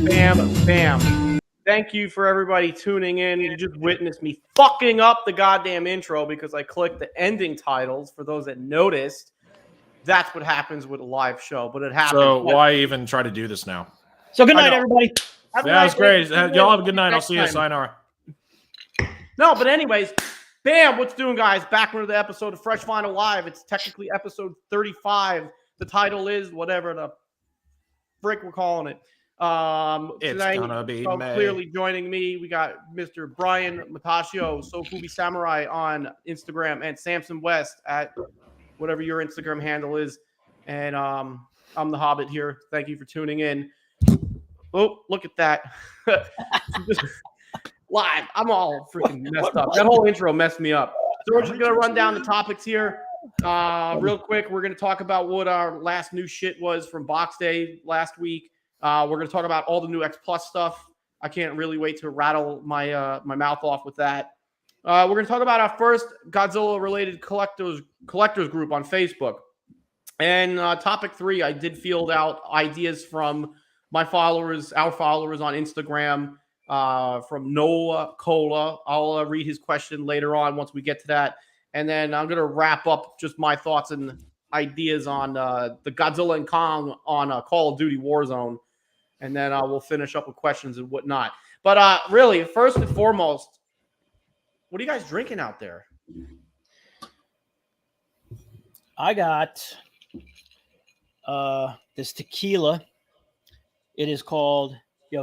Bam, bam. Thank you for everybody tuning in. You just witnessed me fucking up the goddamn intro because I clicked the ending titles. For those that noticed, that's what happens with a live show, but it happens. So why even try to do this now? So good night, everybody. Yeah, it's great. Y'all have a good night. I'll see you. Sayonara. No, but anyways, bam, what's doing, guys? Back with the episode of Fresh Vinyl Live. It's technically episode 35. The title is whatever the frick we're calling it. It's tonight, gonna be clearly joining me. We got Mr. Brian Matashio, Sofubi Samurai on Instagram, and Samson West at whatever your Instagram handle is. And I'm the Hobbit here. Thank you for tuning in. Oh, look at that. Live. I'm all freaking messed up. That whole intro messed me up. So we're just going to run down the topics here. Real quick, we're going to talk about what our last new shit was from Box Day last week. We're going to talk about all the new X Plus stuff. I can't really wait to rattle my my mouth off with that. We're going to talk about our first Godzilla-related collectors group on Facebook. And topic 3, I did field out ideas from my followers, our followers on Instagram, from Noah Cola. I'll read his question later on once we get to that. And then I'm going to wrap up just my thoughts and ideas on the Godzilla and Kong on Call of Duty Warzone. And then we'll finish up with questions and whatnot. But really, first and foremost, what are you guys drinking out there? I got this tequila. It is called,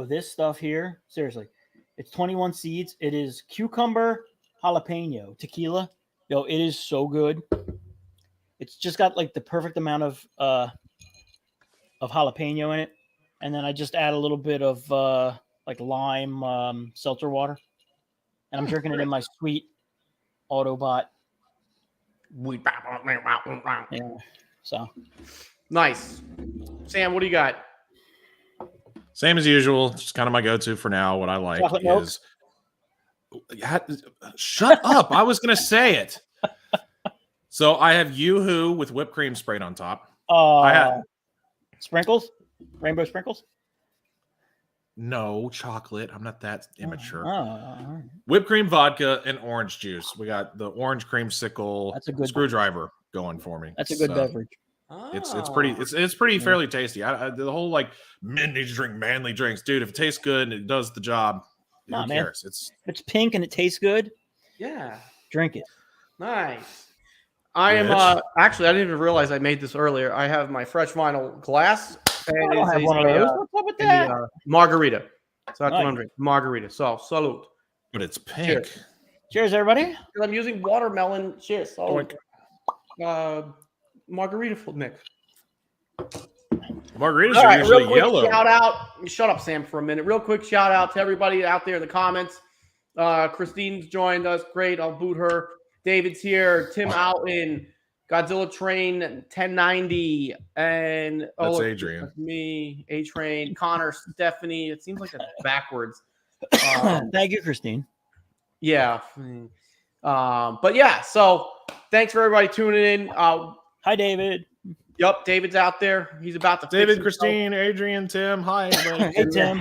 this stuff here. Seriously, it's 21 seeds. It is cucumber jalapeno tequila. It is so good. It's just got like the perfect amount of jalapeno in it. And then I just add a little bit of like lime seltzer water. And I'm drinking it in my sweet Autobot. Yeah. So nice. Sam, what do you got? Same as usual. Just kind of my go-to for now. What I like Chocolate is shut up. I was going to say it. So I have Yoo-hoo with whipped cream sprayed on top. I have sprinkles, rainbow sprinkles. No chocolate. I'm not that immature. Right. Whipped cream, vodka, and orange juice. We got the orange creamsicle. That's a good screwdriver going for me. That's a good beverage. It's pretty fairly tasty. The whole like men need to drink manly drinks, dude. If it tastes good and it does the job, who cares? It's pink and it tastes good. Yeah, drink it. Nice. I am actually. I didn't even realize I made this earlier. I have my fresh vinyl glass. And I don't have one of those. What's up with that? Margarita. So that's what I'm drinking. Margarita. So salute. But it's pink. Cheers, everybody. I'm using watermelon. Cheers. Margarita mix. Margaritas are usually yellow. Shout out. Shut up, Sam, for a minute. Real quick shout out to everybody out there in the comments. Christine's joined us. Great. I'll boot her. David's here. Tim out in Godzilla Train 1090. And that's Adrian. That's me. A-Train. Connor. Stephanie. It seems like that's backwards. Thank you, Christine. Yeah. But yeah, so thanks for everybody tuning in. Hi, David. Yep, David's out there. He's about to David, Christine, Adrian, Tim. Hi, everybody. Hey, Tim.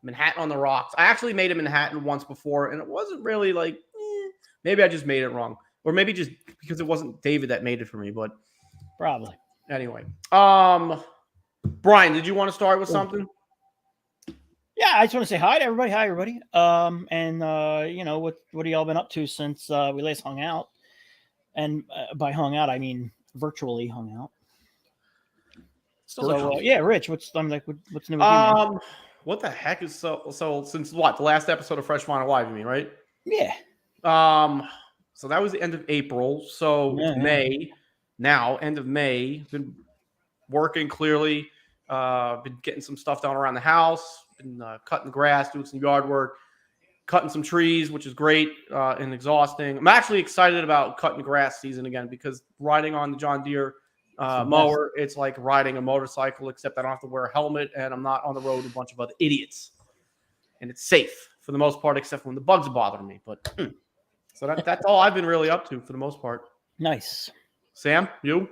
Manhattan on the rocks. I actually made a Manhattan once before, and it wasn't really like, maybe I just made it wrong. Or maybe just because it wasn't David that made it for me, but probably. Anyway. Brian, did you want to start with something? Yeah, I just want to say hi to everybody. Hi, everybody. What have y'all been up to since we last hung out? And by hung out, I mean virtually hung out. So yeah, Rich, what's new with you, man? What the heck is so since what? The last episode of Fresh Vinyl Live, you mean, right? Yeah. So that was the end of April. So May now, end of May. Been working clearly. Been getting some stuff done around the house. Been cutting the grass, doing some yard work, cutting some trees, which is great and exhausting. I'm actually excited about cutting the grass season again because riding on the John Deere mower, it's like riding a motorcycle, except I don't have to wear a helmet and I'm not on the road with a bunch of other idiots. And it's safe for the most part, except when the bugs are bothering me. But so that's all I've been really up to for the most part. Nice. Sam, you?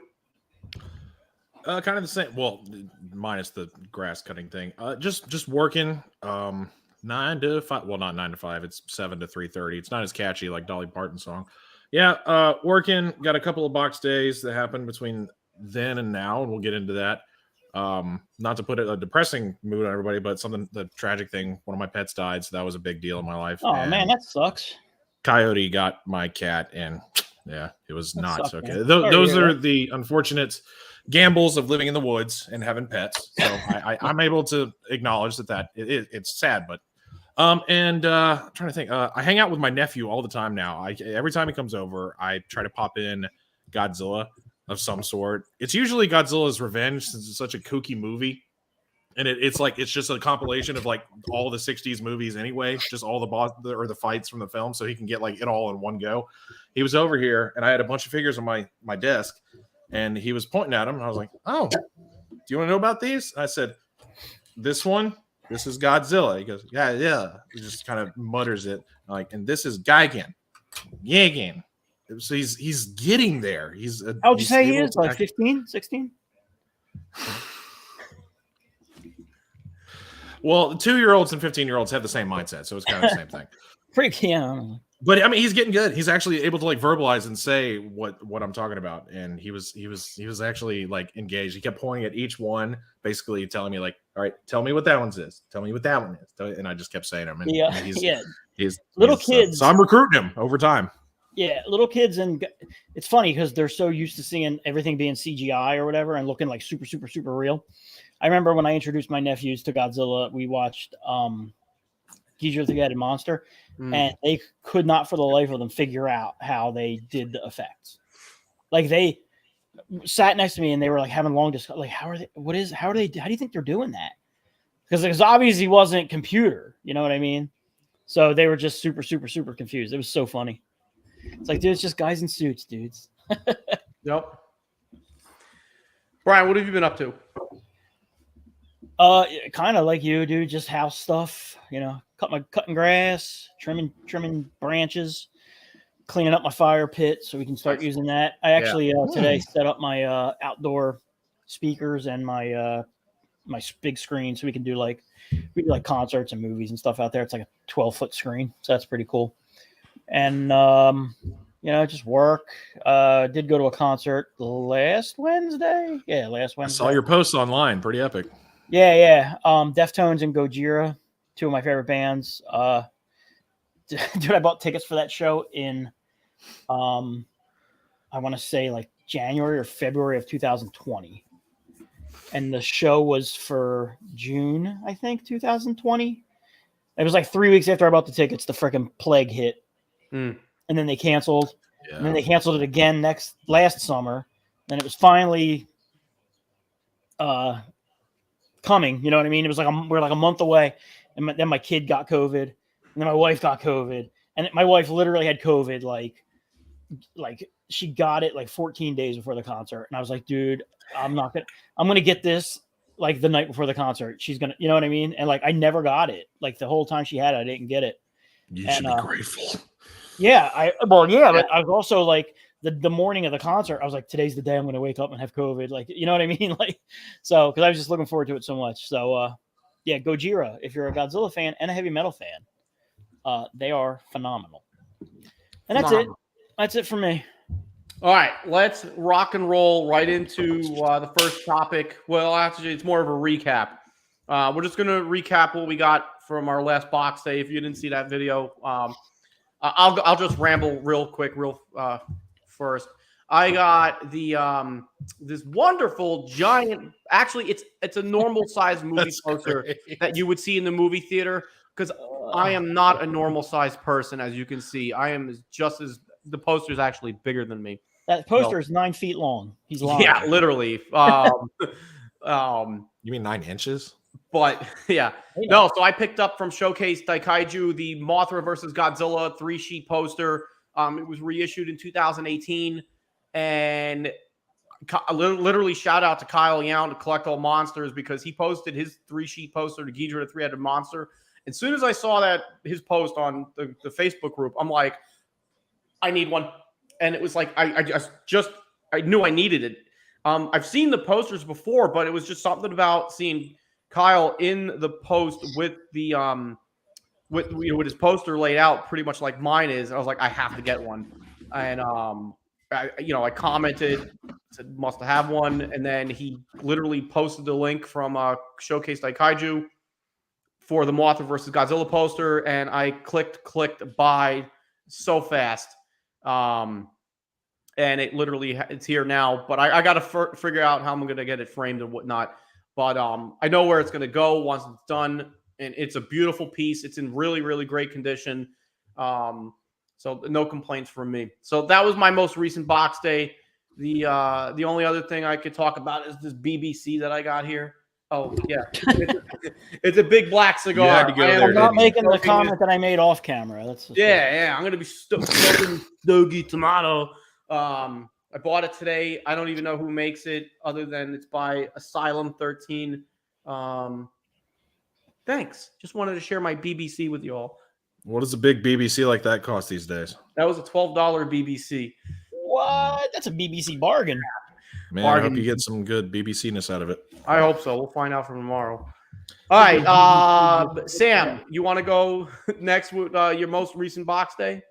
Kind of the same. Well, minus the grass cutting thing. Just working. 9 to 5. Well, not 9 to 5. It's 7 to 3:30. It's not as catchy like Dolly Parton's song. Yeah, working. Got a couple of box days that happened between then and now, and we'll get into that. Not to put a depressing mood on everybody, but the tragic thing. One of my pets died, so that was a big deal in my life. Oh man, that sucks. Coyote got my cat, and yeah, it was That not sucks, okay. man. Those are the unfortunate gambles of living in the woods and having pets. So I'm able to acknowledge that it's sad, but I'm trying to think. I hang out with my nephew all the time now. Every time he comes over, I try to pop in Godzilla of some sort. It's usually Godzilla's Revenge, since it's such a kooky movie. And it's just a compilation of like all the 60s movies anyway, just all the fights from the film, so he can get like it all in one go. He was over here and I had a bunch of figures on my desk, and he was pointing at them, and I was like, "Oh, do you want to know about these?" I said, "This one, this is Godzilla." He goes, "Yeah." He just kind of mutters it like, "And this is Gigan." So he's getting there. How would you say he is? Like 15, 16? Well, 2-year-olds and 15-year-olds have the same mindset, so it's kind of the same thing. Pretty, yeah. But I mean, he's getting good. He's actually able to like verbalize and say what I'm talking about, and he was actually like engaged. He kept pointing at each one, basically telling me like, "All right, tell me what that one's is. Tell me what that one is." And I just kept saying them. And he's little kids. So I'm recruiting him over time. Yeah, little kids, and it's funny because they're so used to seeing everything being CGI or whatever and looking like super, super, super real. I remember when I introduced my nephews to Godzilla, we watched Gojira the Three-Headed Monster, and they could not for the life of them figure out how they did the effects. Like they sat next to me and they were like having long discussions. Like, how do you think they're doing that? Because it obviously wasn't computer, you know what I mean? So they were just super, super, super confused. It was so funny. It's like, dude, it's just guys in suits, dudes. Yep. Brian, what have you been up to? Kind of like you, dude. Just house stuff, you know. Cutting grass, trimming branches, cleaning up my fire pit so we can start using that. I actually today set up my outdoor speakers and my my big screen so we do like concerts and movies and stuff out there. It's like a 12-foot screen, so that's pretty cool. And just work. Did go to a concert last Wednesday. Yeah, last Wednesday. I saw your posts online. Pretty epic. Yeah. Deftones and Gojira, two of my favorite bands. Dude, I bought tickets for that show in, I want to say like January or February of 2020. And the show was for June, I think, 2020. It was like 3 weeks after I bought the tickets, the freaking plague hit. And then they canceled. Yeah. And then they canceled it again last summer. And it was finally coming, you know what I mean? It was like we're like a month away, and then my kid got COVID, and then my wife got COVID, and my wife literally had COVID like she got it like 14 days before the concert, and I was like, dude, I'm gonna get this like the night before the concert. She's gonna, you know what I mean? And like I never got it. Like the whole time she had it, I didn't get it. You should be grateful. Yeah, but I was also like the morning of the concert, I was like, today's the day I'm going to wake up and have COVID. Like, you know what I mean? Like, so, because I was just looking forward to it so much. So, Gojira, if you're a Godzilla fan and a heavy metal fan, they are phenomenal. And that's it. That's it for me. All right, let's rock and roll right into the first topic. Well, actually, it's more of a recap. We're just going to recap what we got from our last box day. If you didn't see that video, I'll just ramble real quick, first. I got the this wonderful giant. Actually, it's a normal size movie poster that you would see in the movie theater. Because I am not a normal sized person, as you can see. I am the poster is actually bigger than me. That poster is 9 feet long. He's long. Yeah, literally. You mean 9 inches? But yeah, no. So I picked up from Showcase Daikaiju the Mothra versus Godzilla 3-sheet poster. It was reissued in 2018, and literally shout out to Kyle Young to Collect All Monsters, because he posted his 3-sheet poster to Gojira the Three-Headed Monster. As soon as I saw his post on the Facebook group, I'm like, I need one, and it was like I knew I needed it. I've seen the posters before, but it was just something about seeing Kyle in the post with the with his poster laid out pretty much like mine is. I was like, I have to get one, and I commented, said must have one, and then he literally posted the link from Showcase Daikaiju for the Mothra versus Godzilla poster, and I clicked buy so fast. And it's here now, but I got to figure out how I'm going to get it framed and whatnot. But I know where it's going to go once it's done, and it's a beautiful piece. It's in really, really great condition. So no complaints from me. So that was my most recent box day. The only other thing I could talk about is this BBC that I got here. Oh yeah, it's a big black cigar. You had to go there, I'm not didn't you? making the comment that I made off camera. That's yeah. I'm gonna be smoking Stogie Tomato. I bought it today. I don't even know who makes it, other than it's by Asylum 13. Thanks. Just wanted to share my BBC with you all. What does a big BBC like that cost these days? That was a $12 BBC. What? That's a BBC bargain. Man, I hope you get some good BBC-ness out of it. I hope so. We'll find out from tomorrow. All right, Sam, you want to go next with your most recent box day?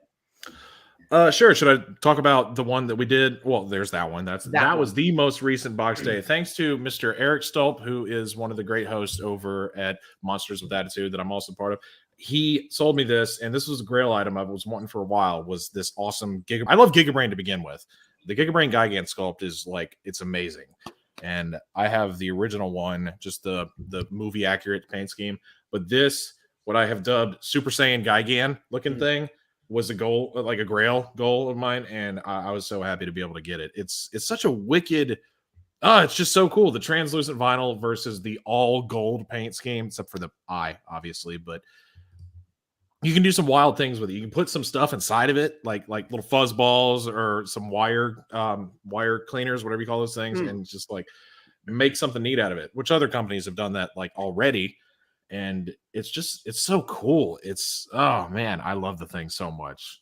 Sure. Should I talk about the one that we did? Well, there's that one. That was the most recent box day. Thanks to Mr. Eric Stolp, who is one of the great hosts over at Monsters with Attitude that I'm also part of. He sold me this, and this was a grail item I was wanting for a while, was this awesome Giga. I love Gigabrain to begin with. The Gigabrain Gigan sculpt is it's amazing. And I have the original one, just the movie accurate paint scheme. But this, what I have dubbed Super Saiyan Gigan looking thing, was a goal, like a grail goal of mine. And I was so happy to be able to get it. It's such a wicked, it's just so cool. The translucent vinyl versus the all gold paint scheme, except for the eye, obviously. But you can do some wild things with it. You can put some stuff inside of it, like little fuzz balls or some wire cleaners, whatever you call those things, and just make something neat out of it. Which other companies have done that already, and it's so cool. Oh man, I love the thing so much.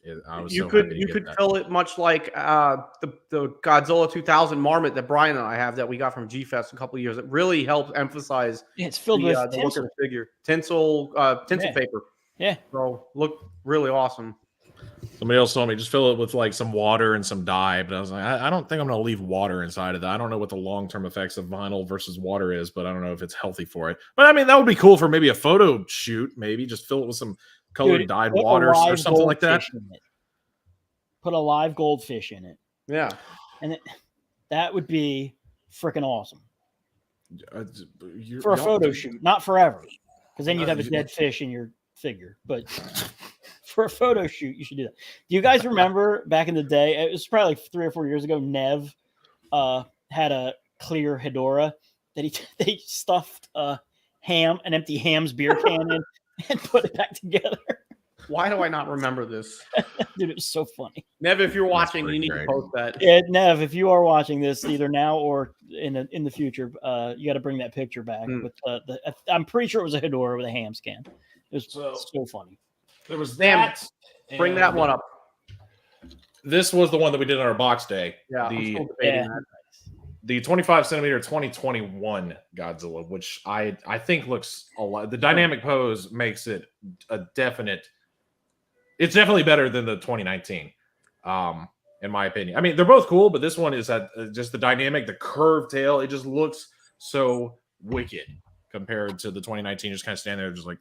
You could fill it much like the Godzilla 2000 Marmot that Brian and I have that we got from G-Fest a couple of years. It really helps emphasize. Yeah, it's filled with the look of the figure, tinsel paper. Yeah. So look really awesome. Somebody else told me just fill it with some water and some dye, but I was like, I don't think I'm going to leave water inside of that. I don't know what the long-term effects of vinyl versus water is, but I don't know if it's healthy for it. But I mean, that would be cool for maybe a photo shoot. Maybe just fill it with some colored dyed water or something like that. Put a live goldfish in it. Yeah. And that would be freaking awesome. For a photo shoot, not forever. Because then you'd have a dead fish in your figure, but for a photo shoot, you should do that. Do you guys remember back in the day? It was probably 3 or 4 years ago. Nev had a clear Hedorah that they stuffed an empty Ham's beer can in, and put it back together. Why do I not remember this? Dude, it was so funny. Nev, if you're watching, you need to post that. Yeah, Nev, if you are watching this either now or in the future, you got to bring that picture back. With I'm pretty sure it was a Hedorah with a Ham's can. It was so funny. There was that. Bring that one up. This was the one that we did on our box day. Yeah, the 25 centimeter 2021 Godzilla, which I think looks a lot. The dynamic pose makes it a definite. It's definitely better than the 2019, in my opinion. I mean, they're both cool, but this one is just the dynamic, the curved tail. It just looks so wicked compared to the 2019. Just kind of stand there, just like.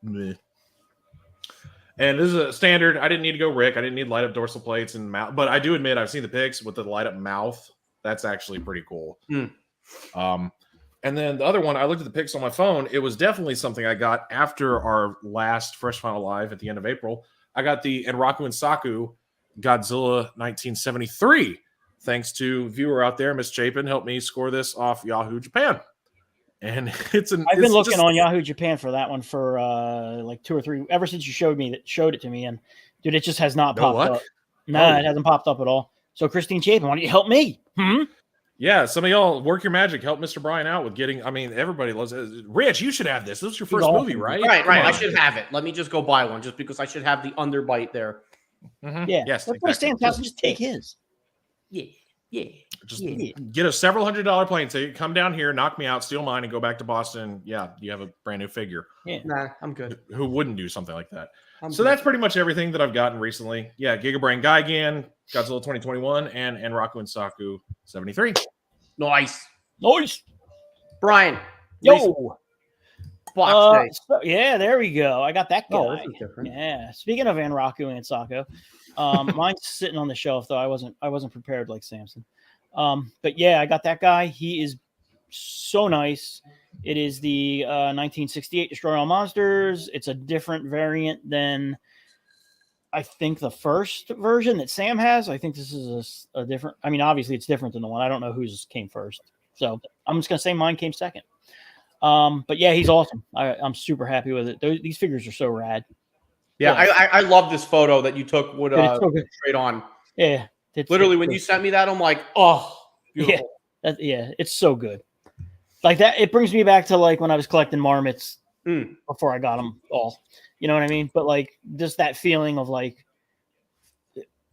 Meh. And this is a standard. I didn't need to go Rick. I didn't need light up dorsal plates and mouth, but I do admit I've seen the pics with the light up mouth. That's actually pretty cool. And then the other one, I looked at the pics on my phone. It was definitely something I got after our last Fresh Final Live at the end of April. I got the Enraku and Saku Godzilla 1973. Thanks to viewer out there, Miss Chapin, helped me score this off Yahoo Japan. And I've been looking on Yahoo Japan for that one for 2 or 3 ever since you showed it to me, and dude, it just has not popped up. No, it hasn't popped up at all. So Christine Chapin, why don't you help me? Yeah, some of y'all work your magic, help Mr. Brian out with getting. I mean, everybody loves it. Rich, you should have this. This is your first movie, right? Right. I should have it. Let me just go buy one, just because I should have the underbite there. Yeah. Yes. Let's go to Sam's house and just take his. Yeah. Just get a several $100 plane ticket, come down here, knock me out, steal mine, and go back to Boston. Yeah, you have a brand new figure. Yeah. Nah, I'm good. Who wouldn't do something like that? So that's pretty much everything that I've gotten recently. Yeah, Gigabrain Gigan, Godzilla 2021, and Raku and Saku 73. Nice. Brian. Brian. Yo. Box day. So, yeah, there we go. I got that guy. Oh, this is different. Yeah. Speaking of Raku and Saku, mine's sitting on the shelf though. I wasn't prepared like Samson. But yeah, I got that guy. He is so nice. It is the 1968 Destroy All Monsters. It's a different variant than I think the first version that Sam has. I think this is a different. I mean, obviously it's different than the one. I don't know whose came first, so I'm just gonna say mine came second. But yeah, he's awesome. I'm super happy with it. These figures are so rad. Yeah, I love this photo that you took with straight on. Yeah, literally when you sent me that, I'm like, oh, beautiful. Yeah, it's so good. Like that, it brings me back to like when I was collecting marmots before I got them all. You know what I mean? But like just that feeling of like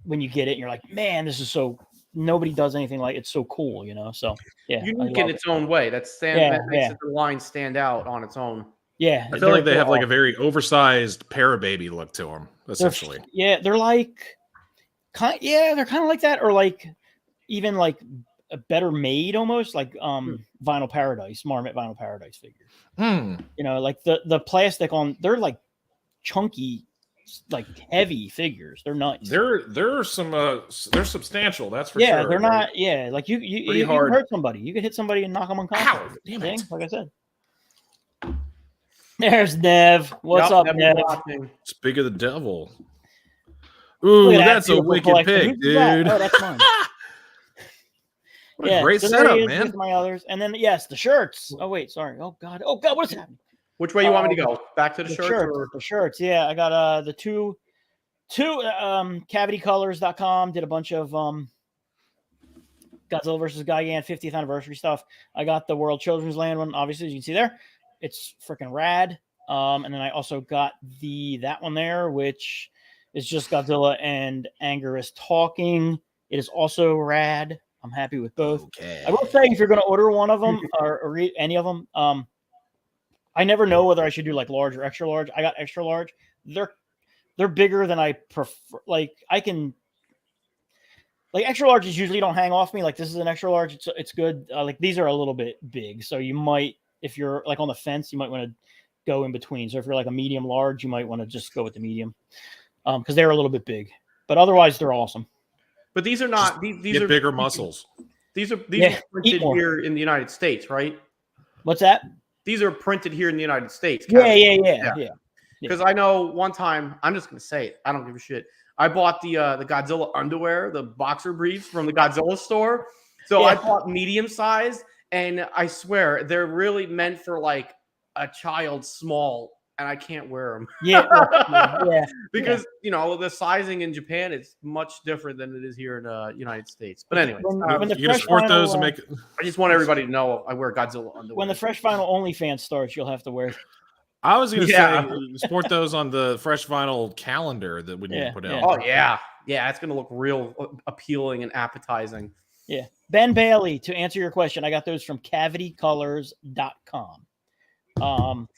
when you get it, and you're like, man, this is so. Nobody does anything like it's so cool, you know. So yeah, unique in its own way. That makes the line stand out on its own. Yeah, I feel like they have like a very oversized Parababy look to them, essentially. They're like, they're kind of like that, or like even like a better made, almost like Vinyl Paradise, Marmot Vinyl Paradise figures. You know, like the plastic on, they're like chunky, like heavy figures. They're nuts. They're substantial. That's for sure. Yeah, they're not. Yeah, like you can hurt somebody. You could hit somebody and knock them unconscious. Ow, damn it. Like I said. There's Nev. What's up, Nev? Speak of the devil. Ooh, that's a wicked pick, dude. Oh, that's mine. What a great setup, man. With my others, and then yes, the shirts. Oh wait, sorry. Oh god, what's happening? Which way you want me to go? Back to the shirts? The shirts. Yeah, I got the two cavitycolors.com did a bunch of Godzilla versus Gigan 50th anniversary stuff. I got the World Children's Land one, obviously, as you can see there. It's freaking rad. And then I also got that one there, which is just Godzilla and Anguirus talking. It is also rad. I'm happy with both. Okay. I will say, if you're going to order one of them or read any of them, I never know whether I should do like large or extra large. I got extra large. They're bigger than I prefer. Like I can, like extra larges usually don't hang off me. Like this is an extra large. It's good. Like these are a little bit big, so you might, if you're like on the fence, you might want to go in between. So if you're like a medium large, you might want to just go with the medium, because they're a little bit big. But otherwise, they're awesome. But these are not. These are bigger muscles. These are printed here in the United States, right? What's that? These are printed here in the United States. Yeah. Because I know one time, I'm just gonna say it. I don't give a shit. I bought the Godzilla underwear, the boxer briefs from the Godzilla store. So I bought medium size, and I swear they're really meant for like a child small, and I can't wear them. Because you know the sizing in Japan is much different than it is here in the United States. But anyway, you can sport those and make. I just want everybody to know I wear Godzilla underwear. When the Fresh Vinyl OnlyFans starts, you'll have to wear. I was going to say sport those on the Fresh Vinyl calendar that we need to put out. Oh yeah, it's going to look real appealing and appetizing. Yeah, Ben Bailey. To answer your question, I got those from cavitycolors.com.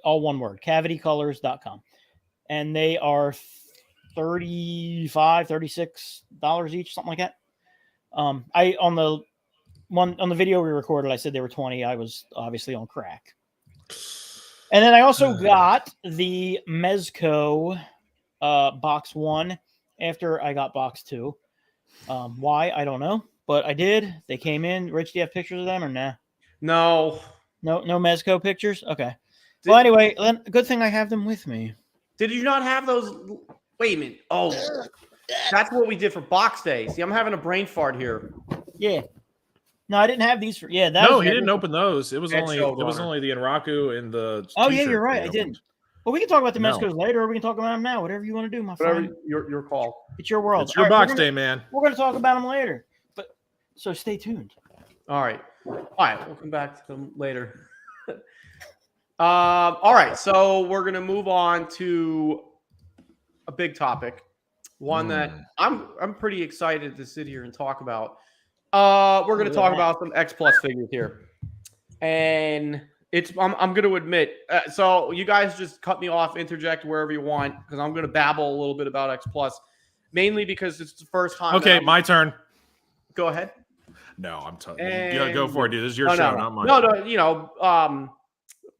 All one word, cavitycolors.com. And they are $35, $36 each, something like that. On the video we recorded, I said they were 20. I was obviously on crack. And then I also got the Mezco box 1 after I got box 2. Why? I don't know, but I did. They came in. Rich, do you have pictures of them or nah? No Mezco pictures? Okay. Well, anyway, then good thing I have them with me. Did you not have those? Wait a minute. Oh, that's what we did for Box Day. See, I'm having a brain fart here. Yeah. No, I didn't have these for. Yeah, no, he didn't open those. It was only the Enraku and the. Oh yeah, you're right. I didn't. Well, we can talk about the Mezcos later, or we can talk about them now. Whatever you want to do, my friend. Your call. It's your world. It's your Box Day, man. We're going to talk about them later, so stay tuned. All right. We'll come back to them later. All right, so we're gonna move on to a big topic, one that I'm pretty excited to sit here and talk about. We're going to talk about some X Plus figures here, and I'm going to admit. So you guys just cut me off, interject wherever you want, because I'm going to babble a little bit about X Plus, mainly because it's the first time. Okay, my turn. Go ahead. No, I'm go for it, dude. This is your show, not mine. No.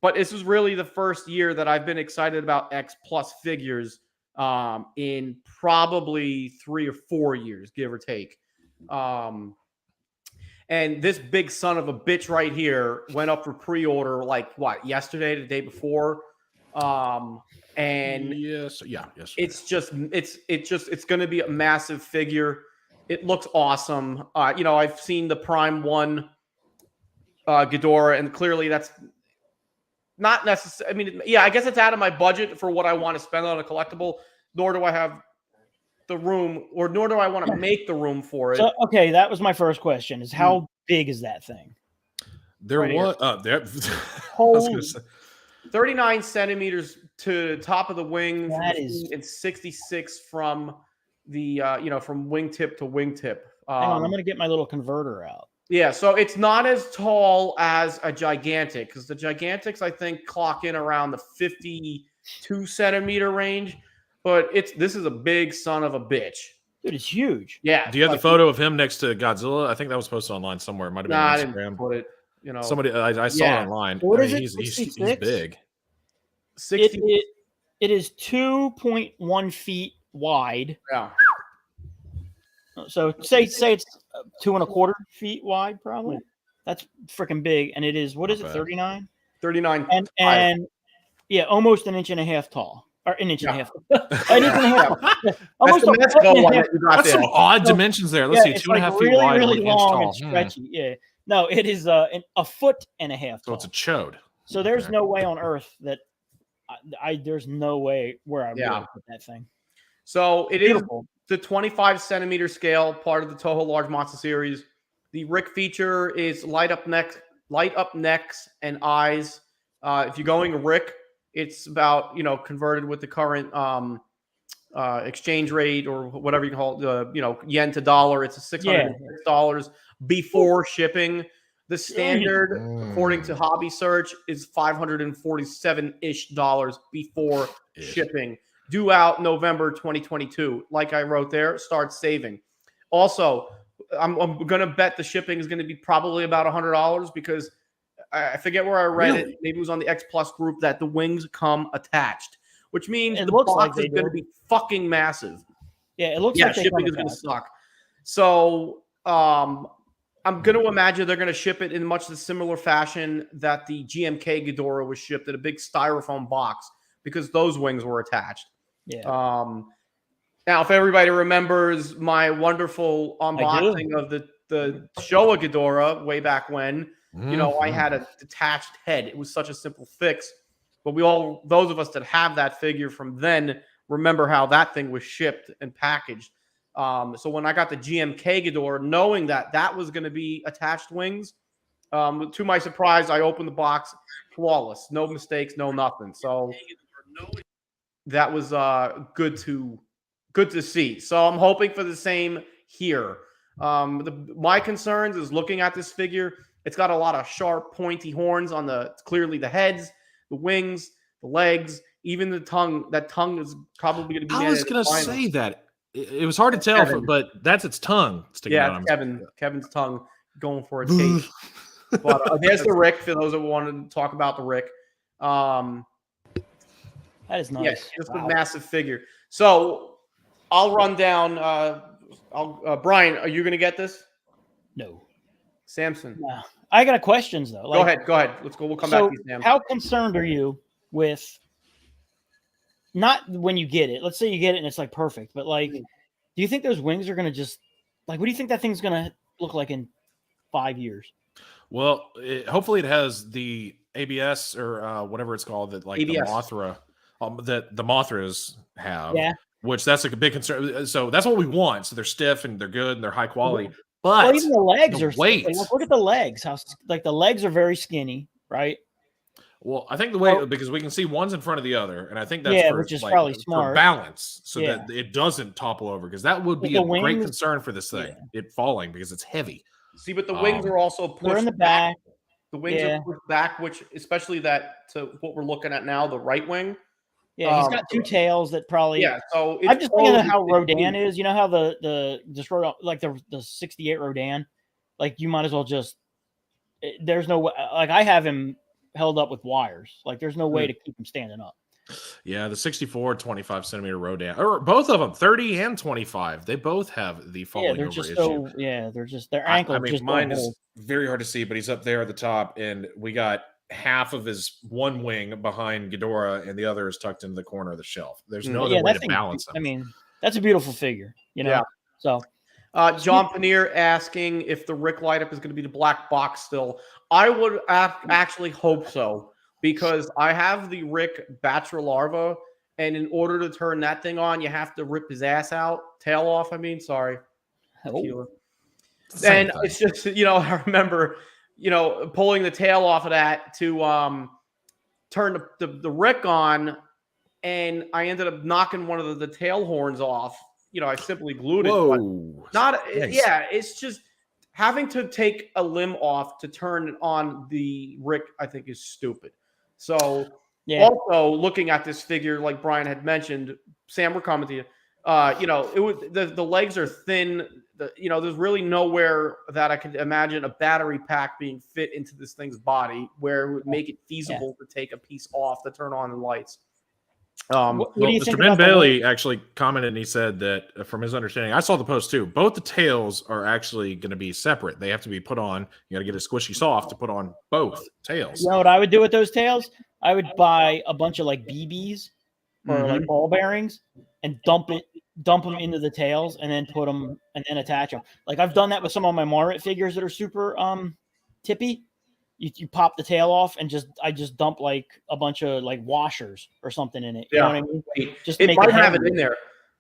But this is really the first year that I've been excited about X Plus figures in probably 3 or 4 years, give or take. And this big son of a bitch right here went up for pre-order yesterday, the day before. And yes. it's going to be a massive figure. It looks awesome. I've seen the Prime 1 Hedorah, and clearly that's not necessary. I mean, I guess it's out of my budget for what I want to spend on a collectible, nor do I have the room, or nor do I want to make the room for it. So, okay, that was my first question: is how big is that thing? There right was there. I was gonna say 39 centimeters to top of the wing. That is, and 66 from the from wingtip to wingtip. Hang on, I'm gonna get my little converter out. Yeah, so it's not as tall as a gigantic, because the gigantics I think clock in around the 52 centimeter range. But this is a big son of a bitch. Dude, it's huge. Yeah. Do you have the photo of him next to Godzilla? I think that was posted online somewhere. It might have been on I Instagram. didn't put it. Somebody I saw it online. What is it? He's big. 60. It is 2.1 feet wide. Yeah. So say it's 2.25 feet wide, probably. That's freaking big, and it is. What is it? 39. 39. And yeah, almost an inch and a half tall. Or an inch and a half. An inch and a half. Almost That's some odd dimensions there. Let's see, 2.5 feet wide, really inch long tall. and stretchy. Yeah. No, it is a foot and a half tall. So it's a chode. So there's no way on earth that there's no way where I would put that thing. So it is the 25 centimeter scale, part of the Touhou Large Monster Series. The Rick feature is light up necks and eyes. If you're going Rick, it's about, converted with the current exchange rate or whatever you call it, yen to dollar. It's $606 before shipping. The standard, according to Hobby Search, is $547-ish before shipping. Due out November 2022. Like I wrote there, start saving. Also, I'm going to bet the shipping is going to be probably about $100 because I forget where I read it. Maybe it was on the X Plus group that the wings come attached, which means the box is going to be fucking massive. Yeah, it looks like shipping is going to suck. So I'm going to imagine they're going to ship it in much the similar fashion that the GMK Hedorah was shipped in a big styrofoam box because those wings were attached. Yeah. Now, if everybody remembers my wonderful unboxing of the Showa Hedorah way back when, I had a detached head. It was such a simple fix. But those of us that have that figure from then, remember how that thing was shipped and packaged. So when I got the GMK Hedorah, knowing that was going to be attached wings, to my surprise, I opened the box, flawless, no mistakes, no nothing. So that was good to see. So I'm hoping for the same here. My concerns is looking at this figure. It's got a lot of sharp, pointy horns on clearly the heads, the wings, the legs, even the tongue. That tongue is probably going to be. I was going to say that. It was hard to tell, but that's its tongue sticking out. Kevin's tongue going for a taste. But there's the Rick for those that wanted to talk about the Rick. That is nice. Yes, just a massive figure. So I'll run down. Brian, are you going to get this? No. Samson. No. I got questions though. Go ahead. Let's go. We'll come back to you, Sam. How concerned are you with not when you get it? Let's say you get it and it's like perfect, but like, do you think those wings are going to just like? What do you think that thing's going to look like in 5 years? Well, hopefully it has the ABS or whatever it's called that like ABS. The Mothra that the Mothras have. Yeah. Which that's like a big concern. So that's what we want. So they're stiff and they're good and they're high quality. But even the legs are weight. Look at the legs. How the legs are very skinny, right? Well, I think the way because we can see one's in front of the other, and I think that's which is probably smart for balance, so that it doesn't topple over because that would be a great concern for this thing, it falling because it's heavy. See, but the wings are also pushed They're in the back. The wings Yeah. are pushed back, which especially that to what we're looking at now, the right wing. Yeah, he's got two tails that probably. Yeah, so I'm just thinking of how totally- Rodan is. You know how the like the 68 Rodan, like you might as well just. There's no way. Like I have him held up with wires. Like there's no way to keep him standing up. Yeah, the 64 25 centimeter Rodan, or both of them, 30 and 25. They both have the falling over issue. They're just their ankles. I mean, just mine is very hard to see, but he's up there at the top, and we got half of his one wing behind Hedorah, and the other is tucked into the corner of the shelf. There's no other way to balance them. I mean, that's a beautiful figure, you know. Yeah. So, John Paneer asking if the Rick light up is going to be the black box still. I would actually hope so, because I have the Rick Bachelor Larva, and in order to turn that thing on, you have to rip his ass out, tail off. I mean, sorry. oh, And it's just, I remember, pulling the tail off of that to turn the Rick on, and I ended up knocking one of the tail horns off. I simply glued it. Whoa. Nice. Yeah, it's just having to take a limb off to turn on the Rick, I think, is stupid. So also looking at this figure, like Brian had mentioned, Sam, we're coming to you. It was the legs are thin. There's really nowhere that I could imagine a battery pack being fit into this thing's body where it would make it feasible to take a piece off to turn on the lights. what do you think Mr. Ben about Bailey actually commented, and he said that from his understanding, I saw the post too, both the tails are actually going to be separate. They have to be put on. You got to get a squishy soft to put on both tails. You know what I would do with those tails? I would buy a bunch of like BBs or like ball bearings and dump them into the tails and then put them and then attach them. Like I've done that with some of my Marmot figures that are super tippy. You pop the tail off and I just dump like a bunch of like washers or something in it. You know what I mean? Just it make might it have it in there.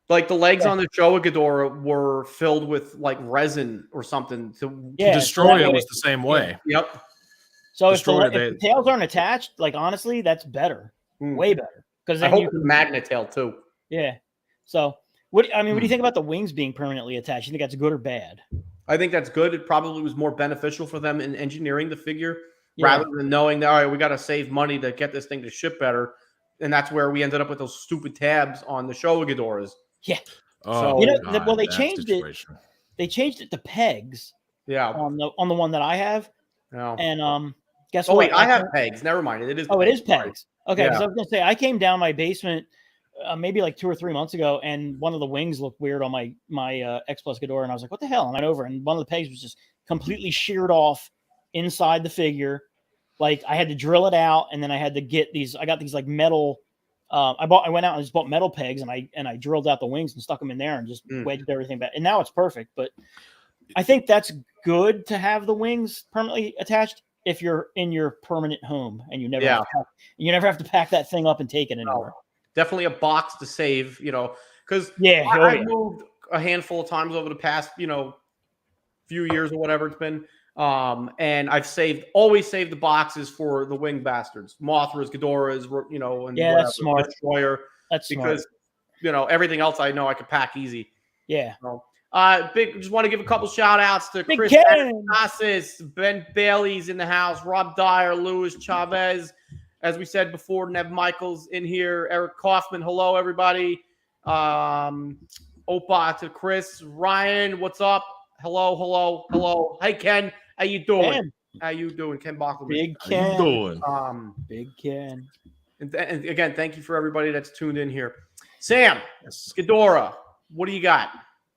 Like the legs on the Showa Ghidorah were filled with like resin or something to destroy it was the same way. Yep. So if the tails aren't attached, like honestly, that's better, way better. Because I hope it's magnet tail too. Yeah. So what do you think about the wings being permanently attached? You think that's good or bad? I think that's good. It probably was more beneficial for them in engineering the figure rather than knowing that, all right, we got to save money to get this thing to ship better. And that's where we ended up with those stupid tabs on the Showa Ghidorahs. Yeah. Oh, so, they changed it. They changed it to pegs. Yeah. On the one that I have. Yeah. And guess what? Oh wait, I have pegs. Never mind. It is. Oh, it is pegs. Okay. Yeah. Because I was gonna say I came down my basement maybe like 2 or 3 months ago, and one of the wings looked weird on my X Plus Ghidorah, and I was like, "What the hell?" And I went over, and one of the pegs was just completely sheared off inside the figure. Like I had to drill it out, and then I had to get these. I got these like metal. I went out and just bought metal pegs, and I drilled out the wings and stuck them in there, and just wedged everything back. And now it's perfect. But I think that's good to have the wings permanently attached if you're in your permanent home and you never have to pack that thing up and take it anywhere. Definitely a box to save, because I moved a handful of times over the past, few years or whatever it's been. And I've always saved the boxes for the wing bastards, Mothras, Ghidorahs, and that's smart. Destroyer. That's because, everything else I know I could pack easy. Yeah. So, just want to give a couple shout outs to Chris Cassis, Ben Bailey's in the house, Rob Dyer, Louis Chavez. As we said before, Nev Michaels in here, Eric Kaufman. Hello, everybody. Opa to Chris. Ryan, what's up? Hello. Hey, Ken. How you doing? Ken. How you doing, Ken Bachman? Big Ken. How you doing? Big Ken. And again, thank you for everybody that's tuned in here. Sam, Ghidorah, what do you got?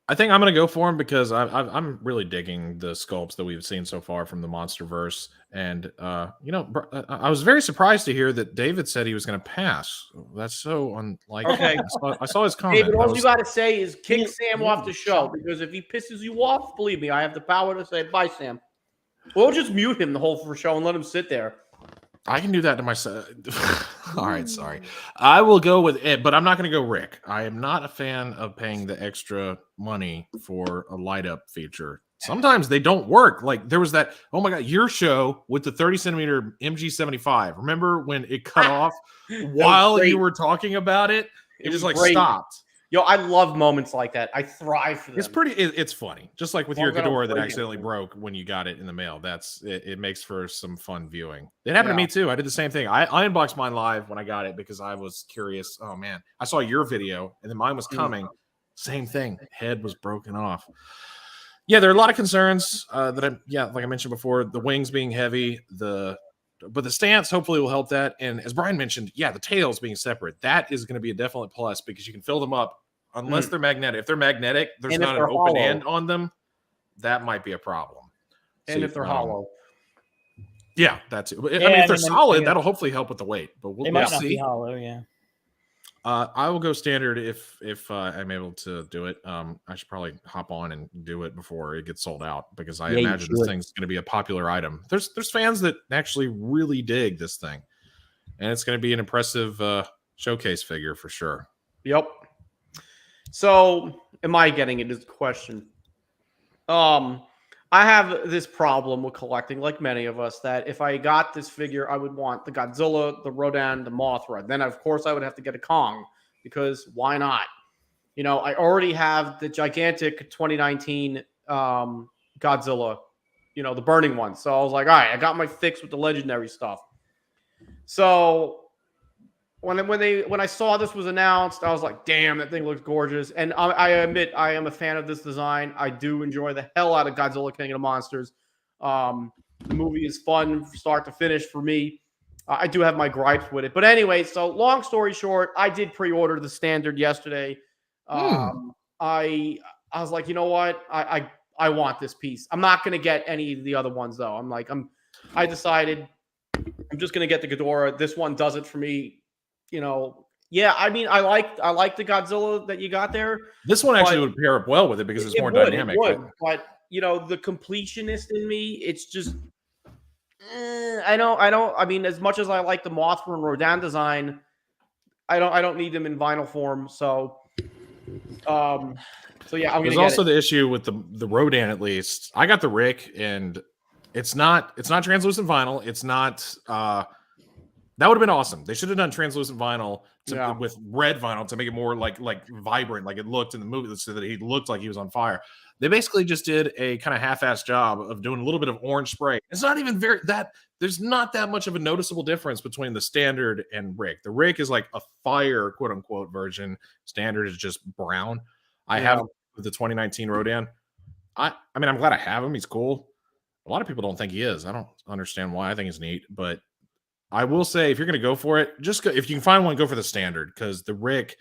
I think I'm going to go for him because I'm really digging the sculpts that we've seen so far from the MonsterVerse. And, I was very surprised to hear that David said he was going to pass. That's so unlike. Okay. I saw his comment. David, all you got to say is kick Sam off the show, because if he pisses you off, believe me, I have the power to say, bye, Sam. We'll just mute him the whole show and let him sit there. I can do that to myself. All right, sorry. I will go with it, but I'm not going to go Rick. I am not a fan of paying the extra money for a light up feature. Sometimes they don't work. Like there was that, oh my God, your show with the 30 centimeter MG75. Remember when it cut off while you were talking about it? It just like stopped. Yo, I love moments like that. I thrive for them. It's funny. Just like with Well, your I'm gonna Hedorah that break it. accidentally broke when you got it in the mail. It makes for some fun viewing. It happened to me too. I did the same thing. I unboxed mine live when I got it because I was curious. Oh man, I saw your video and then mine was coming. Same thing. Head was broken off. Yeah, there are a lot of concerns like I mentioned before, the wings being heavy, but the stance hopefully will help that. And as Brian mentioned, the tails being separate, that is going to be a definite plus because you can fill them up unless they're magnetic. If they're magnetic, there's not an open end on them. That might be a problem. And if they're hollow. Yeah, that's it. I mean, if they're solid, that'll hopefully help with the weight. But we'll might see. not be hollow, yeah. I will go standard if I'm able to do it. I should probably hop on and do it before it gets sold out because I imagine this thing's going to be a popular item. There's fans that actually really dig this thing, and it's going to be an impressive showcase figure for sure. Yep. So, am I getting it? Is the question. I have this problem with collecting, like many of us, that if I got this figure, I would want the Godzilla, the Rodan, the Mothra. Then, of course, I would have to get a Kong because why not? You know, I already have the gigantic 2019 Godzilla, you know, the burning one. So I was like, all right, I got my fix with the legendary stuff. So when I saw this was announced, I was like, damn, that thing looks gorgeous. And I admit I am a fan of this design. I do enjoy the hell out of Godzilla King of the Monsters. The movie is fun from start to finish for me. I do have my gripes with it. But anyway, so long story short, I did pre-order the standard yesterday. I was like, you know what? I want this piece. I'm not going to get any of the other ones, though. I decided I'm just going to get the Hedorah. This one does it for me. You know, I mean, I like the Godzilla that you got there. This one actually would pair up well with it because it's more dynamic. But you know, the completionist in me, it's just I mean, as much as I like the Mothra and Rodan design, I don't need them in vinyl form. So yeah, there's also the issue with the Rodan. At least I got the Rick, and it's not translucent vinyl. It's not. That would have been awesome. They should have done translucent vinyl with red vinyl to make it more like vibrant, like it looked in the movie, so that he looked like he was on fire. They basically just did a kind of half-assed job of doing a little bit of orange spray. It's not even there's not that much of a noticeable difference between the standard and Rick. The Rick is like a fire, quote unquote, version. Standard is just brown. I have with the 2019 Rodan. I mean, I'm glad I have him. He's cool. A lot of people don't think he is. I don't understand why. I think he's neat, but I will say, if you're going to go for it, just go. If you can find one, go for the standard because the Rick,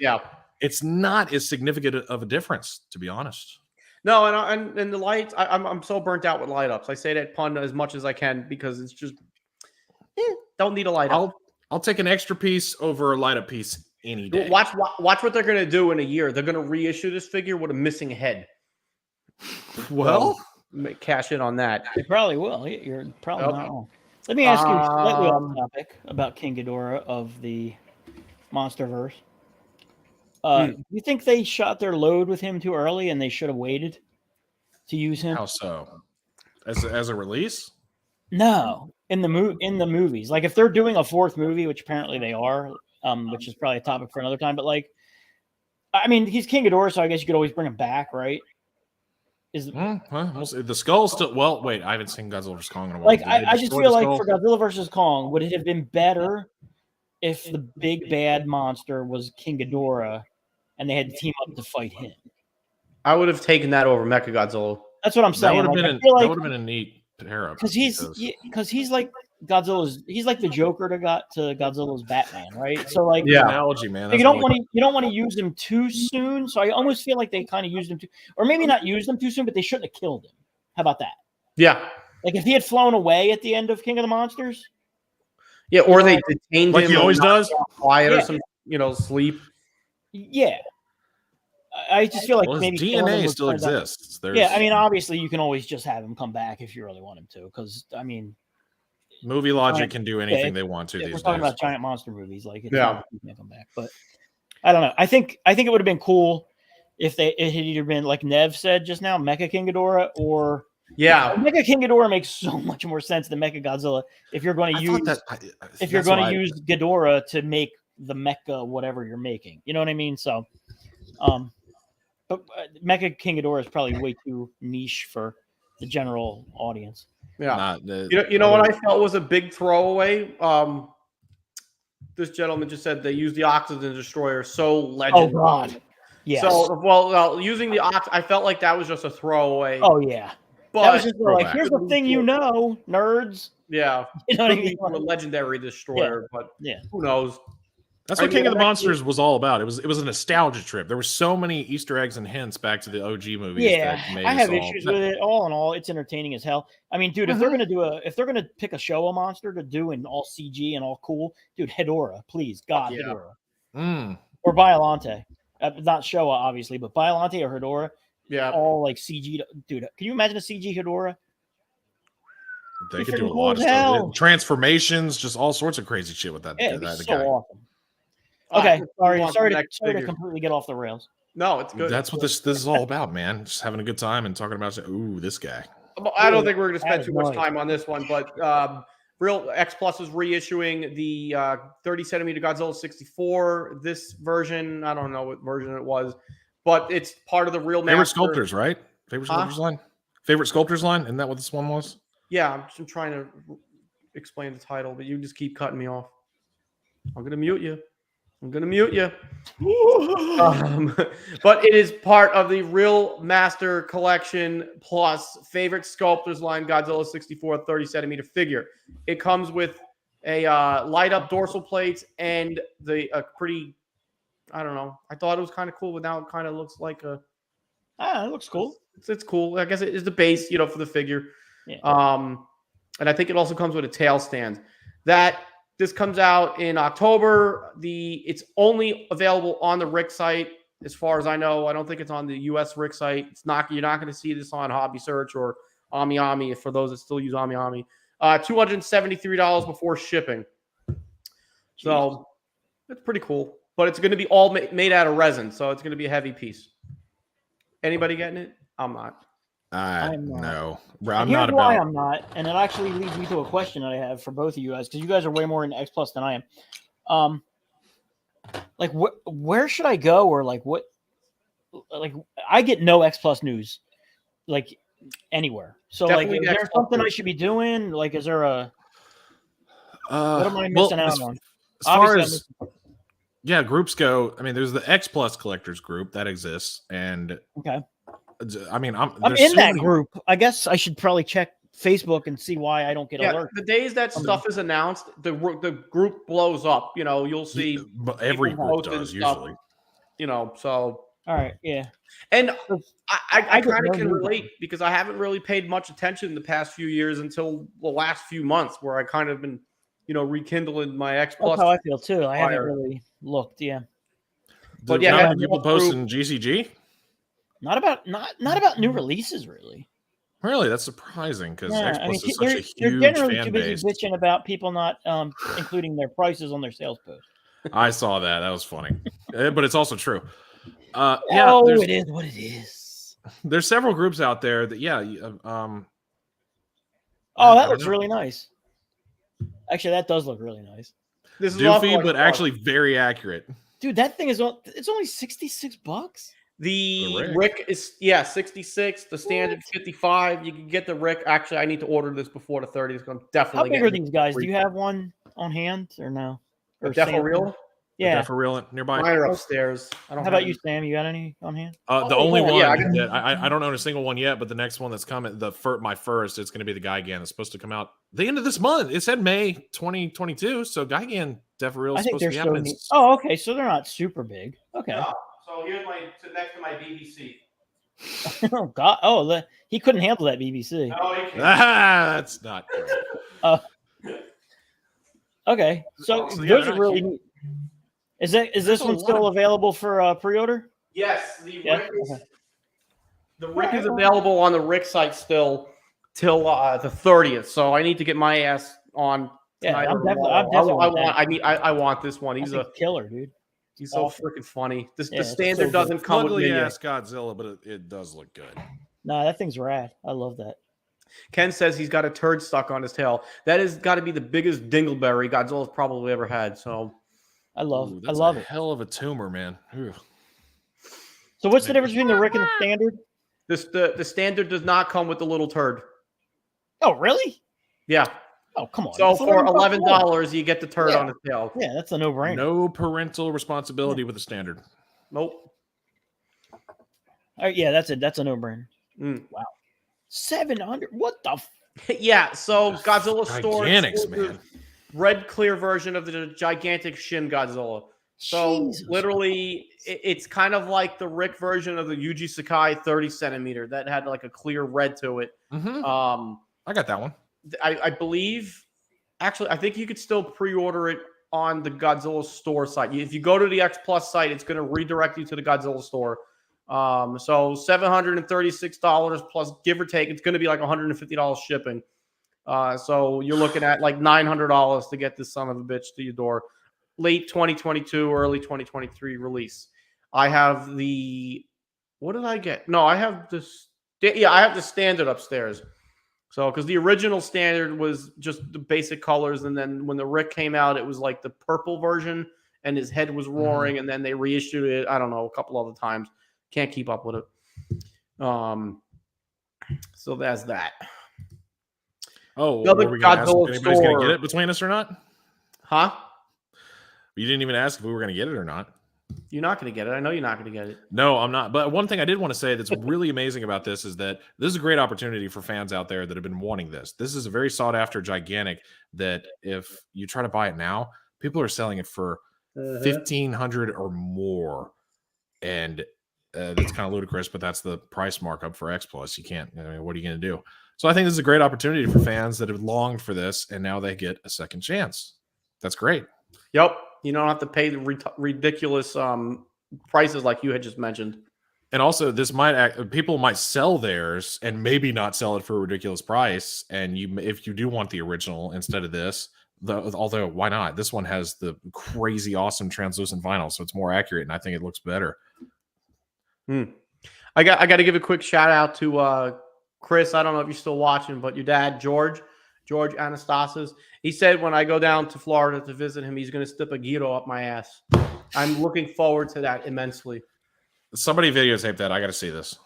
it's not as significant of a difference, to be honest. No, and the lights, I'm so burnt out with light ups. I say that pun as much as I can because it's just don't need a light up. I'll take an extra piece over a light up piece any day. Watch what they're going to do in a year. They're going to reissue this figure with a missing head. Well, cash in on that. They probably will. You're probably not wrong. Let me ask you slightly off topic about King Hedorah of the Monsterverse. Do you think they shot their load with him too early and they should have waited to use him? How so? As a release? No, in the movies. Like if they're doing a fourth movie, which apparently they are, which is probably a topic for another time. But like, I mean, he's King Hedorah, so I guess you could always bring him back, right? The skull still. Well, wait, I haven't seen Godzilla vs. Kong in a while. Like, I just feel like for Godzilla vs. Kong, would it have been better if the big bad monster was King Hedorah and they had to team up to fight him? I would have taken that over Mechagodzilla. That's what I'm saying. That would have been a neat pair up because he's like Godzilla's. He's like the Joker to Godzilla's Batman, right? So like, analogy, man. You don't want to use him too soon. So I almost feel like they kind of used him or maybe not used him too soon, but they shouldn't have killed him. How about that? Yeah. Like if he had flown away at the end of King of the Monsters. Yeah, or they detained like him. He always does. Quiet or some, sleep. Yeah. I just feel like maybe his DNA still exists. Yeah, I mean, obviously you can always just have him come back if you really want him to, because I mean, movie logic can do anything they want to these days. We're talking about giant monster movies, like he can come back. But I don't know. I think it would have been cool if it had either been like Nev said just now, Mecha King Hedorah, or Mecha King Hedorah makes so much more sense than Mecha Godzilla if you're going to use Ghidorah to make the mecha whatever you're making. You know what I mean? So But Mecha King Hedorah is probably way too niche for the general audience. Yeah. You know what I felt was a big throwaway? This gentleman just said they use the Oxygen Destroyer. So legendary. Oh, God. Yes. So, well, using the Ox, I felt like that was just a throwaway. Oh, yeah. But that was just like, here's the thing you know, nerds. Yeah. You know what I mean? From a legendary destroyer, but who knows? That's what King of the Monsters was all about. It was a nostalgia trip. There were so many Easter eggs and hints back to the OG movies. Yeah, I have issues with it. All in all, it's entertaining as hell. I mean, dude, if they're gonna pick a Showa monster to do in all CG and all cool, dude, Hedorah, please, God, Hedorah, or Biollante, not Showa obviously, but Biollante or Hedorah, all like CG. Dude, can you imagine a CG Hedorah? They could do a lot of stuff. Transformations, just all sorts of crazy shit with that. Yeah, it'd be so awesome. Okay, sorry to completely get off the rails. No, it's good. That's what this is all about, man. Just having a good time and talking about, ooh, this guy. I don't think we're going to spend too much time on this one, but Real X Plus is reissuing the 30 centimeter Godzilla 64. This version, I don't know what version it was, but it's part of the Real Favorite Sculptors, right? Favorite Sculptors line? Favorite Sculptors line? Isn't that what this one was? Yeah, I'm just trying to explain the title, but you just keep cutting me off. I'm going to mute you. But it is part of the Real Master Collection plus Favorite Sculptors line Godzilla 64 30 centimeter figure. It comes with a light up dorsal plates and the pretty, I don't know. I thought it was kind of cool, but now it kind of looks like a. It looks cool. It's cool. I guess it is the base, for the figure. Yeah. And I think it also comes with a tail stand. This comes out in October. It's only available on the Rick site, as far as I know. I don't think it's on the US Rick site. You're not going to see this on Hobby Search or Ami for those that still use Ami. $273 before shipping. So it's pretty cool. But it's going to be all made out of resin, so it's going to be a heavy piece. Anybody getting it? I'm not. No, I'm not. Why I'm not, and it actually leads me to a question that I have for both of you guys, because you guys are way more into X Plus than I am. Like, where should I go, or like what? Like, I get no X Plus news, like anywhere. So, definitely like, is there something I should be doing? Like, is there a? What am I missing out on? As far as groups go, I mean, there's the X Plus collectors group that exists, and I mean, I'm in that group. I guess I should probably check Facebook and see why I don't get alerts. The days that stuff is announced, the group blows up. You'll see every group does usually. So all right, yeah. And I kind of can relate because I haven't really paid much attention the past few years until the last few months, where I kind of been, rekindling my X Plus. That's how I feel too. I haven't really looked. Yeah. But people posting GCG. Not about new releases, really. Really, that's surprising because X Plus is such a huge they're generally fan too busy base. Bitching about people not including their prices on their sales post. I saw that. That was funny, but it's also true. It is what it is. There's several groups out there that, that looks really nice. Actually, that does look really nice. This is doofy, but actually very accurate. Dude, that thing is only $66. The Rick is 66. The standard 55. You can get the Rick. Actually, I need to order this before the 30. It's going to definitely. How big are these guys? Do you have one on hand or no? Or Defo Real? Yeah, Defo Real nearby. Mine are upstairs. How about you, Sam? You got any on hand? The only one that I don't own a single one yet, but the next one that's coming, my first, it's going to be the Gigan. It's supposed to come out the end of this month. It said May 2022, so Gigan Defo Real is supposed to be happening. Oh, okay, so they're not super big. Okay. No. So here's next to my BBC. Oh God! Oh, he couldn't handle that BBC. No, he can't. That's not correct. Okay, so those are really neat. Is this one still available for pre-order? Yes, the Rick is available on the Rick site still till the 30th. So I need to get my ass on. Yeah, I'm definitely. I want this one. He's a killer, dude. He's so freaking funny. The standard doesn't come with me. Yes, Godzilla, but it does look good. No, that thing's rad. I love that. Ken says he's got a turd stuck on his tail. That has got to be the biggest dingleberry Godzilla's probably ever had. So I love it. Hell of a tumor, man. So what's the difference between the Rick and the standard? The standard does not come with the little turd. Oh, really? Yeah. Oh, come on. So That's for $11 $11, you get the turd on the tail. Yeah, that's a no-brainer. No parental responsibility with the standard. Nope. Yeah, that's a no-brainer. Mm. Wow. 700. What the? Yeah. So Godzilla Store Gigantics, man. red clear version of the gigantic Shin Godzilla. So Jesus. literally, it's kind of like the Rick version of the Yuji Sakai 30 centimeter that had like a clear red to it. Mm-hmm. I got that one. I believe, actually, I think you could still pre-order it on the Godzilla Store site. If you go to the X Plus site, it's going to redirect you to the Godzilla Store. So $736 plus give or take. It's going to be like $150 shipping. So you're looking at like $900 to get this son of a bitch to your door. Late 2022, early 2023 release. I have the, what did I get? No, I have this. Yeah, I have the standard upstairs. So, because the original standard was just the basic colors, and then when the Rick came out, it was like the purple version, and his head was roaring, and then they reissued it. I don't know, a couple other times. Can't keep up with it. So that's that. Oh, Another were we gonna ask if Godzilla anybody's going to store. get it between us or not? Huh? You didn't even ask if we were going to get it or not. You're not going to get it. I know you're not going to get it. No, I'm not. But one thing I did want to say that's really amazing about this is that this is a great opportunity for fans out there that have been wanting this. This is a very sought after gigantic that if you try to buy it now, people are selling it for $1,500 or more. And that's kind of ludicrous, but that's the price markup for X Plus. You can't, I mean, what are you going to do? So I think this is a great opportunity for fans that have longed for this, and now they get a second chance. That's great. Yep. You don't have to pay the ridiculous prices like you had just mentioned. And also, this might people might sell theirs and maybe not sell it for a ridiculous price. And if you do want the original instead of this, although why not? This one has the crazy awesome translucent vinyl, so it's more accurate, and I think it looks better. I got to give a quick shout out to Chris. I don't know if you're still watching, but your dad George Anastasis. He said when I go down to Florida to visit him, he's going to slip a gyro up my ass. I'm looking forward to that immensely. Somebody videotape that. I got to see this.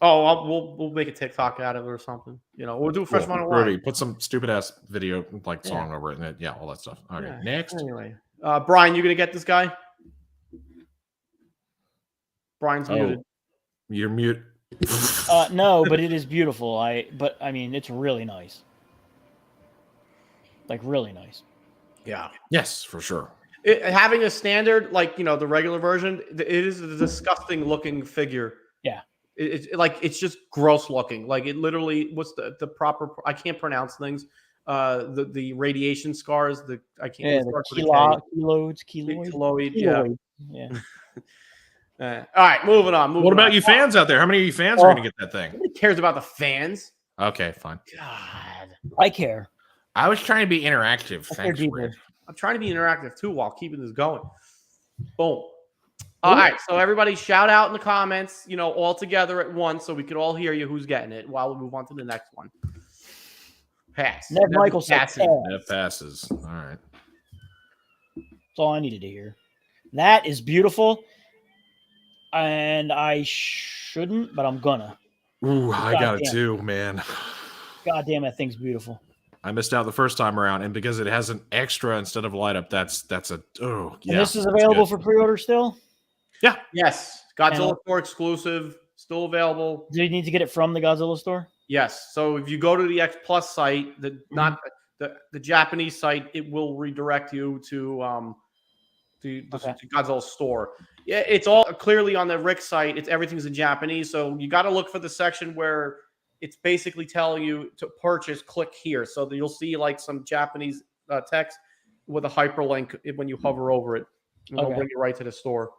Oh, we'll make a TikTok out of it or something. You know, we'll do a fresh one online. Put some stupid ass video like song over it, and all that stuff. Okay, next. Anyway, Brian, you gonna get this guy? Brian's muted. You're mute. No, but it is beautiful. I mean, it's really nice. Like really nice. Yeah. Yes, for sure. Having a standard, like, the regular version, it is a disgusting looking figure. Yeah. It's just gross looking. Like it literally, what's the proper, I can't pronounce things. The radiation scars, I can't. Yeah, the keloid. Yeah. All right, moving on. What about you fans out there? How many of you fans are going to get that thing? Nobody cares about the fans. Okay, fine. God. I care. I was trying to be interactive. Thanks, Red. I'm trying to be interactive too while keeping this going. Boom. All right, so everybody shout out in the comments, all together at once so we could all hear you who's getting it while we move on to the next one. Pass. Nev Michael passes. Nev passes. All right. That's all I needed to hear. That is beautiful. And I shouldn't, but I'm gonna. Ooh, I got it too, man. God damn, that thing's beautiful. I missed out the first time around, and because it has an extra instead of light up, that's a And this is available for pre-order still? Yeah. Yes. Godzilla Store exclusive, still available. Do you need to get it from the Godzilla Store? Yes. So if you go to the X Plus site, not the Japanese site, it will redirect you to the Godzilla Store. Yeah, it's all clearly on the Rick site. Everything's in Japanese, so you got to look for the section where it's basically telling you to purchase. Click here, so you'll see like some Japanese text with a hyperlink when you hover over it. It'll bring you right to the store.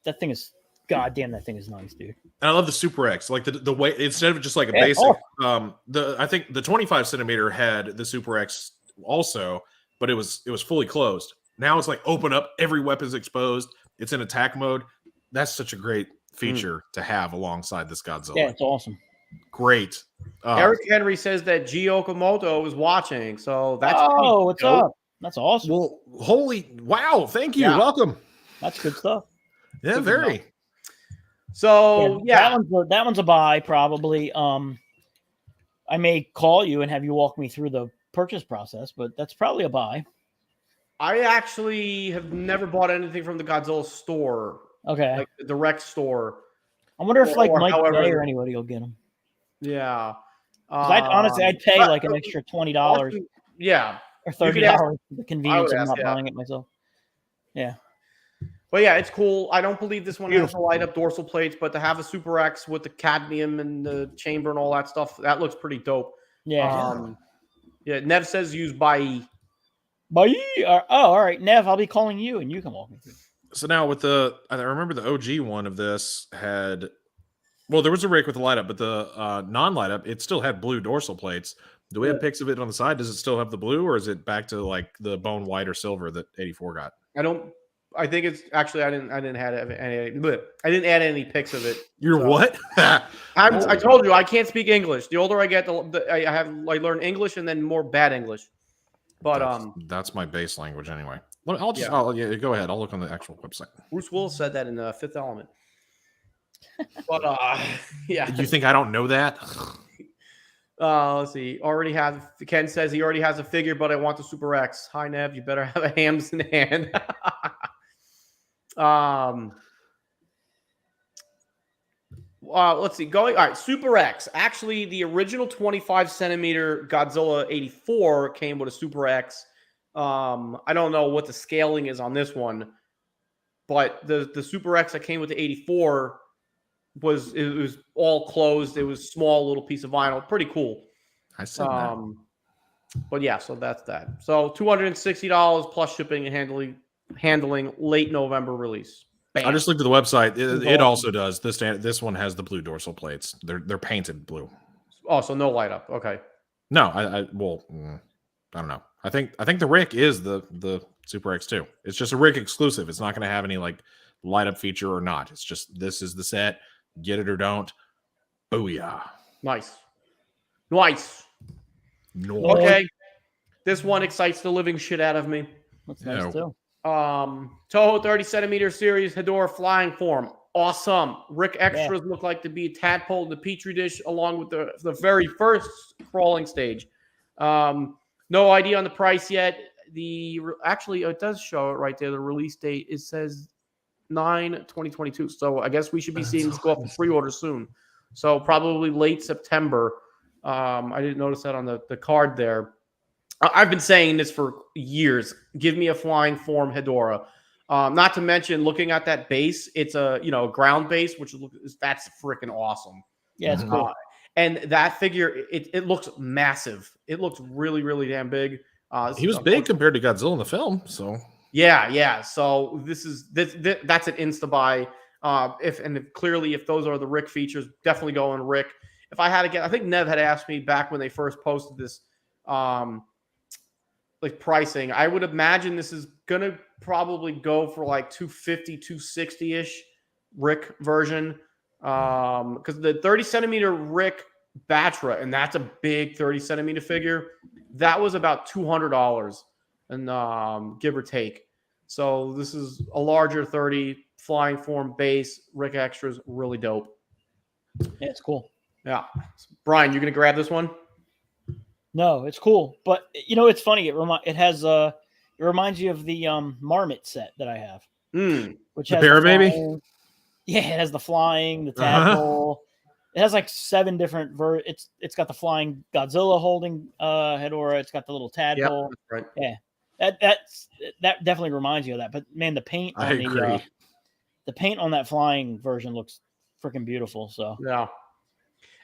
That thing is goddamn. That thing is nice, dude. And I love the Super X, like the way instead of just like a basic. I think the 25 centimeter had the Super X also, but it was fully closed. Now it's like open up, every weapon's exposed. It's in attack mode. That's such a great feature to have alongside this Godzilla. Yeah, it's awesome. Great. Eric Henry says that G Okamoto is watching, so that's what's up? That's awesome. Well, wow! Thank you. Yeah. Welcome. That's good stuff. Yeah, very. So yeah, that one's a buy probably. I may call you and have you walk me through the purchase process, but that's probably a buy. I actually have never bought anything from the Godzilla store, Okay. like the direct store. I wonder if like Mike however, Bay or anybody will get them. Yeah. Honestly, I'd pay like an extra $20. Yeah. Or $30 for the convenience of not buying it myself. Yeah. But yeah, it's cool. I don't believe this one has the light up dorsal plates, but to have a Super X with the cadmium and the chamber and all that stuff, that looks pretty dope. Yeah. Yeah. Nev says use by. Oh, all right, Nev. I'll be calling you, and you can walk me through. So now with I remember the OG one of this had, well, there was a Rick with the light up, but the non-light up, it still had blue dorsal plates. Do we have pics of it on the side? Does it still have the blue, or is it back to like the bone white or silver that 84 got? I think it's actually I didn't add any pics of it. You're what? I told you I can't speak English. The older I get, I learn English and then more bad English. But that's my base language anyway. I'll just go ahead. I'll look on the actual website. Bruce Willis said that in Fifth Element. But yeah. You think I don't know that? Let's see. Ken says he already has a figure, but I want the Super X. Hi Nev, you better have a hams in hand. Let's see. All right, Super X. Actually, the original 25 centimeter Godzilla 84 came with a Super X. I don't know what the scaling is on this one, but the Super X that came with the 84 was all closed. It was small little piece of vinyl, pretty cool. I said that. But yeah, so that's that. So $260 plus shipping and handling late November release. Bam. I just looked at the website. It also does. This one has the blue dorsal plates. They're painted blue. Oh, so no light up. Okay. No, I don't know. I think the Rick is the Super X2. It's just a Rick exclusive. It's not going to have any like light up feature or not. It's just this is the set. Get it or don't. Booyah. Nice. Okay. This one excites the living shit out of me. That's nice too. Touhou 30 centimeter series Hedorah flying form. Awesome. Rick extras look like to be a tadpole in the petri dish along with the very first crawling stage. No idea on the price yet. Actually, it does show it right there. The release date, it says 9/2022. So I guess we should be seeing this go up for pre-order soon. So probably late September. I didn't notice that on the card there. I've been saying this for years. Give me a flying form Hedorah. Not to mention, looking at that base, it's a ground base, that's freaking awesome. Yeah, it's cool. And that figure, it looks massive. It looks really, really damn big. He was big compared to Godzilla in the film, so yeah. So that's an insta buy. Clearly, if those are the Rick features, definitely go on Rick. If I had to get, I think Nev had asked me back when they first posted this, like pricing. I would imagine this is gonna probably go for like 250, 260 ish Rick version. Because the 30 centimeter Rick Batra, and that's a big 30 centimeter figure, that was about $200 and give or take. So this is a larger 30 flying form base Rick extras, really dope. Yeah, it's cool. Yeah, Brian, you're gonna grab this one? No, it's cool, but it's funny. It reminds you of the Marmot set that I have, which has the baby. Yeah, it has the flying, the tadpole. It has like 7 different It's got the flying Godzilla holding Hedorah. It's got the little tadpole. Yep, right. Yeah, that definitely reminds you of that. But man, the paint on the paint on that flying version looks freaking beautiful. So yeah.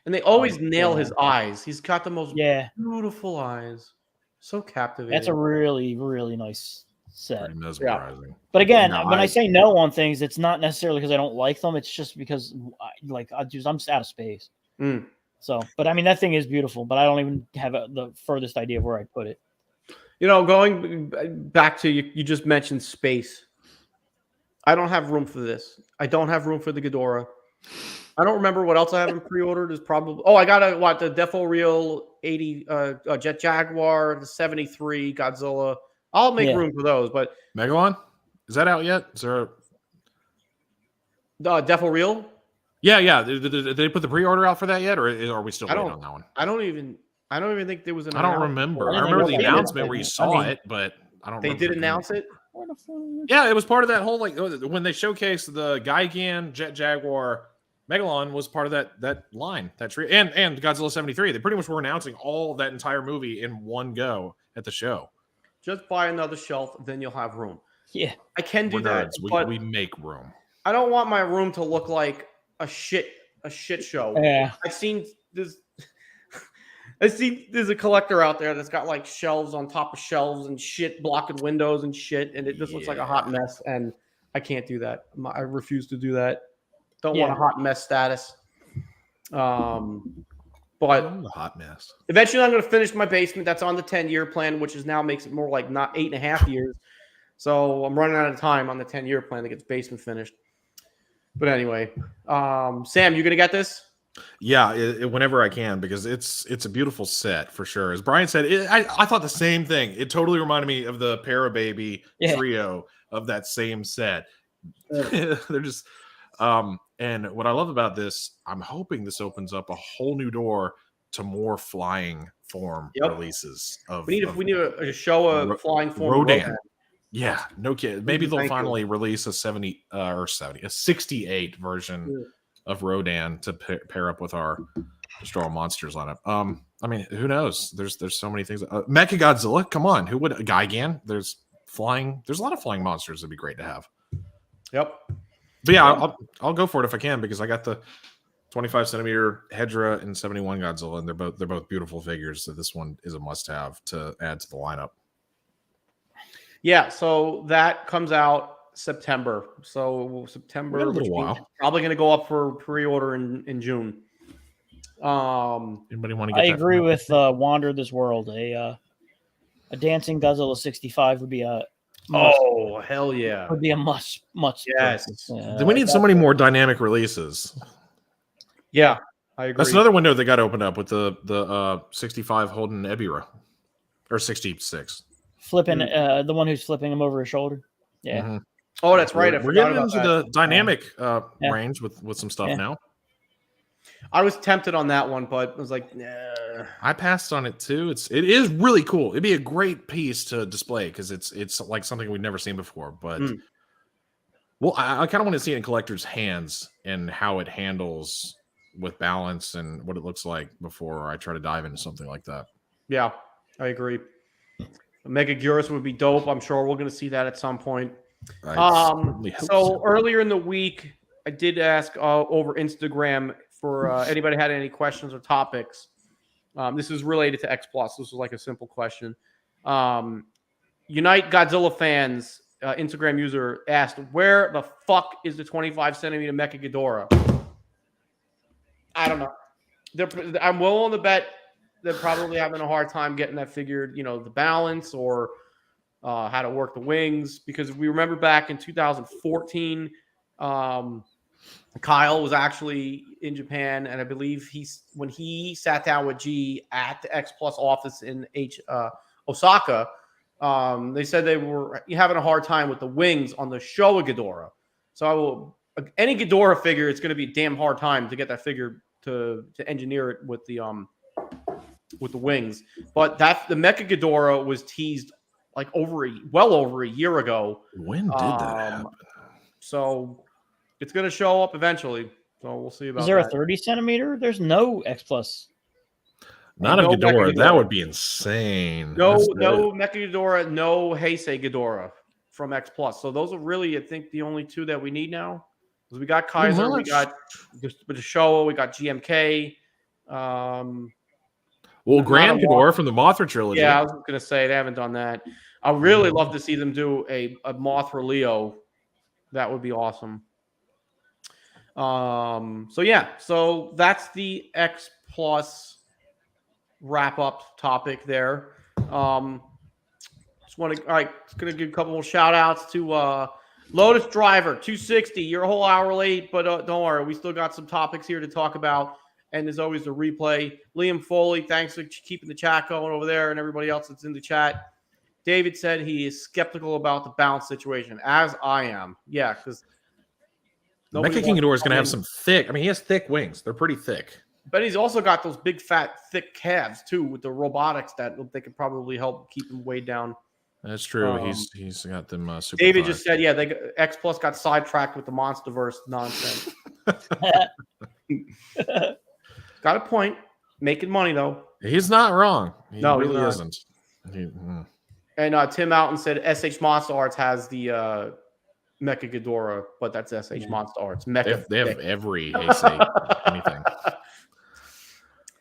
And they always nail his eyes. He's got the most beautiful eyes. So captivating. That's a really, really nice set. Pretty mesmerizing. Yeah. But again, when I say no on things, it's not necessarily because I don't like them. It's just because I'm just out of space. So, but I mean, that thing is beautiful, but I don't even have the furthest idea of where I'd put it. Going back to you just mentioned space. I don't have room for this. I don't have room for the Hedorah. I don't remember what else I haven't pre-ordered. Is probably I got the Defo Real 80 Jet Jaguar, the 73 Godzilla. I'll make room for those, but Megalon, is that out yet? Is there the Defo Real? Yeah. Did they put the pre-order out for that yet, or are we still waiting on that one? I don't even think there was an. I don't remember. I I didn't remember think the they did. announcement where you saw I mean, it, but I don't. They remember did announce it. Yeah, it was part of that whole like when they showcased the Gigan Jet Jaguar Megalon was part of that line, that tree, and Godzilla 73. They pretty much were announcing all that entire movie in one go at the show. Just buy another shelf, then you'll have room. Yeah, I can do We're that, nerds. but We make room. I don't want my room to look like a shit show. yeah. I've seen this. There's a collector out there that's got like shelves on top of shelves and shit, blocking windows and shit, and it just looks like a hot mess. And I can't do that. I refuse to do that. Don't want a hot mess status. But I'm a hot mess. eventually, I'm going to finish my basement. That's on the 10-year plan, which is now makes it more like not 8.5 years. So I'm running out of time on the 10-year plan to get the basement finished. But anyway, Sam, you going to get this? Yeah, whenever I can, because it's a beautiful set for sure. As Brian said, I thought the same thing. It totally reminded me of the Parababy trio of that same set. They're just and what I love about this, I'm hoping this opens up a whole new door to more flying form releases. We need a show of flying form. Rodan. Yeah, no kid. Maybe they'll finally release a 68 version of Rodan to pair up with our Destroy All Monsters on it. I mean, who knows? There's so many things. Mecha Godzilla, come on, who would Gigan? There's a lot of flying monsters that'd be great to have. Yep. But yeah, I'll go for it if I can, because I got the 25 centimeter Hedorah and 71 Godzilla, and they're both beautiful figures. So this one is a must-have to add to the lineup. Yeah, so that comes out September. So September, a little while. Probably going to go up for pre-order in June. Anybody want to get? I agree with Wander This World. A dancing Godzilla 65 would be a must. Oh, hell yeah! Would be a must. Yes. Then we need so many more dynamic releases. Yeah, I agree. That's another window that got opened up with the 65 holding Ebira, or 66. Flipping the one who's flipping him over his shoulder. Yeah. Mm-hmm. Oh, that's right. We're getting into the dynamic range with some stuff now. I was tempted on that one, but I was like, nah. I passed on it too. It is really cool. It'd be a great piece to display because it's like something we've never seen before. But well, I kind of want to see it in collectors' hands and how it handles with balance and what it looks like before I try to dive into something like that. Yeah, I agree. Mega Gyrus would be dope. I'm sure we're going to see that at some point. So earlier in the week, I did ask over Instagram for anybody had any questions or topics. This is related to X Plus. This was like a simple question. Unite Godzilla fans Instagram user asked, "Where the fuck is the 25 centimeter Mecha Hedorah?" I don't know. I'm willing to bet they're probably having a hard time getting that figured. The balance or how to work the wings, because if we remember back in 2014. Kyle was actually in Japan, and I believe when he sat down with G at the X Plus office in Osaka, they said they were having a hard time with the wings on the Showa Ghidorah. So any Ghidorah figure, it's going to be a damn hard time to get that figure to engineer it with the wings. But the Mecha Ghidorah was teased like well over a year ago. When did that happen? So it's going to show up eventually. So we'll see about that. Is there a 30 centimeter? There's no X Plus. Not of Ghidorah. That would be insane. No Mecha Ghidorah, no Heisei Ghidorah from X Plus. So those are really, I think, the only two that we need now. Because we got Kaiser, we got the Showa, we got GMK. Grand Ghidorah from the Mothra trilogy. Yeah, I was going to say they haven't done that. I really love to see them do a Mothra Leo. That would be awesome. So that's the X Plus wrap up topic there. Just want to gonna give a couple more shout outs to Lotus Driver 260. You're a whole hour late, but don't worry, we still got some topics here to talk about. And there's always the replay. Liam Foley, thanks for keeping the chat going over there, and everybody else that's in the chat. David said he is skeptical about the balance situation, as I am. Yeah, because Nobody Mecha King wants Hedorah is to going to have come in. some thick. I mean, he has thick wings. They're pretty thick. But he's also got those big, fat, thick calves too, with the robotics that they could probably help keep him weighed down. That's true. He's got them super. David thighs. just said, yeah, X Plus got sidetracked with the MonsterVerse nonsense. Got a point. Making money though. He's not wrong. He No, he's really not. isn't. And Tim Mountain said SH Monster Arts has the Mecha Ghidorah, but that's SH Monster Arts. Mecha. They have every Heisei anything.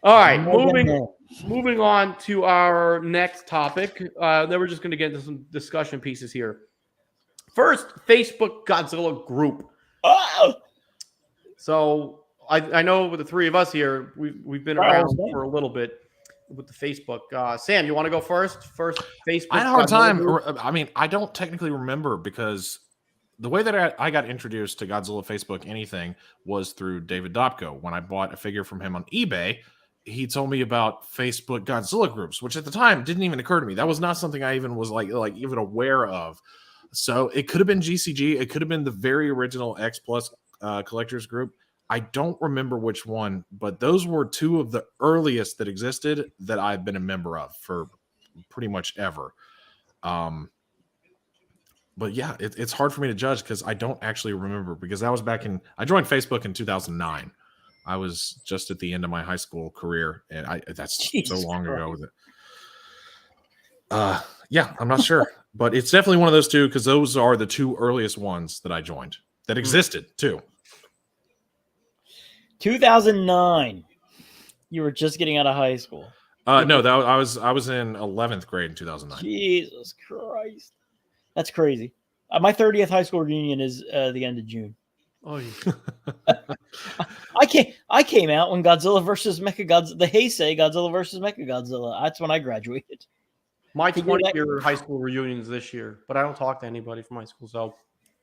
All right, moving on to our next topic. Then we're just going to get into some discussion pieces here. First, Facebook Godzilla group. Oh! So I know with the three of us here, we've been around for a little bit with the Facebook. Sam, you want to go first? First Facebook. I had a hard Godzilla time. group? I mean, I don't technically remember because the way that I got introduced to Godzilla Facebook anything was through David Dobko. When I bought a figure from him on eBay, he told me about Facebook Godzilla groups, which at the time didn't even occur to me. That was not something I even was like even aware of. So it could have been GCG. It could have been the very original X Plus collectors group. I don't remember which one, but those were two of the earliest that existed that I've been a member of for pretty much ever. But yeah, it's hard for me to judge because I don't actually remember because that was I joined Facebook in 2009. I was just at the end of my high school career, and that's so long ago that yeah, I'm not sure, but it's definitely one of those two because those are the two earliest ones that I joined that existed too. 2009. You were just getting out of high school. No, I was in 11th grade in 2009. Jesus Christ, that's crazy. My 30th high school reunion is the end of June. Oh, yeah. I came out when Godzilla versus Mechagodzilla, the Heisei Godzilla versus Mechagodzilla. That's when I graduated. My 20-year high school reunions this year, but I don't talk to anybody from high school, so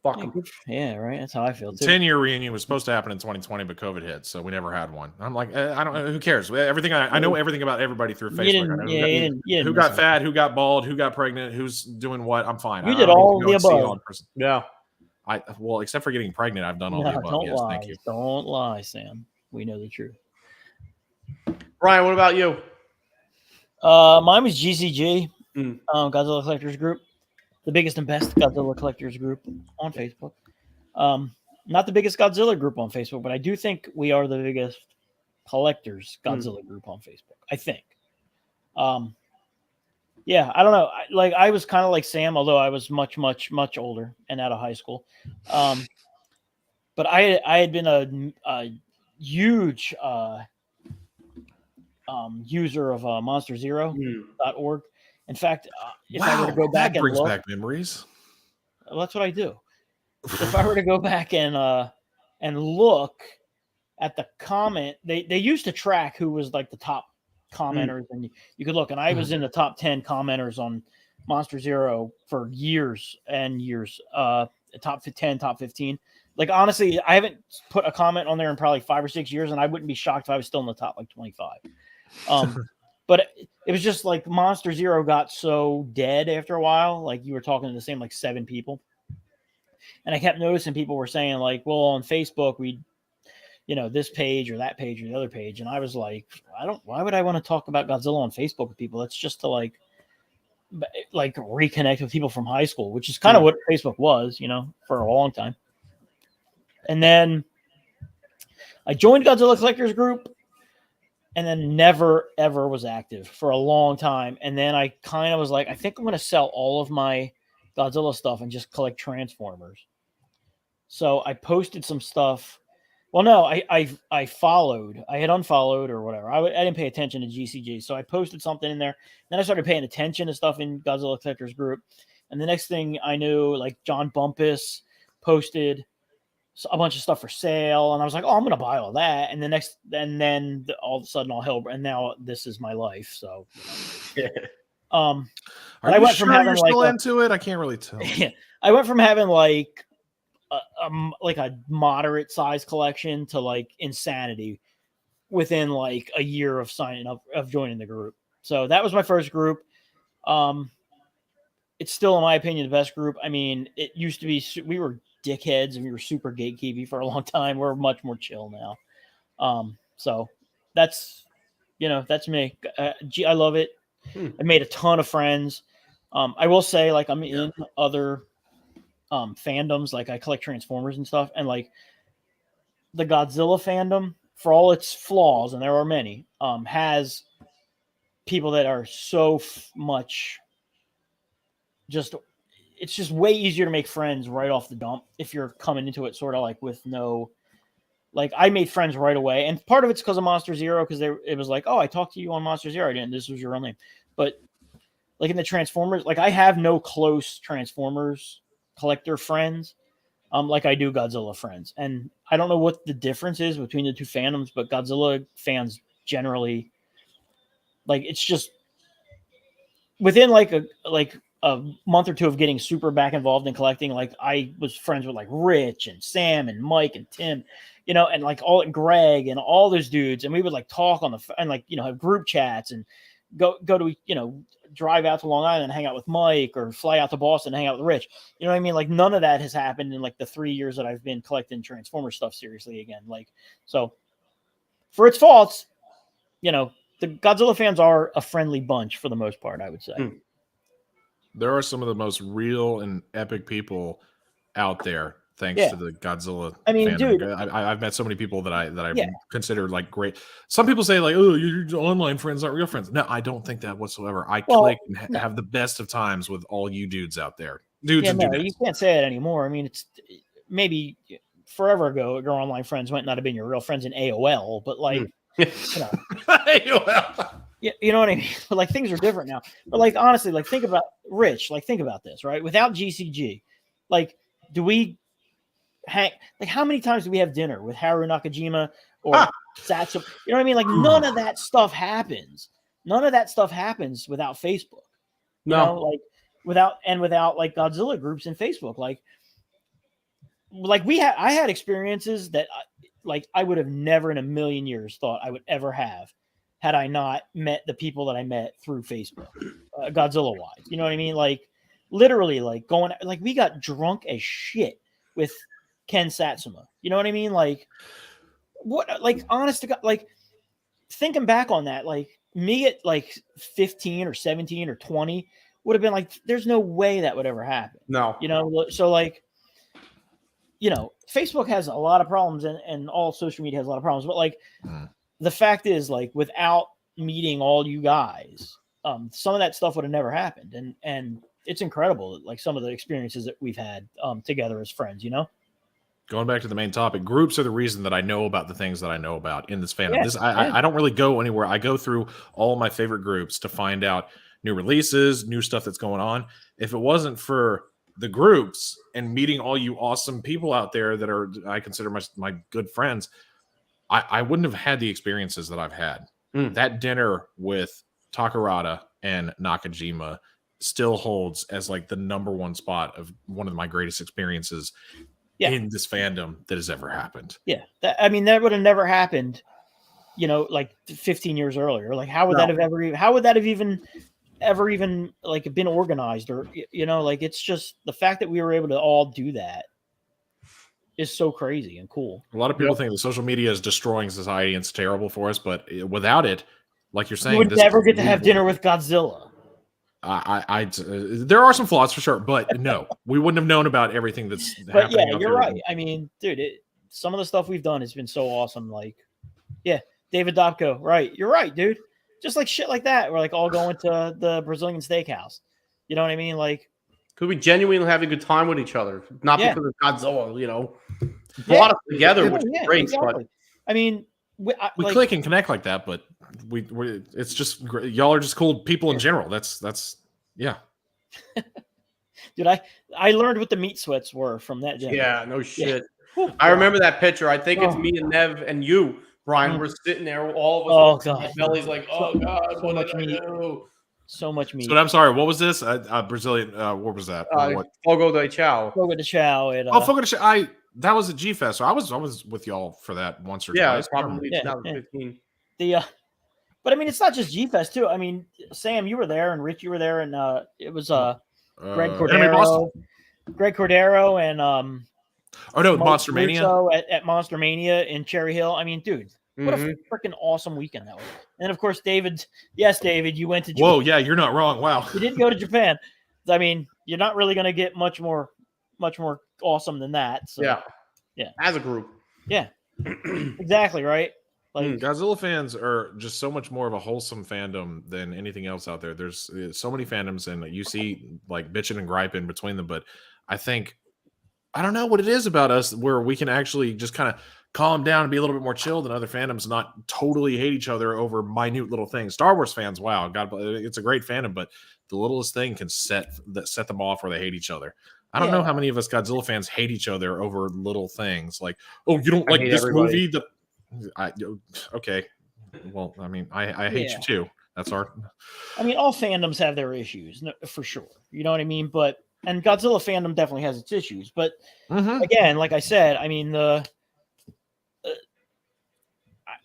fuck them. Yeah, right. That's how I feel too. 10-year reunion was supposed to happen in 2020, but COVID hit, so we never had one. I'm like, I don't know. Who cares? Everything I know everything about everybody through Facebook. I know who got fat, who got bald, who got pregnant, who's doing what. I'm fine. You did all the above. Yeah. Well, except for getting pregnant, I've done all the above. Don't yes, lie. thank you. Don't lie, Sam. We know the truth. Brian, what about you? Mine was GCG, Mm. Godzilla Collectors Group, the biggest and best Godzilla Collectors Group on Facebook. Not the biggest Godzilla group on Facebook, but I do think we are the biggest collectors Godzilla group on Facebook. I think. Yeah, I don't know. I was kind of like Sam, although I was much, much, much older and out of high school. But I had been a huge user of monsterzero.org. In fact, if I were to go back and brings look, back memories. well, that's what I do. If I were to go back and look at the comment, they used to track who was like the top commenters, and you could look, and I was in the top 10 commenters on Monster Zero for years and years. Top 10, top 15. Like honestly, I haven't put a comment on there in probably 5 or 6 years, and I wouldn't be shocked if I was still in the top like 25. But it was just like Monster Zero got so dead after a while. Like you were talking to the same like 7 people. And I kept noticing people were saying like, well, on Facebook, this page or that page or the other page. And I was like, why would I want to talk about Godzilla on Facebook with people? That's just to like reconnect with people from high school, which is kind of what Facebook was, for a long time. And then I joined Godzilla Collectors Group and then never, ever was active for a long time. And then I kind of was like, I think I'm going to sell all of my Godzilla stuff and just collect Transformers. So I posted some stuff. Well, no, I followed. I had unfollowed or whatever. I didn't pay attention to GCG. So I posted something in there. Then I started paying attention to stuff in Godzilla Collectors Group. And the next thing I knew, like John Bumpus posted a bunch of stuff for sale. And I was like, oh, I'm going to buy all that. And then all of a sudden all hell. And now this is my life. So, Are you sure you're still into it? I can't really tell. I went from having like a moderate size collection to like insanity within like a year of signing up, of joining the group. So that was my first group. It's still, in my opinion, the best group. I mean, it used to be, we were dickheads and we were super gatekeepy for a long time. We're much more chill now. So that's me. I love it. I made a ton of friends. I will say, like, I'm in other fandoms, like I collect Transformers and stuff, and like the Godzilla fandom, for all its flaws, and there are many, has people that are so much just, it's just way easier to make friends right off the dump if you're coming into it sort of like with no, like, I made friends right away, and part of it's because of Monster Zero, because it was like, oh, I talked to you on Monster Zero, I didn't, this was your real name. But like in the Transformers, like I have no close Transformers collector friends, like I do Godzilla friends, and I don't know what the difference is between the two fandoms, but Godzilla fans generally, like, it's just within like a month or two of getting super back involved in collecting, like I was friends with like Rich and Sam and Mike and Tim, and like all Greg and all those dudes, and we would like talk on and like have group chats and go to drive out to Long Island and hang out with Mike, or fly out to Boston and hang out with Rich. You know what I mean? Like none of that has happened in like the 3 years that I've been collecting Transformer stuff seriously again. Like, so for its faults, the Godzilla fans are a friendly bunch for the most part, I would say. There are some of the most real and epic people out there, thanks to the Godzilla. I mean, fandom. dude, I've met so many people that I consider like great. Some people say like, oh, your online friends aren't real friends. No, I don't think that whatsoever. I click and have the best of times with all you dudes out there. Dudes and dudes. You can't say it anymore. I mean, it's maybe forever ago, your online friends might not have been your real friends in AOL, but like, AOL. Yeah, you know what I mean? But like things are different now. But like honestly, like think about Rich, like think about this, right? Without GCG, like do we hang, like how many times do we have dinner with Haru Nakajima or Satsu? You know what I mean? Like none of that stuff happens. None of that stuff happens without Facebook. You know, like without like Godzilla groups in Facebook. Like I had experiences that like I would have never in a million years thought I would ever have had I not met the people that I met through Facebook, Godzilla wise. You know what I mean? Like literally like going, like we got drunk as shit with Ken Satsuma. You know what I mean? Like what, like honest to God, like thinking back on that, like me at like 15 or 17 or 20 would have been like, there's no way that would ever happen. No. So like, Facebook has a lot of problems and all social media has a lot of problems, but like, the fact is, like, without meeting all you guys, some of that stuff would have never happened. And it's incredible, like, some of the experiences that we've had together as friends, Going back to the main topic, groups are the reason that I know about the things that I know about in this fandom. I don't really go anywhere. I go through all of my favorite groups to find out new releases, new stuff that's going on. If it wasn't for the groups and meeting all you awesome people out there that are, I consider my good friends, I wouldn't have had the experiences that I've had. That dinner with Takarada and Nakajima still holds as like the number one spot of one of my greatest experiences in this fandom that has ever happened. Yeah. That would have never happened, like 15 years earlier. Like how would that have even like been organized or, like it's just the fact that we were able to all do that is so crazy and cool. A lot of people think that social media is destroying society and it's terrible for us, but without it, like you're saying, you would never get to have dinner with Godzilla. There are some flaws for sure, but no, we wouldn't have known about everything that's happening. Yeah, you're right. I mean, dude, some of the stuff we've done has been so awesome. Like, David Dobko, right? You're right, dude. Just like shit like that. We're like all going to the Brazilian steakhouse. You know what I mean? Like, could we genuinely have a good time with each other? Not because of Godzilla, brought us together, which is great. Exactly. But I mean, we click and connect like that, but we it's just y'all are just cool people in general. That's yeah. Dude, I learned what the meat sweats were from that dinner. Yeah, no shit. Yeah. I remember that picture. I think it's me and Nev and you, Brian. We're sitting there, all of us. God, belly's like, oh God, so much meat. So much meat. But I'm sorry, what was this? Brazilian. What was that? Fogo de Chao. Fogo de Chao. Fogo de Chao. That was at G Fest. So I was with y'all for that once or twice. Probably 2015. But I mean, it's not just G Fest too. I mean, Sam, you were there, and Rich, you were there, and it was Greg Cordero, and Oh no, Mike Monster Mania. Russo at Monster Mania in Cherry Hill. I mean, dude, what a freaking awesome weekend that was. And of course, David, you went to Japan. Whoa, yeah, you're not wrong. Wow. You didn't go to Japan. I mean, you're not really going to get much more awesome than that. So yeah. As a group. Yeah. Exactly, right? Like Godzilla fans are just so much more of a wholesome fandom than anything else out there. There's so many fandoms, and you see like bitching and griping between them. But I think I don't know what it is about us where we can actually just kind of calm down and be a little bit more chill than other fandoms, not totally hate each other over minute little things. Star Wars fans, wow, God, it's a great fandom, but the littlest thing can set them off where they hate each other. I don't know how many of us Godzilla fans hate each other over little things like, oh, you don't like this movie? Okay. Well, I mean, I hate you too. That's our. I mean, all fandoms have their issues, for sure. You know what I mean? And Godzilla fandom definitely has its issues. But again, like I said, I mean,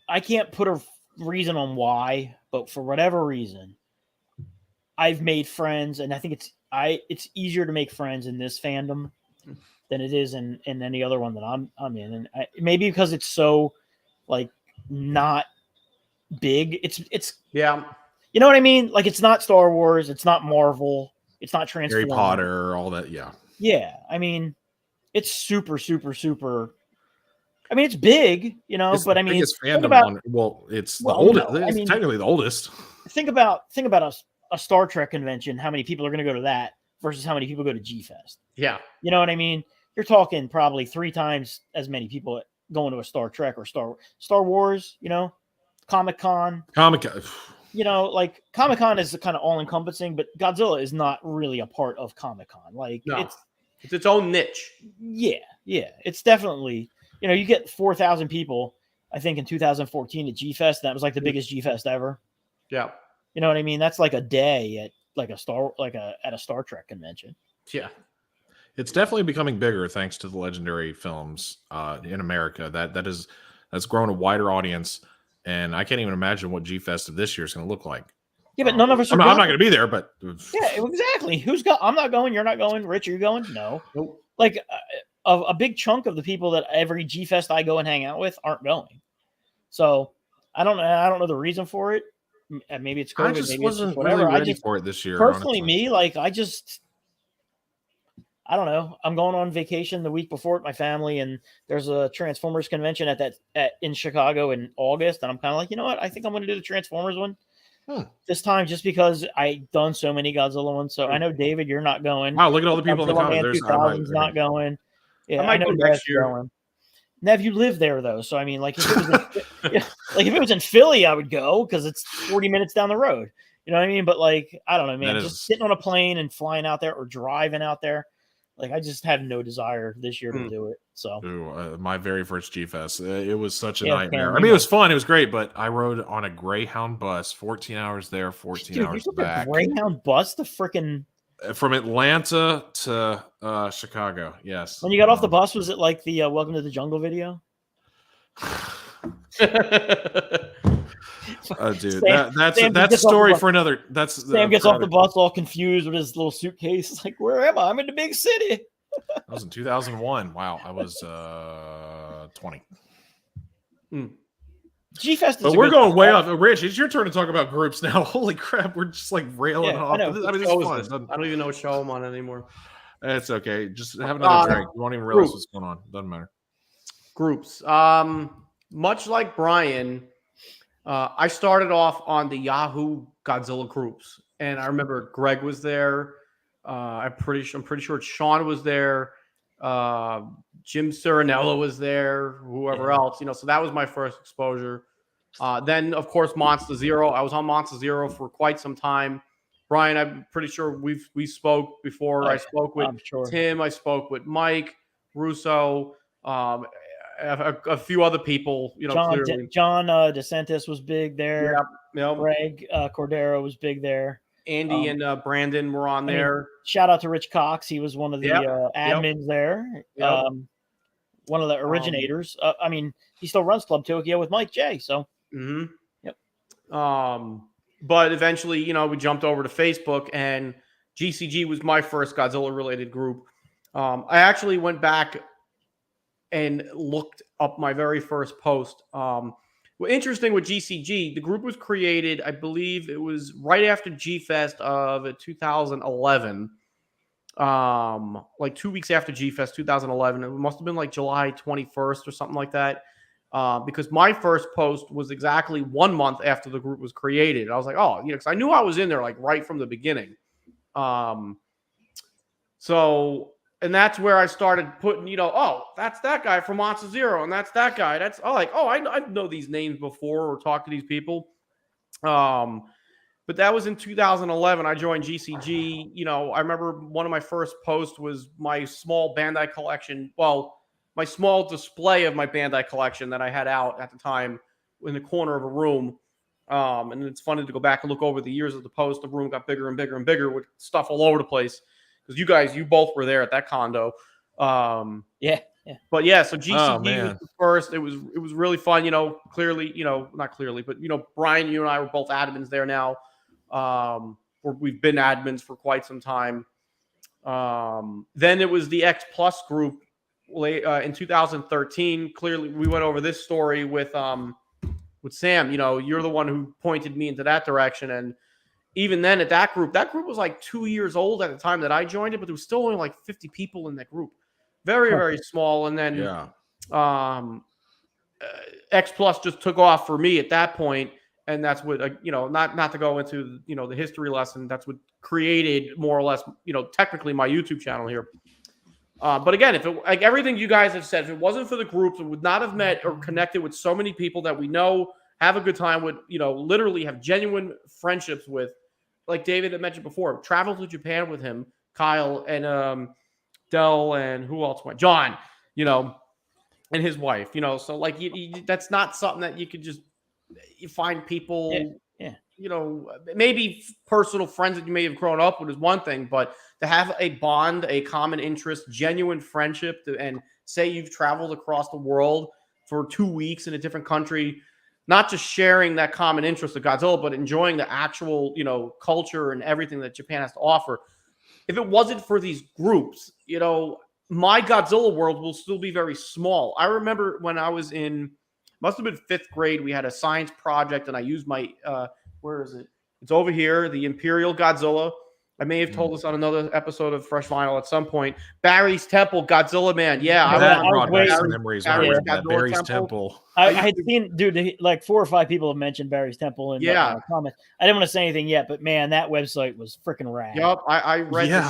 I can't put a reason on why, but for whatever reason, I've made friends, and I think it's easier to make friends in this fandom than it is in any other one that I'm in, and maybe because it's so like not big. It's you know what I mean? Like it's not Star Wars, it's not Marvel, it's not Transformers, Harry Potter, all that. Yeah. I mean, it's super, super, super. I mean, it's big, you know, but I mean, it's the oldest. No, it's technically the oldest. Think about a Star Trek convention. How many people are going to go to that versus how many people go to G-Fest? Yeah. You know what I mean? You're talking probably 3 times as many people going to a Star Trek or Star Wars, you know, Comic-Con. You know, like Comic-Con is kind of all-encompassing, but Godzilla is not really a part of Comic-Con. Like it's its own niche. Yeah. It's definitely, you know, you get 4,000 people, I think, in 2014 at G-Fest. That was like the biggest G-Fest ever. Yeah. You know what I mean? That's like a day at at a Star Trek convention. Yeah. It's definitely becoming bigger thanks to the legendary films in America. That's grown a wider audience, and I can't even imagine what G-Fest of this year is going to look like. Yeah, but none of us are. I'm not going to be there, but yeah, exactly. I'm not going. You're not going. Rich, are you going? No. Nope. Like a big chunk of the people that every G-Fest I go and hang out with aren't going. So I don't know the reason for it. Maybe it's COVID. I just maybe wasn't it's whatever. really ready for it this year. Personally, honestly. I don't know. I'm going on vacation the week before with my family, and there's a Transformers convention in Chicago in August, and I'm kind of like, you know what? I think I'm going to do the Transformers one this time, just because I've done so many Godzilla ones. So I know, David, you're not going. Wow, look at all the people in the comments. 2000's not going. Yeah, I might go next year. Going. Nev, you live there though, so I mean, like if it was in Philly, I would go because it's 40 minutes down the road. You know what I mean? But like, I don't know, man. Just sitting on a plane and flying out there or driving out there. Like, I just have no desire this year to do it. So, my very first G-Fest, it was such a nightmare. I mean, it was fun. It was great, but I rode on a Greyhound bus, 14 hours there, 14 hours back. A Greyhound bus to freaking... From Atlanta to Chicago, yes. When you got off the bus, was it like the Welcome to the Jungle video? Dude, that's a story for another. Sam gets off the bus all confused with his little suitcase. It's like, where am I? I'm in the big city. That was in 2001. Wow, I was 20. G-Fest is but we're going way off. Rich, it's your turn to talk about groups now. Holy crap, we're just like railing off. I mean, this is fun. I don't even know what show I'm on anymore. It's okay. Just have another drink. You won't even realize what's going on. Doesn't matter. Groups. Much like Brian, I started off on the Yahoo Godzilla groups, and I remember Greg was there. I'm pretty sure Sean was there. Jim Cirinello was there. Whoever else, you know. So that was my first exposure. Then, of course, Monster Zero. I was on Monster Zero for quite some time. Brian, I'm pretty sure we spoke before. I spoke with Tim. I spoke with Mike Russo. A few other people, you know. John DeSantis was big there. Yep. Greg Cordero was big there. Andy and Brandon were on there. Shout out to Rich Cox. He was one of the admins there. Yep. One of the originators. I mean, he still runs Club Tokyo with Mike J. So. Yep. But eventually, you know, we jumped over to Facebook, and GCG was my first Godzilla-related group. I actually went back and looked up my very first post. Well, interesting with GCG, the group was created, I believe it was right after G-Fest of 2011. Like 2 weeks after G-Fest 2011. It must have been like July 21st or something like that. Because my first post was exactly 1 month after the group was created. I was like, oh, because I knew I was in there like right from the beginning. And that's where I started putting, oh, that's that guy from Monster Zero, and that's that guy. That's I know these names before or talked to these people. But that was in 2011. I joined GCG. I remember one of my first posts was my small Bandai collection. Well, my small display of my Bandai collection that I had out at the time in the corner of a room. And it's funny to go back and look over the years of the post. The room got bigger and bigger and bigger with stuff all over the place. Because you both were there at that condo. Yeah. But yeah, so GCG was the first. It was really fun. Clearly, not clearly, but Brian, you and I were both admins there now. We've been admins for quite some time. Then it was the X Plus group in 2013. Clearly, we went over this story with Sam. You're the one who pointed me into that direction, and even then, at that group was like 2 years old at the time that I joined it, but there was still only like 50 people in that group. Very, very small. And then X Plus just took off for me at that point, and that's what not to go into the history lesson. That's what created more or less technically my YouTube channel here. But again, if it, like everything you guys have said, if it wasn't for the groups, we would not have met or connected with so many people that we know, have a good time with, literally have genuine friendships with. Like David had mentioned before, traveled to Japan with him, Kyle and Del, and who else went? John, and his wife, So like, that's not something that you could just find people. Yeah. Maybe personal friends that you may have grown up with is one thing, but to have a bond, a common interest, genuine friendship, and say you've traveled across the world for 2 weeks in a different country. Not just sharing that common interest of Godzilla, but enjoying the actual, culture and everything that Japan has to offer. If it wasn't for these groups, my Godzilla world will still be very small. I remember when I was must have been 5th grade, we had a science project, and I used my, where is it? It's over here, the Imperial Godzilla. I may have told us on another episode of Fresh Vinyl at some point. Barry's Temple, Godzilla Man. Yeah, that brought back some memories. Barry's Temple. I had seen, dude, like 4 or 5 people have mentioned Barry's Temple in the comments. I didn't want to say anything yet, but man, that website was freaking rad. Yup, I read this.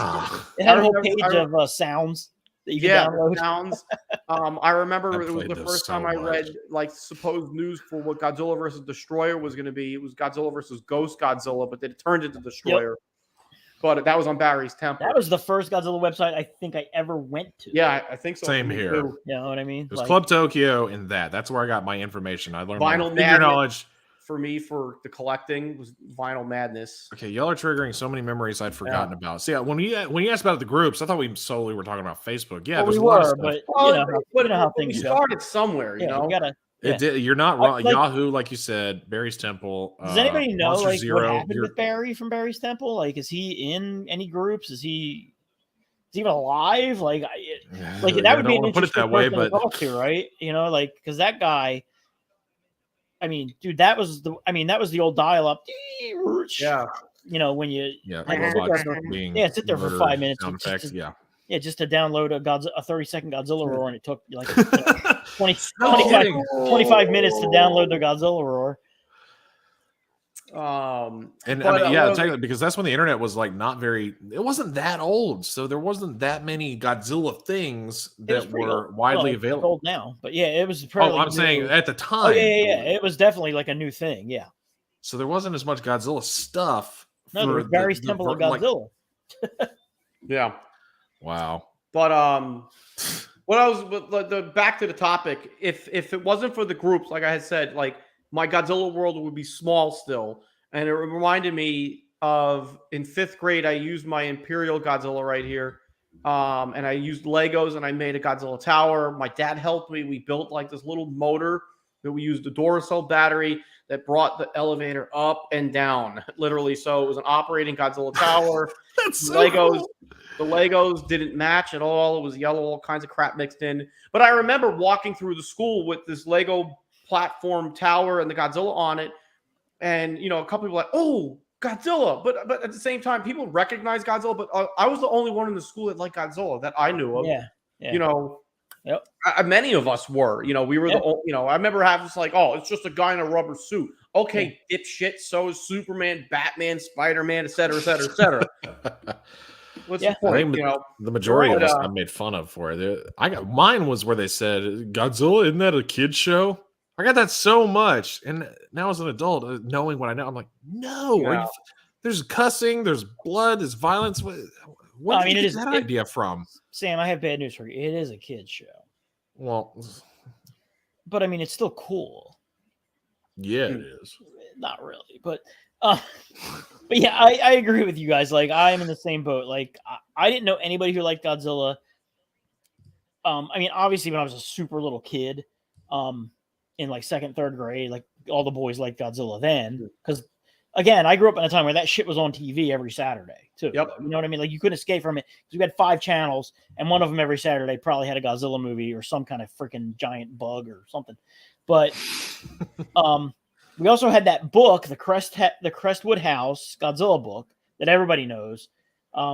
It had a whole page of sounds that you could download. Sounds. I remember it was the first time I read like supposed news for what Godzilla versus Destroyer was going to be. It was Godzilla versus Ghost Godzilla, but then it turned into Destroyer. Yep. But that was on Barry's Temple. That was the first Godzilla website I think I ever went to. Yeah, I think so. Same here. You know what I mean? It was Club Tokyo and that's where I got my information. I learned Vinyl figure knowledge. For me, for the collecting, was Vinyl Madness. Okay, y'all are triggering so many memories I'd forgotten about. See, when you asked about the groups, I thought we solely were talking about Facebook. Yeah, we were, but you know how things started somewhere. You gotta. It did. You're not wrong. Yahoo, like you said, Barry's Temple. Does anybody know Monster Zero, what happened with Barry from Barry's Temple? Like, is he in any groups? Is he even alive? Like that would be an interesting person to talk to, right? Because that guy. I mean, dude, that was the old dial-up. Yeah. When you sit there for 5 minutes. Just to download a 30-second Godzilla roar, and it took like 25 minutes to download the Godzilla roar. Technically, because that's when the internet was like it wasn't that old, so there wasn't that many Godzilla things that were widely available. It's old now, but yeah, it was. I'm saying at the time. It was definitely like a new thing. Yeah. So there wasn't as much Godzilla stuff. No, there was Barry's Temple of Godzilla. Yeah. Wow. But back to the topic. If it wasn't for the groups, like I had said, like my Godzilla world would be small still. And it reminded me of in 5th grade, I used my Imperial Godzilla right here. And I used Legos and I made a Godzilla tower. My dad helped me. We built like this little motor that we used a Duracell battery. that brought the elevator up and down, literally. So it was an operating Godzilla tower. That's so Legos. cool. The Legos didn't match at all. It was yellow, all kinds of crap mixed in. But I remember walking through the school with this Lego platform tower and the Godzilla on it. And, a couple people were like, oh, Godzilla. But at the same time, people recognize Godzilla. But I was the only one in the school that liked Godzilla that I knew of. Yeah. Yep. Many of us were. We were I remember having this like, oh, it's just a guy in a rubber suit. Okay, dipshit. So is Superman, Batman, Spider-Man, et cetera, et cetera, et cetera. What's the point? I think the majority of us got made fun of for it. Mine was where they said Godzilla, isn't that a kid's show? I got that so much, and now as an adult, knowing what I know, I'm like, no. There's cussing, there's blood, there's violence. Where did you get that idea from? Sam, I have bad news for you. It is a kid's show. Well, but I mean, it's still cool. Yeah, it is. Not really, but yeah, I agree with you guys. Like, I am in the same boat. Like, I didn't know anybody who liked Godzilla. I mean, obviously, when I was a super little kid, in like second, third grade, like all the boys liked Godzilla then. Because again, I grew up in a time where that shit was on TV every Saturday too. Yep. You know what I mean? Like, you couldn't escape from it because we had 5 channels, and one of them every Saturday probably had a Godzilla movie or some kind of freaking giant bug or something. But we also had that book, the Crestwood House Godzilla book that everybody knows,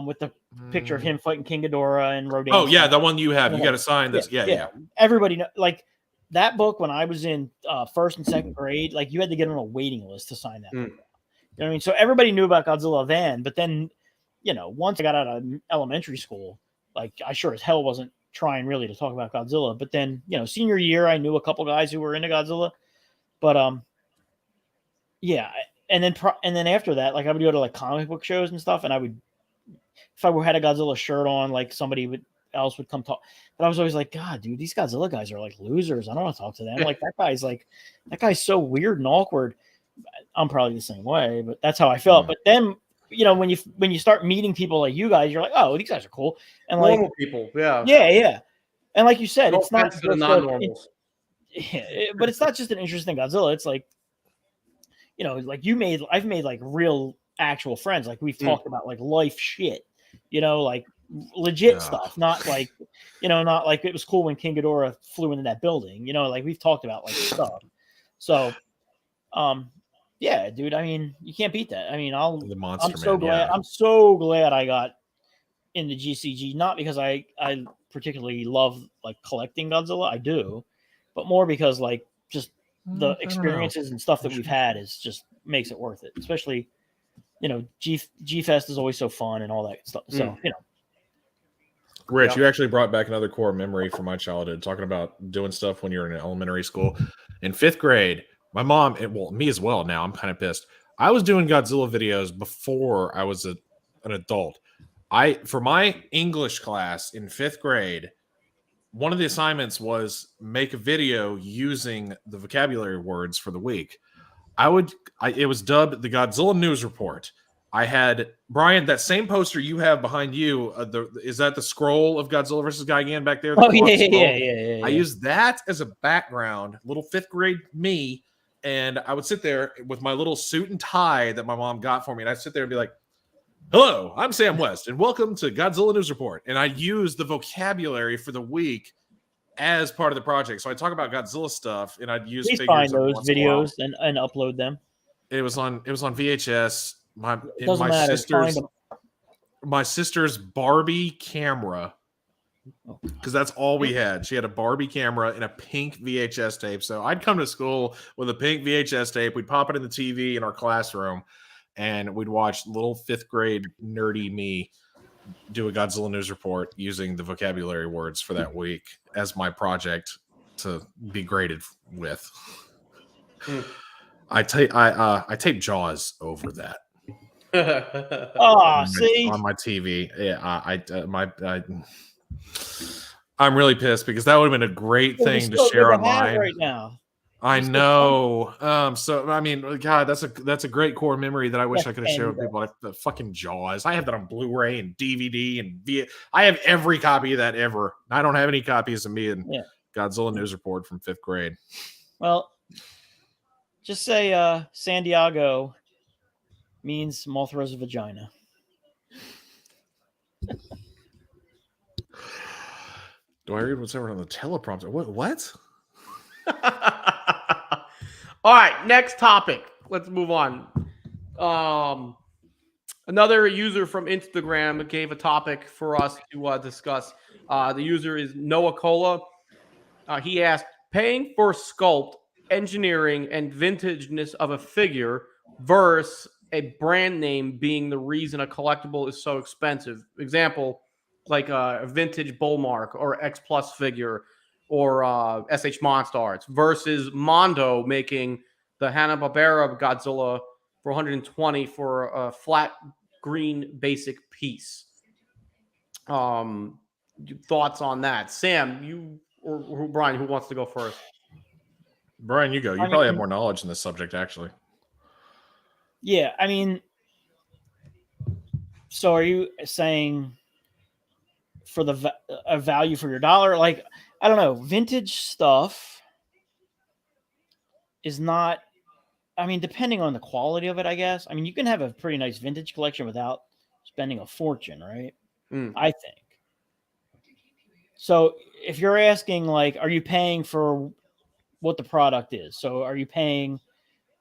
with the picture of him fighting King Ghidorah and Rodan. Oh yeah, the one you have. You got to sign this. Yeah. Everybody know, like that book. When I was in first and second grade, like you had to get on a waiting list to sign that book. You know what I mean? So everybody knew about Godzilla then, but then, once I got out of elementary school, like I sure as hell wasn't trying really to talk about Godzilla. But then, senior year, I knew a couple guys who were into Godzilla, but yeah, and then after that, like I would go to like comic book shows and stuff, and I would, if I had a Godzilla shirt on, like somebody else would come talk. But I was always like, God, dude, these Godzilla guys are like losers. I don't want to talk to them. Like that guy's so weird and awkward. I'm probably the same way, but that's how I felt. But then, when you start meeting people like you guys, you're like, oh, these guys are cool. And like normal people, yeah. And like you said, it's not just non-normals. But it's not just an interest in Godzilla. It's like, like I've made like real actual friends. Like we've talked about like life shit, like legit stuff. Not like, not like it was cool when King Ghidorah flew into that building, like we've talked about like stuff. So, yeah, dude, I mean, you can't beat that. I mean, I'm so glad I got into GCG, not because I particularly love like collecting Godzilla. I do, but more because like just the experiences and stuff that we've had is just makes it worth it. Especially, G Fest is always so fun and all that stuff. So, Rich, you actually brought back another core memory from my childhood, talking about doing stuff when you're in elementary school. In 5th grade, my mom, me as well now, I'm kind of pissed. I was doing Godzilla videos before I was an adult. For my English class in 5th grade, one of the assignments was make a video using the vocabulary words for the week. It was dubbed the Godzilla News Report. I had Brian, that same poster you have behind you. Is that the scroll of Godzilla versus Gigan back there? Yeah. I used that as a background, little 5th grade me, and I would sit there with my little suit and tie that my mom got for me, and I'd sit there and be like, "Hello, I'm Sam West, and welcome to Godzilla News Report." And I used the vocabulary for the week as part of the project. So I talk about Godzilla stuff, and I'd use figures find those videos and upload them. It was on VHS. My sister's Barbie camera, because that's all we had. She had a Barbie camera and a pink VHS tape. So I'd come to school with a pink VHS tape. We'd pop it in the TV in our classroom, and we'd watch little 5th grade nerdy me do a Godzilla News Report using the vocabulary words for that week as my project to be graded with. I taped Jaws over that. See on my TV. Yeah, I'm really pissed because that would have been a great thing to share online right now. I know. So I mean, God, that's a great core memory that I wish I could have shared with people. Like the fucking Jaws. I have that on Blu-ray and DVD and I have every copy of that ever. I don't have any copies of me and Godzilla News Report from 5th grade. Well, Just say San Diego means Mothra's vagina. Do I read what's ever on the teleprompter? What? All right, next topic. Let's move on. Another user from Instagram gave a topic for us to discuss. The user is Noah Cola. He asked, paying for sculpt, engineering, and vintageness of a figure versus a brand name being the reason a collectible is so expensive. Example, like a vintage Bullmark or X Plus figure or SH Monster Arts versus Mondo making the Hanna-Barbera Godzilla for 120 for a flat green basic piece. Thoughts on that? Sam, you or Brian, who wants to go first? Brian, you go. You probably have more knowledge in this subject, actually. Yeah, I mean, so are you saying for the a value for your dollar? Like, I don't know, vintage stuff is not. I mean, depending on the quality of it, I guess. I mean, you can have a pretty nice vintage collection without spending a fortune, right? I think. So if you're asking, like, are you paying for what the product is? So are you paying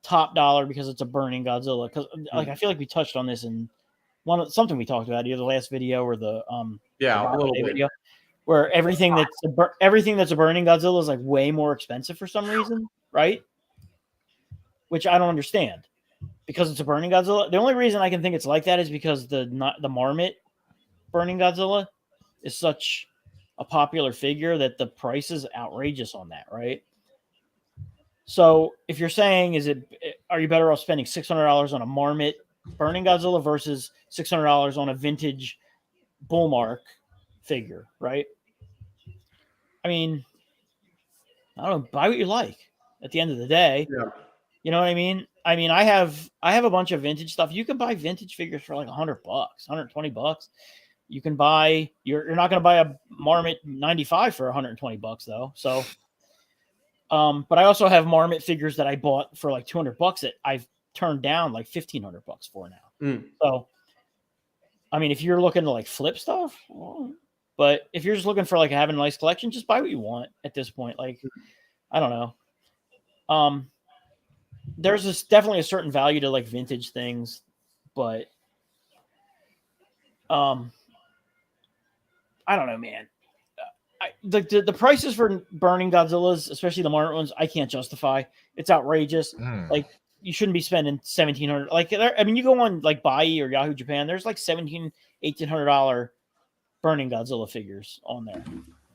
top dollar because it's a burning Godzilla? Because like I feel like we touched on this in something we talked about either the last video or the a little bit. video, where everything that's a burning Godzilla is like way more expensive for some reason, right? Which I don't understand because it's a burning Godzilla. The only reason I can think it's like that is because the Marmot burning Godzilla is such a popular figure that the price is outrageous on that, right? So if you're saying, are you better off spending $600 on a Marmot burning Godzilla versus $600 on a vintage Bullmark figure, right? I mean, I don't know, buy what you like at the end of the day. Yeah. You know what I mean? I mean, I have a bunch of vintage stuff. You can buy vintage figures for like $100, $120. You can buy, you're not going to buy a Marmot 95 for $120 though. So, but I also have Marmot figures that I bought for like $200 that I've turned down like $1,500 for now. So, I mean, if you're looking to like flip stuff, but if you're just looking for like having a nice collection, just buy what you want at this point. Like, I don't know. There's definitely a certain value to like vintage things, but I don't know, man. The prices for burning Godzillas, especially the Marmot ones, I can't justify. It's outrageous. Like, you shouldn't be spending $1,700. Like, I mean, you go on like Buy or Yahoo Japan, there's like $1,800 burning Godzilla figures on there.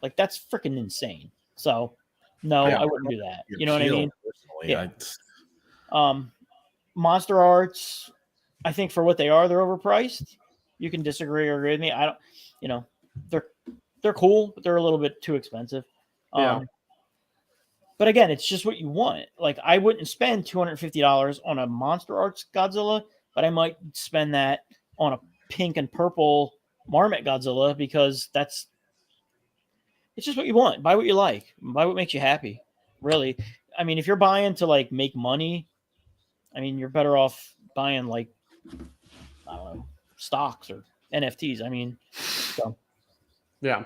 Like, that's freaking insane. So, no, I wouldn't do that. You know what I mean? Yeah. Monster Arts, I think for what they are, they're overpriced. You can disagree or agree with me. I don't, you know, they're cool, but they're a little bit too expensive. But again, it's just what you want. Like, I wouldn't spend $250 on a Monster Arts Godzilla, but I might spend that on a pink and purple Marmot Godzilla because it's just what you want. Buy what you like. Buy what makes you happy. Really. I mean, if you're buying to like make money, I mean, you're better off buying like, I don't know, stocks or NFTs. I mean, so. Yeah.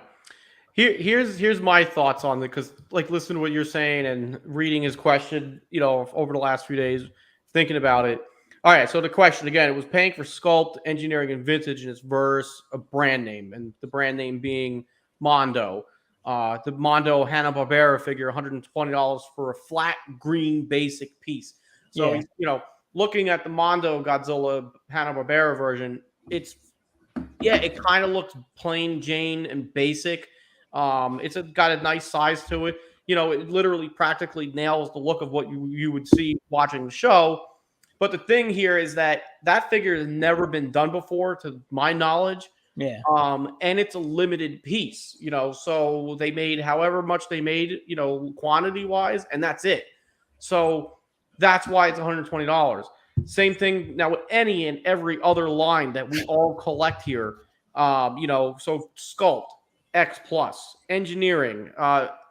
Here's my thoughts on it, because like listening to what you're saying and reading his question, you know, over the last few days, thinking about it. All right, so the question again, it was paying for sculpt, engineering, and vintage in its verse a brand name, and the brand name being Mondo. The Mondo Hanna-Barbera figure, $120 for a flat green basic piece. So you know, looking at the Mondo Godzilla Hanna-Barbera version, it kind of looks plain Jane and basic. It's got a nice size to it. You know, it literally practically nails the look of what you would see watching the show. But the thing here is that figure has never been done before, to my knowledge. Yeah. And it's a limited piece, you know, so they made however much they made, you know, quantity wise, and that's it. So that's why it's $120. Same thing now with any and every other line that we all collect here. You know, so sculpt, X Plus, engineering,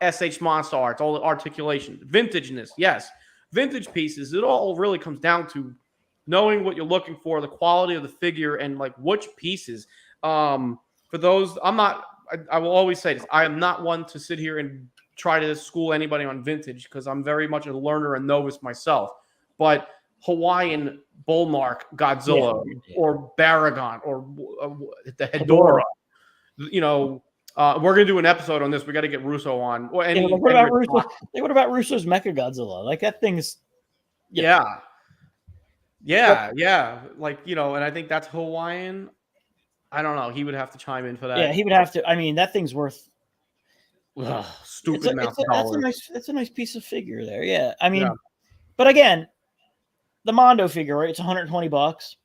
SH Monster Arts, all the articulation, vintageness, yes. vintage pieces, it all really comes down to knowing what you're looking for, the quality of the figure, and like which pieces. For those, I will always say this: I am not one to sit here and try to school anybody on vintage because I'm very much a learner and novice myself. But Hawaiian Bullmark Godzilla or Baragon or the Hedorah, we're gonna do an episode on this. We got to get Russo on. What about Russo's Mecha Godzilla? Like that thing's. Yeah. Like, and I think that's Hawaiian. I don't know. He would have to chime in for that. Yeah, he would have to. I mean, that thing's worth stupid amount of dollars. That's a nice piece of figure there. Yeah. I mean, but again, the Mondo figure, right? It's $120.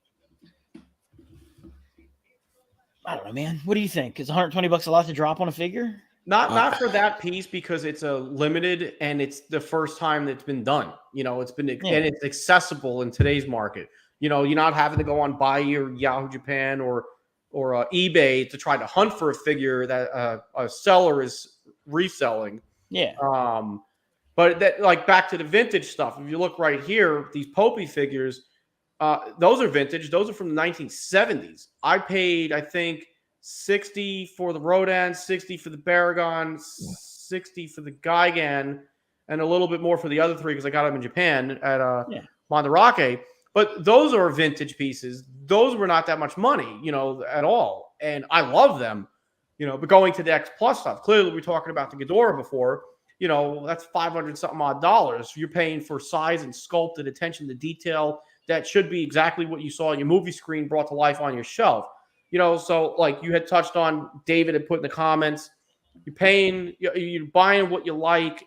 I don't know, man. What do you think? Is $120 a lot to drop on a figure? Not for that piece because it's a limited and it's the first time that's been done. It's been and it's accessible in today's market. You're not having to go on Buy or Yahoo Japan or eBay to try to hunt for a figure that a seller is reselling. Yeah. But that, like, back to the vintage stuff. If you look right here, these Popey figures, those are vintage. Those are from the 1970s. I paid, I think, $60 for the Rodan, $60 for the Baragon, $60 for the Gigan, and a little bit more for the other three because I got them in Japan at Monterake. But those are vintage pieces. Those were not that much money, at all. And I love them, but going to the X Plus stuff, clearly we're talking about the Hedorah before, that's $500 something odd dollars. You're paying for size and sculpted attention to detail. That should be exactly what you saw on your movie screen brought to life on your shelf. So like you had touched on, David had put in the comments, you're buying what you like,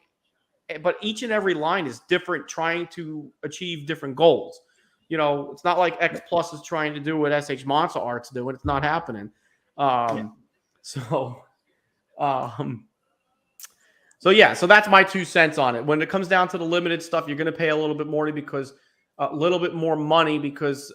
but each and every line is different, trying to achieve different goals. It's not like X Plus is trying to do what SH Monster Art's doing. It's not happening. So that's my 2 cents on it. When it comes down to the limited stuff, you're going to pay a little bit more money because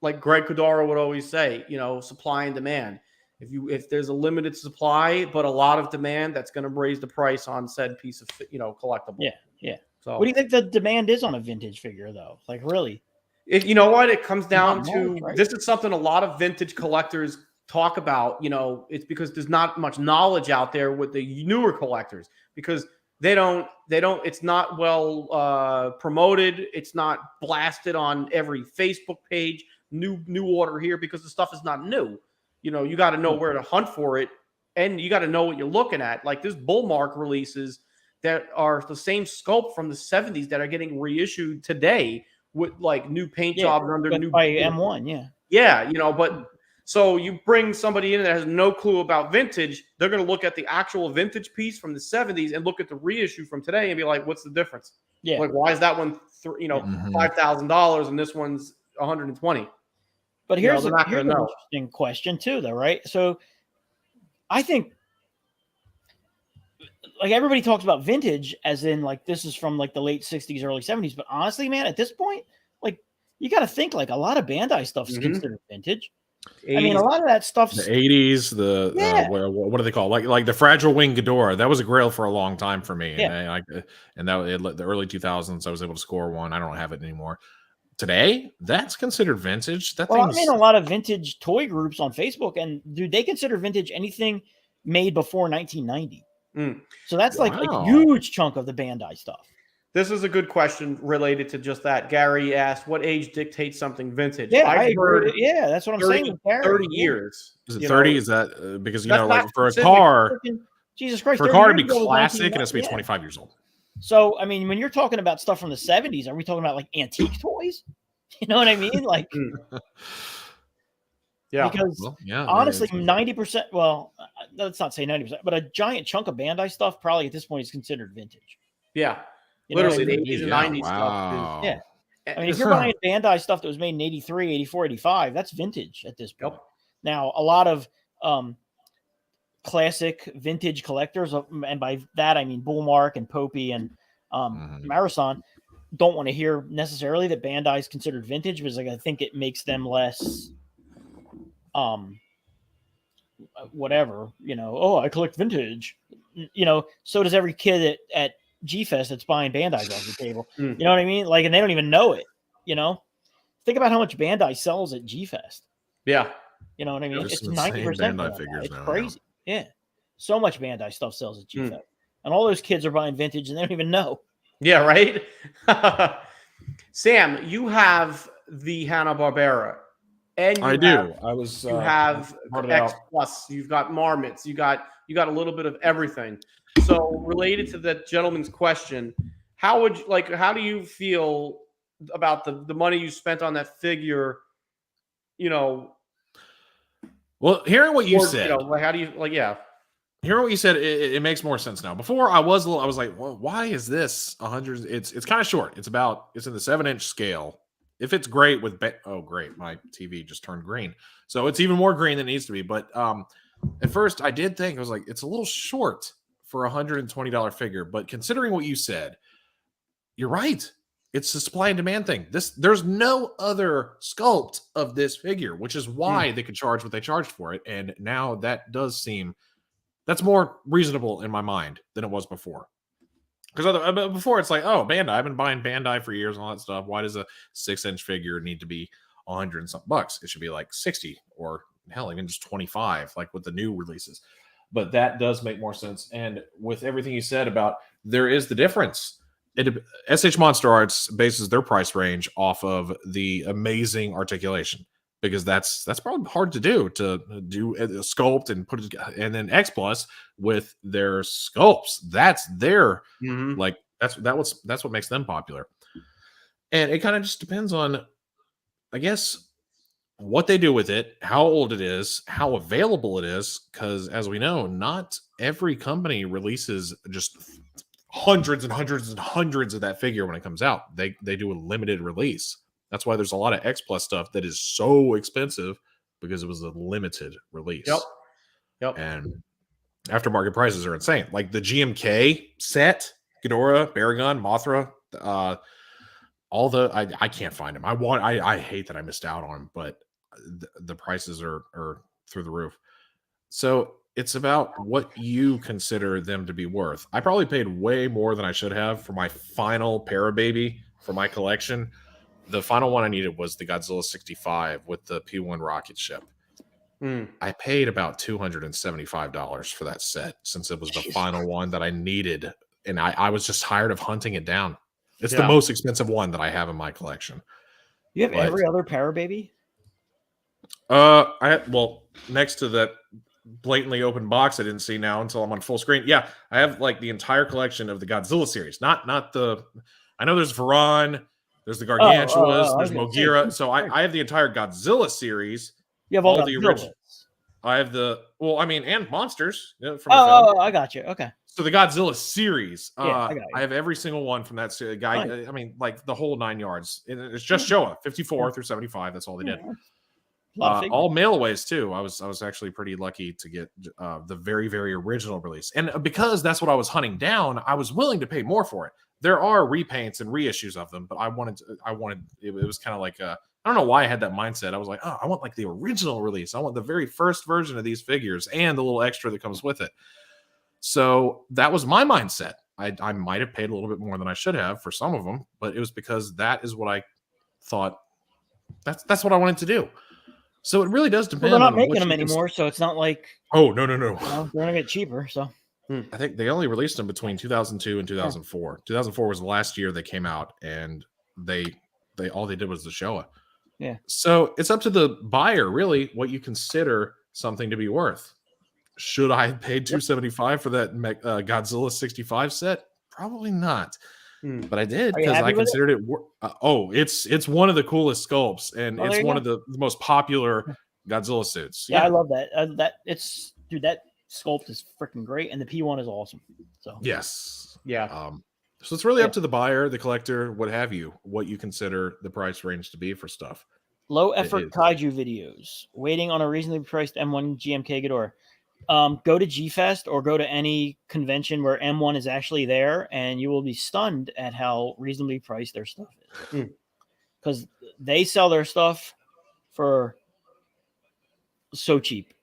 like Greg Hedorah would always say, supply and demand. If there's a limited supply but a lot of demand, that's going to raise the price on said piece of collectible. Yeah. So what do you think the demand is on a vintage figure though? Like really? You know what? It comes down to right? This is something a lot of vintage collectors talk about. It's because there's not much knowledge out there with the newer collectors because they don't it's not well promoted. It's not blasted on every Facebook page. New order here because the stuff is not new. You got to know where to hunt for it, and you got to know what you're looking at. Like this Bullmark releases that are the same sculpt from the 70s that are getting reissued today with like new paint jobs under new by M1. But so you bring somebody in that has no clue about vintage, they're going to look at the actual vintage piece from the 70s and look at the reissue from today and be like, what's the difference? Yeah. Like, why is that one $5,000 and this one's $120? But here's an interesting question too, though, right? So I think like everybody talks about vintage as in like this is from like the late 60s, early 70s. But honestly, man, at this point, like you got to think like a lot of Bandai stuff is considered vintage. 80s. I mean, a lot of that stuff's the 80s. What do they call it? Like the Fragile Wing Ghidorah? That was a grail for a long time for me. And the early 2000s, I was able to score one. I don't have it anymore. Today, that's considered vintage. I'm in a lot of vintage toy groups on Facebook, and do they consider vintage anything made before 1990? So that's like a huge chunk of the Bandai stuff. This is a good question related to just that. Gary asked, what age dictates something vintage? Yeah, I agree. Yeah, that's what I'm 30, saying. 30 years. Is it 30? Is that because, like for a specific. car, Jesus Christ, for a car to be classic, it has to be 25 years old. So, I mean, when you're talking about stuff from the 70s, are we talking about like antique toys? You know what I mean? Like, because honestly, 90%, well, let's not say 90%, but a giant chunk of Bandai stuff probably at this point is considered vintage. Yeah. Literally the 80s and 90s stuff. Yeah. I mean, if you're buying Bandai stuff that was made in 83, 84, 85, that's vintage at this point. Yep. Now, a lot of classic vintage collectors, and by that I mean Bullmark and Popey and Marathon, don't want to hear necessarily that Bandai is considered vintage because I think it makes them less whatever, I collect vintage. So does every kid at G-Fest that's buying Bandai's off the table. Mm. You know what I mean? Like, and they don't even know it. You know, think about how much Bandai sells at G-Fest. Yeah. You know what I mean? There's it's some 90% insane for Bandai them figures It's now, crazy. Yeah. So much Bandai stuff sells at G-Fest. And all those kids are buying vintage and they don't even know. Yeah, right? Sam, you have the Hanna-Barbera. And you I do. I was. You have brought it X out. Plus. You've got Marmots. You got a little bit of everything. So related to that gentleman's question, how do you feel about the money you spent on that figure? You know, Well, hearing what you or, said, you know, like how do you like? Yeah, hearing what you said, it makes more sense now. Before I was like, well, why is this 100? It's kind of short. It's in the 7-inch scale. If it's great with, oh great, my TV just turned green, so it's even more green than it needs to be. But at first I did think, I was like, it's a little short for a $120 figure. But considering what you said, you're right. It's a supply and demand thing. There's no other sculpt of this figure, which is why they could charge what they charged for it. And now that does seem, that's more reasonable in my mind than it was before. Because before it's like, oh, Bandai, I've been buying Bandai for years and all that stuff. Why does a 6-inch figure need to be $100 and something bucks? It should be like 60 or hell, even just 25, like with the new releases. But that does make more sense. And with everything you said about, there is the difference. SH Monster Arts bases their price range off of the amazing articulation, because that's probably hard to do a sculpt and put it, and then X Plus with their sculpts, that's their like that's what makes them popular. And it kind of just depends on, I guess, what they do with it, how old it is, how available it is, because as we know, not every company releases just hundreds and hundreds and hundreds of that figure when it comes out. They do a limited release. That's why there's a lot of X Plus stuff that is so expensive, because it was a limited release. Yep. And aftermarket prices are insane. Like the GMK set, Hedorah, Baragon, Mothra, all the I can't find them. I hate that I missed out on them, but the prices are through the roof. So it's about what you consider them to be worth. I probably paid way more than I should have for my final Parababy for my collection. The final one I needed was the Godzilla 65 with the P1 rocket ship. I paid about $275 for that set, since it was the final one that I needed. And I was just tired of hunting it down. It's the most expensive one that I have in my collection. You have every other Parababy? Well, next to that blatantly open box I didn't see now until I'm on full screen. Yeah, I have like the entire collection of the Godzilla series. Not the, I know there's Varan, there's the Gargantuas, there's Mogira. So I have the entire Godzilla series. You have all the original. I have and monsters from the film. I got you. Okay. So the Godzilla series, I have every single one from that series. I mean, like the whole 9 yards. It's just Showa, 54 through 75. That's all they did. All mail-aways too. I was actually pretty lucky to get the very, very original release, and because that's what I was hunting down, I was willing to pay more for it. There are repaints and reissues of them, but I wanted. It was kind of like I don't know why I had that mindset. I was like, oh, I want like the original release. I want the very first version of these figures and the little extra that comes with it. So that was my mindset. I might have paid a little bit more than I should have for some of them, but it was because that is what I thought. That's what I wanted to do. So it really does depend. Well, they're not making them anymore, so it's not like. Oh no! They're gonna get cheaper. So I think they only released them between 2002 and 2004. 2004 was the last year they came out, and they all they did was the Showa. Yeah. So it's up to the buyer, really, what you consider something to be worth. Should I have paid $275 for that Godzilla 65 set? Probably not. But I did because I considered it. It's one of the coolest sculpts, and it's one of the most popular Godzilla suits. Yeah, I love that. That sculpt is freaking great, and the P1 is awesome. So yes, yeah. So it's really up to the buyer, the collector, what have you, what you consider the price range to be for stuff. Low effort kaiju videos, waiting on a reasonably priced M1 GMK Ghidorah. Go to G-Fest or go to any convention where M1 is actually there, and you will be stunned at how reasonably priced their stuff is. Because they sell their stuff for so cheap,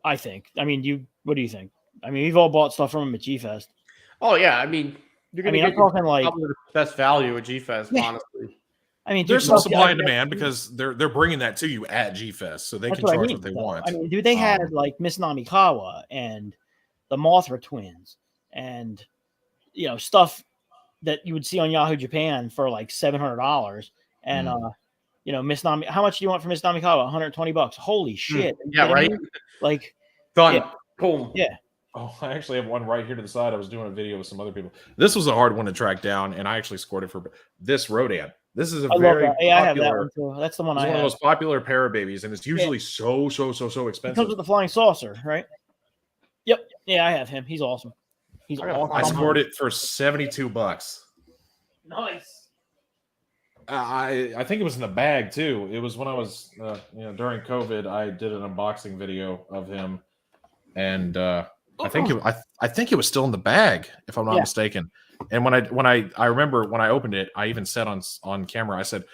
I think. I mean, what do you think? I mean, we've all bought stuff from them at G-Fest. Oh, yeah. I mean, You're I gonna mean, I'm get talking like, probably the best value at G-Fest, Yeah. honestly. I mean, dude, There's some stuff- supply and demand because they're bringing that to you at G Fest, so they That's can what I charge mean, what they though. want. I mean, dude, they had like Miss Namikawa and the Mothra twins, and stuff that you would see on Yahoo Japan for like $700, and Miss Nami. How much do you want for Miss Namikawa? $120. Holy shit! Are you Yeah, kidding right. me? Like, Done. Yeah. Boom. yeah, Oh, I actually have one right here to the side. I was doing a video with some other people. This was a hard one to track down, and I actually scored it for this Rodan. This is a I love very that. Yeah, I have that popular. one too. That's the one It's I one of have. the most popular Parababies, and it's usually so It comes expensive. with the flying saucer, right? Yep. Yeah, I have him. He's awesome. He's awesome. I scored it for $72. Nice. I think it was in the bag too. It was when I was during COVID. I did an unboxing video of him, and I think it was still in the bag, if I'm not mistaken. And when I remember when I opened it, I even said on camera, I said,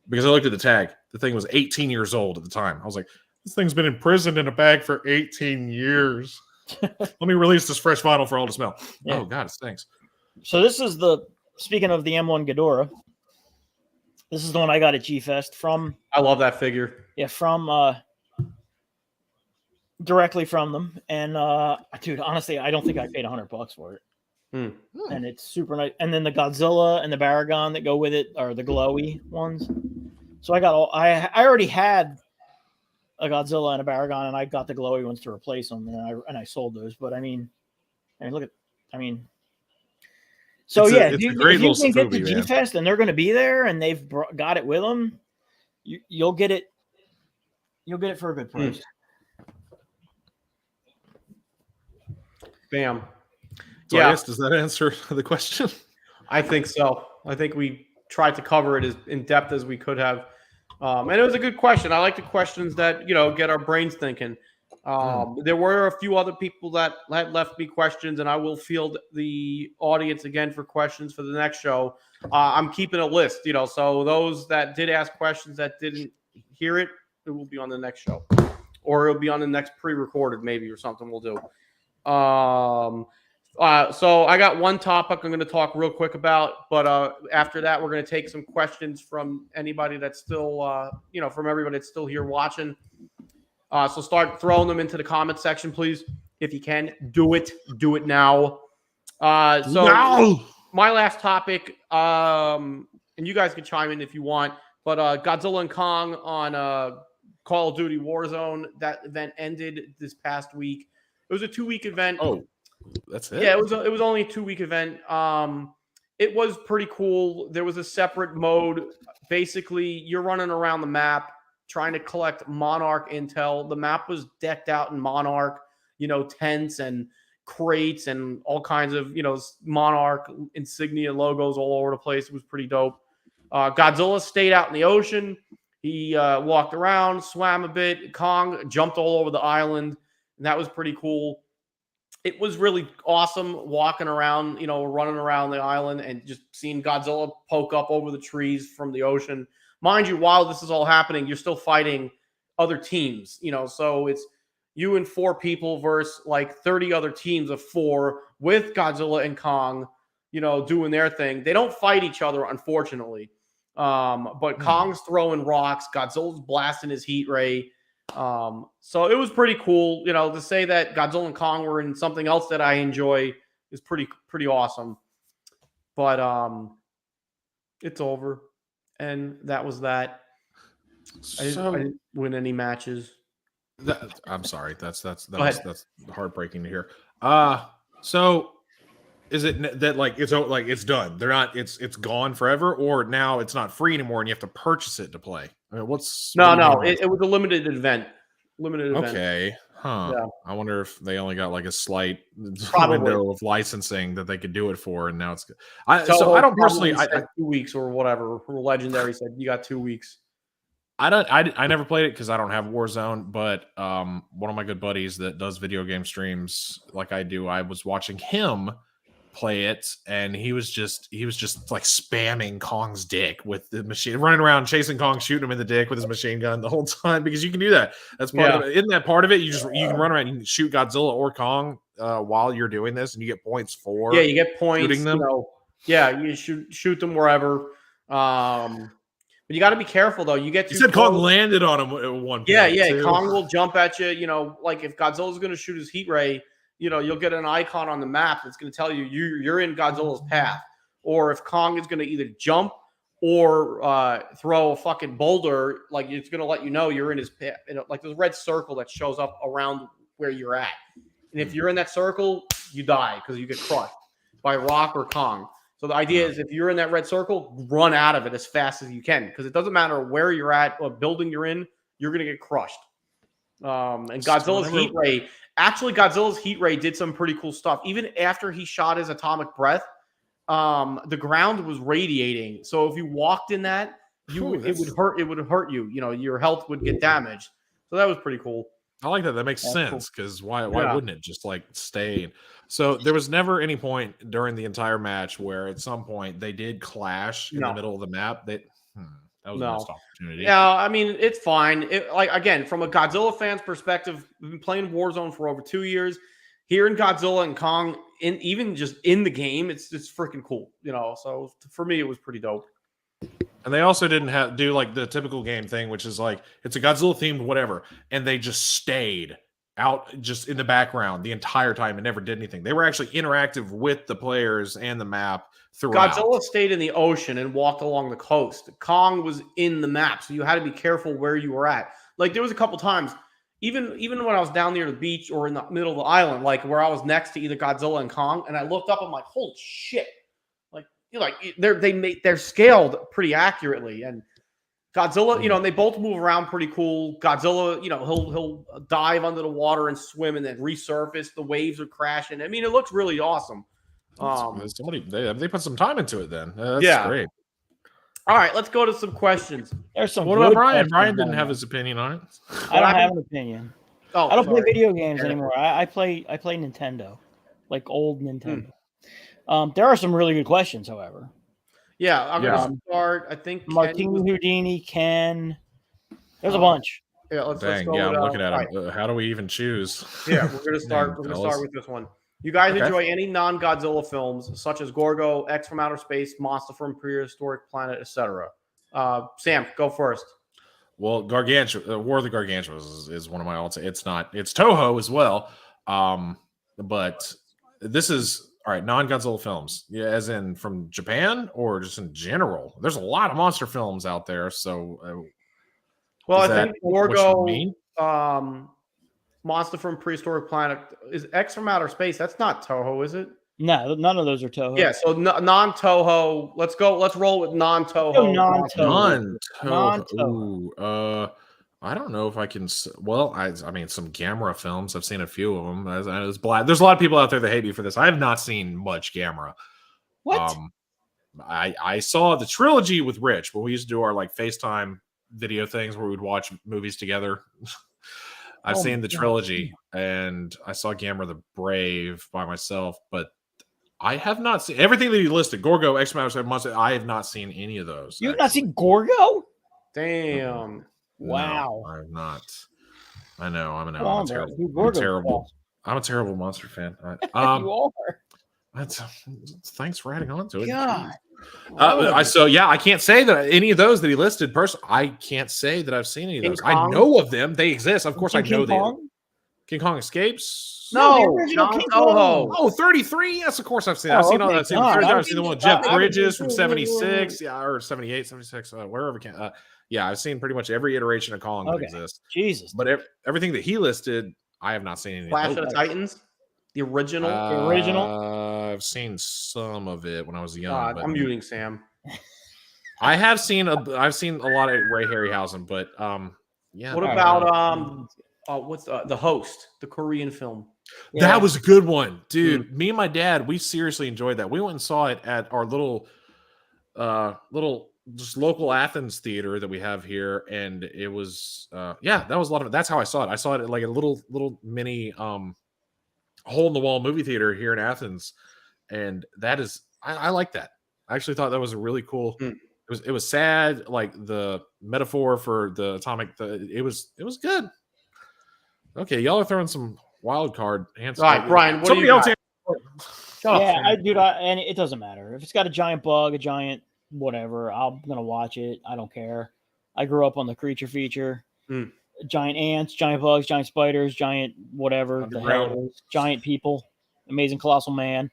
because I looked at the tag, the thing was 18 years old at the time. I was like, this thing's been imprisoned in a bag for 18 years. Let me release this fresh vinyl for all to smell. Yeah. Oh God, it stinks. So this is speaking of the M1 Hedorah, this is the one I got at G Fest from. I love that figure. Yeah, from directly from them. And dude, honestly, I don't think I paid $100 for it. And it's super nice. And then the Godzilla and the Baragon that go with it are the glowy ones. So I got I already had a Godzilla and a Baragon, and I got the glowy ones to replace them, and I sold those. But I mean, look at, so It's yeah, a if great you little can get to Safubi, G man. Fest and they're going to be there, and they've got it with them, you'll get it. You'll get it for a good price. Bam. So I guess, does that answer the question? I think so. I think we tried to cover it as in depth as we could have. And it was a good question. I like the questions that, get our brains thinking. There were a few other people that had left me questions, and I will field the audience again for questions for the next show. I'm keeping a list, so those that did ask questions that didn't hear it, it will be on the next show. Or it'll be on the next pre-recorded maybe or something we'll do. So I got one topic I'm going to talk real quick about, but after that, we're going to take some questions from anybody that's still, from everybody that's still here watching. So start throwing them into the comment section, please. If you can, do it now. So my last topic, and you guys can chime in if you want, but Godzilla and Kong on Call of Duty Warzone, that event ended this past week. It was a 2-week event. Oh, that's it? Yeah, it was only a 2-week event. It was pretty cool. There was a separate mode. Basically, you're running around the map trying to collect Monarch intel. The map was decked out in Monarch, tents and crates and all kinds of, Monarch insignia logos all over the place. It was pretty dope. Godzilla stayed out in the ocean. He walked around, swam a bit. Kong jumped all over the island, and that was pretty cool. It was really awesome walking around, running around the island and just seeing Godzilla poke up over the trees from the ocean. Mind you, while this is all happening, you're still fighting other teams, so it's you and 4 people versus like 30 other teams of 4 with Godzilla and Kong, doing their thing. They don't fight each other, unfortunately. But Kong's throwing rocks, Godzilla's blasting his heat ray. So it was pretty cool, to say that Godzilla and Kong were in something else that I enjoy is pretty awesome. But it's over, and that was that. I didn't win any matches. I'm sorry. That's heartbreaking to hear. So is it that it's done? They're not. It's gone forever, or now it's not free anymore, and you have to purchase it to play. I mean, No. It was a limited event. Okay. Huh. Yeah. I wonder if they only got like a slight Probably. window of licensing that they could do it for, and now it's good. So I don't personally. said 2 weeks or whatever. Legendary said you got 2 weeks. I never played it because I don't have Warzone, but one of my good buddies that does video game streams like I do, I was watching him play it, and he was just like spamming Kong's dick with the machine, running around chasing Kong, shooting him in the dick with his machine gun the whole time, because you can do that. That's part of it. Isn't that part of it? You can run around and shoot Godzilla or Kong while you're doing this, and you get points for you get points shooting them. Yeah, you shoot them wherever. But you got to be careful though. You get You too said Kong close. landed on him at one point. Yeah. too. Kong will jump at you. You know, like if Godzilla's going to shoot his heat ray, you know, you'll get an icon on the map that's going to tell you you're in Godzilla's path. Or if Kong is going to either jump or throw a fucking boulder, like it's going to let you know you're in his path. Like there's a red circle that shows up around where you're at. And if you're in that circle, you die because you get crushed by rock or Kong. So the idea is if you're in that red circle, run out of it as fast as you can because it doesn't matter where you're at or building you're in, you're going to get crushed. And Godzilla's heat ray, actually Godzilla's heat ray did some pretty cool stuff. Even after he shot his atomic breath, the ground was radiating. So if you walked in that, it would hurt you. You know, your health would get damaged. So that was pretty cool. I like that. That makes sense because why wouldn't it just like stay? So there was never any point during the entire match where at some point they did clash in the middle of the map. That was a missed opportunity. Yeah, I mean it's fine. Like again, from a Godzilla fan's perspective, we've been playing Warzone for over 2 years. Hearing Godzilla and Kong even just in the game, it's freaking cool. You know, so for me it was pretty dope. And they also didn't do like the typical game thing, which is like it's a Godzilla themed whatever, and they just stayed out just in the background the entire time and never did anything. They were actually interactive with the players and the map throughout. Godzilla stayed in the ocean and walked along the coast. Kong was in the map, so you had to be careful where you were at. Like there was a couple times, even when I was down near the beach or in the middle of the island, like where I was next to either Godzilla and Kong, and I looked up, I'm like, holy shit. They're scaled pretty accurately, and Godzilla, you know, and they both move around pretty cool. Godzilla, you know, he'll dive under the water and swim and then resurface. The waves are crashing. I mean, it looks really awesome. They put some time into it. Then that's great. All right, let's go to some questions. There's some. What about Brian? Brian didn't have his opinion on it. I don't have an opinion. I don't play video games anymore. I play Nintendo, like old Nintendo. There are some really good questions, however. Yeah, I'm going to start. I think Martini Houdini, Ken. There's a bunch. Yeah, let's go. I'm looking at them. How do we even choose? Yeah, we're going to start. We're going to start with this one. You guys enjoy any non-Godzilla films such as Gorgo, X from Outer Space, Monster from Prehistoric Planet, etc.? Sam, go first. Well, Gargantua, War of the Gargantuas is one of my all-time. It's Touhou as well, but this is. All right, non-Godzilla films, as in from Japan or just in general. There's a lot of monster films out there. So, I think Gorgo, Monster from Prehistoric Planet is X from Outer Space. That's not Touhou, is it? No, none of those are Touhou. Yeah, so non-Touhou. Let's go. Let's roll with non-Touhou. Non-Touhou. I don't know if I can. Well, I mean, some Gamera films. I've seen a few of them. There's a lot of people out there that hate me for this. I have not seen much Gamera. What? I saw the trilogy with Rich, but we used to do our like FaceTime video things where we'd watch movies together. I've seen the trilogy, and I saw Gamera the Brave by myself, but I have not seen everything that you listed. Gorgo, X-Men, Monster. I have not seen any of those. You have not seen Gorgo? Damn. Wow. No, I'm not. I know. I'm a terrible. I'm a terrible monster fan. You are. Thanks for adding on to it. God. I can't say that any of those that he listed. I can't say that I've seen any of those. I know of them. They exist. Of course, I know them. King Kong Escapes? No, King Touhou. Oh, 33? Yes, of course I've seen that. I've seen all that. I've seen the one with Jeff Bridges from 76, or 78, 76, wherever. I've seen pretty much every iteration of Kong that exists. Jesus. But everything that he listed, I have not seen any. Clash of the Titans? The original? I've seen some of it when I was young. I'm muting Sam. I have seen I've seen a lot of Ray Harryhausen, but What about what's the Host, the Korean film? That was a good one, dude. Me and my dad, we seriously enjoyed that. We went and saw it at our little just local Athens theater that we have here, and it was that was a lot of it. That's how I saw it. I saw it at like a little mini hole in the wall movie theater here in Athens, and that is I like that. I actually thought that was a really cool. It was sad, like the metaphor for the atomic. It was good. Okay, y'all are throwing some wild card answers. All right, Brian. What do you got? Shut up, Yeah, Sam. and it doesn't matter if it's got a giant bug, a giant whatever. I'm gonna watch it. I don't care. I grew up on the creature feature. Mm. Giant ants, giant bugs, giant spiders, giant whatever the hell it Underground. is. Giant people, amazing colossal man,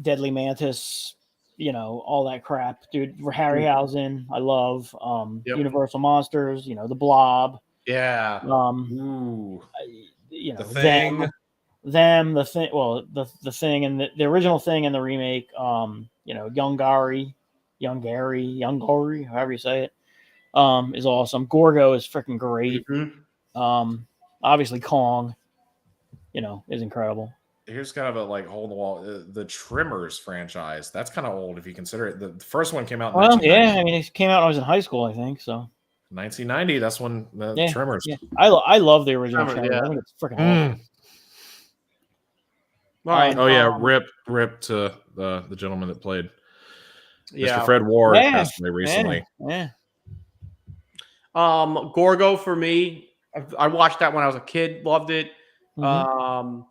deadly mantis. All that crap, dude. Harryhausen, I love. Yep. Universal monsters. The Blob. Yeah. Um, Ooh. The them. Thing. The thing, well, the thing and the original thing and the remake, Young Gary, however you say it, is awesome. Gorgo is freaking great. Mhm. Obviously Kong, is incredible. Here's kind of a like hole in the wall. The Tremors franchise. That's kind of old if you consider it. The first one came out in Well, 1990. yeah, I mean, it came out when I was in high school, I think. So 1990. That's when the yeah, Tremors. yeah. I love the original Tremors, Tremors. yeah. I think it's freaking awesome. Mm. All right. Oh yeah, rip to the gentleman that played Yeah. Mr. Fred Ward Yeah, passed away recently. Yeah. Gorgo for me. I watched that when I was a kid. Loved it. Mhm.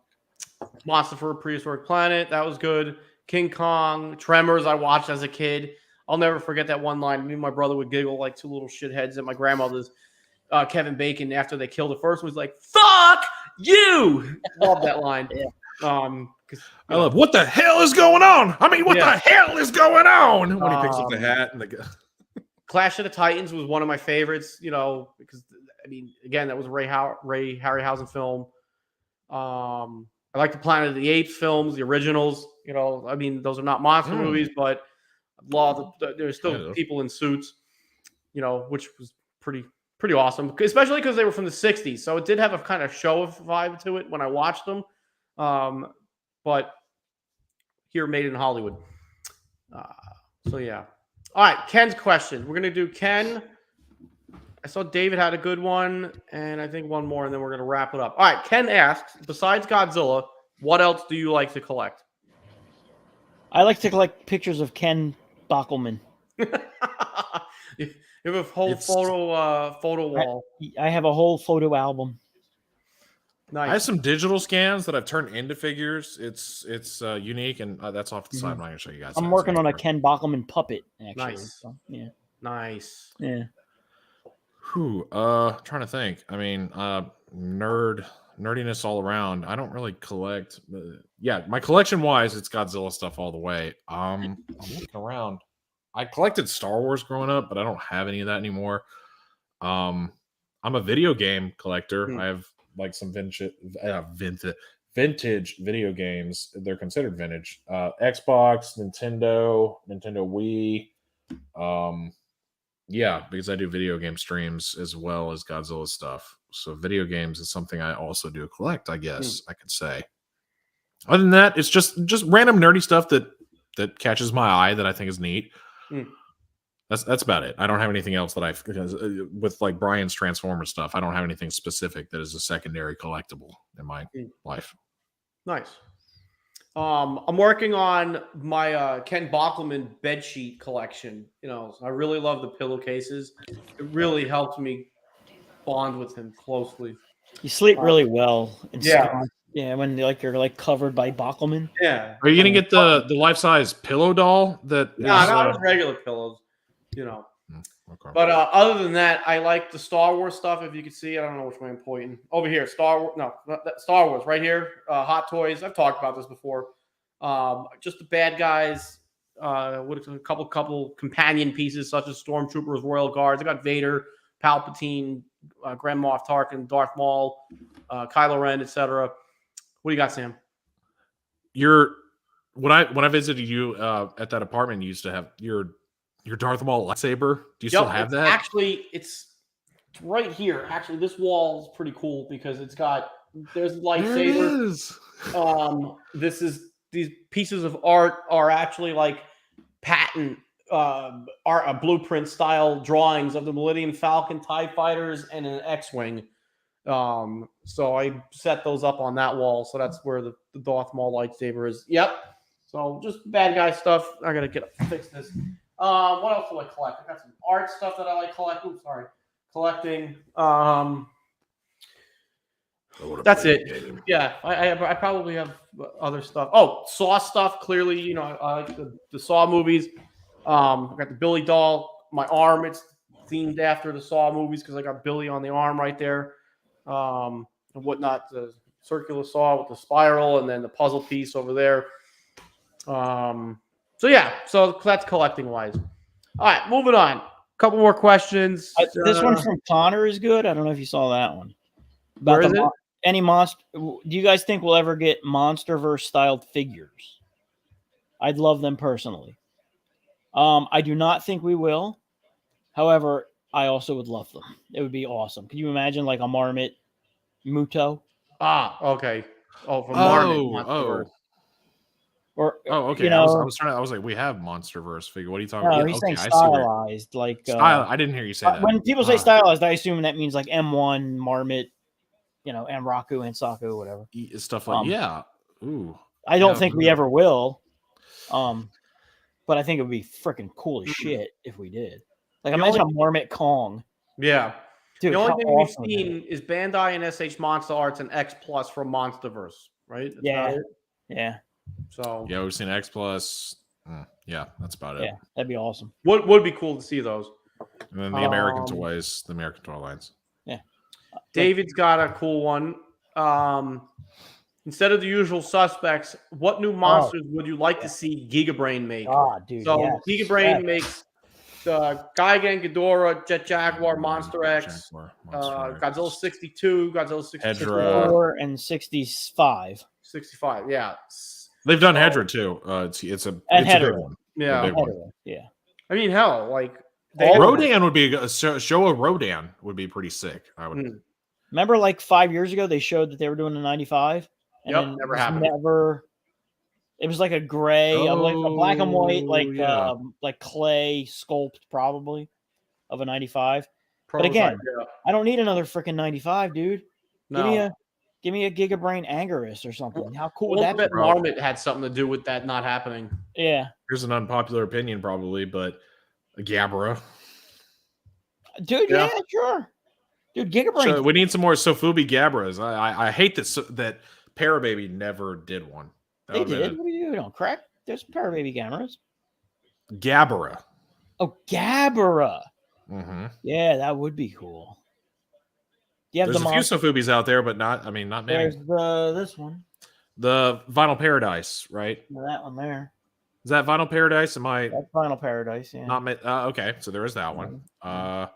Monster for a Prehistoric Planet. That was good. King Kong. Tremors. I watched as a kid. I'll never forget that one line. Me and my brother would giggle like two little shitheads at my grandmother's. Kevin Bacon, after they killed the first one, was like, "Fuck you!" Love that line. Yeah. I love what the hell is going on? I mean, what Yeah. the hell is going on? When he picks up the hat and the Clash of the Titans was one of my favorites, because I mean, again, that was a Ray Harryhausen film. I like the Planet of the Apes films, the originals. I mean, those are not monster movies, but there's still people in suits, which was pretty awesome, especially because they were from the 60s. So it did have a kind of show vibe to it when I watched them. But here, made in Hollywood. So yeah. All right, Ken's question. We're gonna do Ken. I saw David had a good one, and I think one more, and then we're gonna wrap it up. All right, Ken asks, besides Godzilla, what else do you like to collect? I like to collect pictures of Ken Bockelman. You have a whole photo wall. I have a whole photo album. I have Nice. some digital scans that I've turned into figures. It's unique, and that's off to the side. I'm not gonna show you guys. I'm working on a Ken Bockelman puppet, actually. Nice. So, yeah. Nice. Yeah. Trying to think. I mean, nerdiness all around. I don't really collect. Yeah, my collection wise, it's Godzilla stuff all the way. I'm looking around. I collected Star Wars growing up, but I don't have any of that anymore. I'm a video game collector. I have like some vintage video games. They're considered vintage. Xbox, Nintendo Wii. Yeah, because I do video game streams as well as Godzilla stuff. So video games is something I also do collect, I guess I could say. Other than that, it's just random nerdy stuff that catches my eye that I think is neat. That's about it. I don't have anything else that because with like Brian's Transformers stuff, I don't have anything specific that is a secondary collectible in my life. Nice. I'm working on my Ken Bockelman bedsheet collection. I really love the pillowcases. It really helps me bond with him closely. You sleep really well. Yeah. Yeah, when you're covered by Bockelman. Yeah. Are you gonna get the life-size pillow doll that? No, not just regular pillows. Okay. But other than that, I like the Star Wars stuff. If you can see, I don't know which way I'm pointing. Over here, Star Wars. No, Star Wars right here. Hot Toys. I've talked about this before. Just the bad guys. With a couple companion pieces such as Stormtroopers, Royal Guards. I got Vader, Palpatine, Grand Moff Tarkin, Darth Maul, Kylo Ren, etc. What do you got, Sam? When I visited you at that apartment, you used to have your Darth Maul lightsaber. Do you still have that? Actually, it's right here. Actually, this wall is pretty cool because there's lightsabers. These pieces of art are actually like patent blueprint style drawings of the Millennium Falcon, TIE fighters, and an X-wing. So I set those up on that wall. So that's where the Darth Maul lightsaber is. Yep. So just bad guy stuff. I gotta fix this. What else do I collect? I got some art stuff that I like collecting. That's it. Yeah, I probably have other stuff. Oh, Saw stuff. Clearly, you know, I like the Saw movies. I got the Billy doll. My arm, it's themed after the Saw movies because I got Billy on the arm right there, and whatnot. The circular saw with the spiral, and then the puzzle piece over there. So yeah, so that's collecting wise. All right, moving on. Couple more questions. This one from Connor is good. I don't know if you saw that one. Where is it? Any monster? Do you guys think we'll ever get MonsterVerse styled figures? I'd love them personally. I do not think we will. However, I also would love them. It would be awesome. Can you imagine like a Marmot Muto? Okay. Oh, from Marmot. MonsterVerse. Okay. You know, I was like, we have MonsterVerse figure. What are you talking about? No, he's saying stylized. Like I didn't hear you say that. When people say stylized, I assume that means like M1 Marmot, you know, Amraku and Saku, whatever. Stuff like Ooh. I don't think we ever will. But I think it would be freaking cool as shit if we did. Like imagine a Marmot Kong. Yeah. Dude, the only thing we've seen is Bandai and SH Monster Arts and X Plus from MonsterVerse, right? Yeah. So yeah, we've seen X Plus. Yeah, that's about it. Yeah, that'd be awesome. Would be cool to see those. And then the American toys, the American toy lines. Yeah. David's got a cool one. Instead of the usual suspects, what new monsters would you like to see Gigabrain make? Dude. So Gigabrain makes Gigan, Hedorah, Jet Jaguar, Monster X, Godzilla 62, Godzilla 62, Hedorah, and 65. 65, yeah. They've done Hedorah too. It's a big one. Yeah. Big one. Yeah. I mean, hell, like Rodan would be a show of Rodan would be pretty sick. I would. Remember, like 5 years ago, they showed that they were doing a 95. And never happened. It was like a gray, like a black and white, like clay sculpt, probably of a 95. But again, I don't need another freaking 95, dude. No. Give me a Gigabrain Anguirus or something. How cool would that be? Marmot had something to do with that not happening. Yeah. Here's an unpopular opinion, probably, but a Gabra. Dude, yeah, sure. Dude, Gigabrain. So we need some more Sofubi Gabras. I hate that Parababy never did one. They did. What are you doing? Crack? There's Parababy Gabras. Gabra. Oh, Gabra. Mm-hmm. Yeah, that would be cool. There's a few Sofubis out there, but not many. There's this one. The Vinyl Paradise, right? That one there. Is that Vinyl Paradise? That's Vinyl Paradise, yeah. Okay, so there is that one. But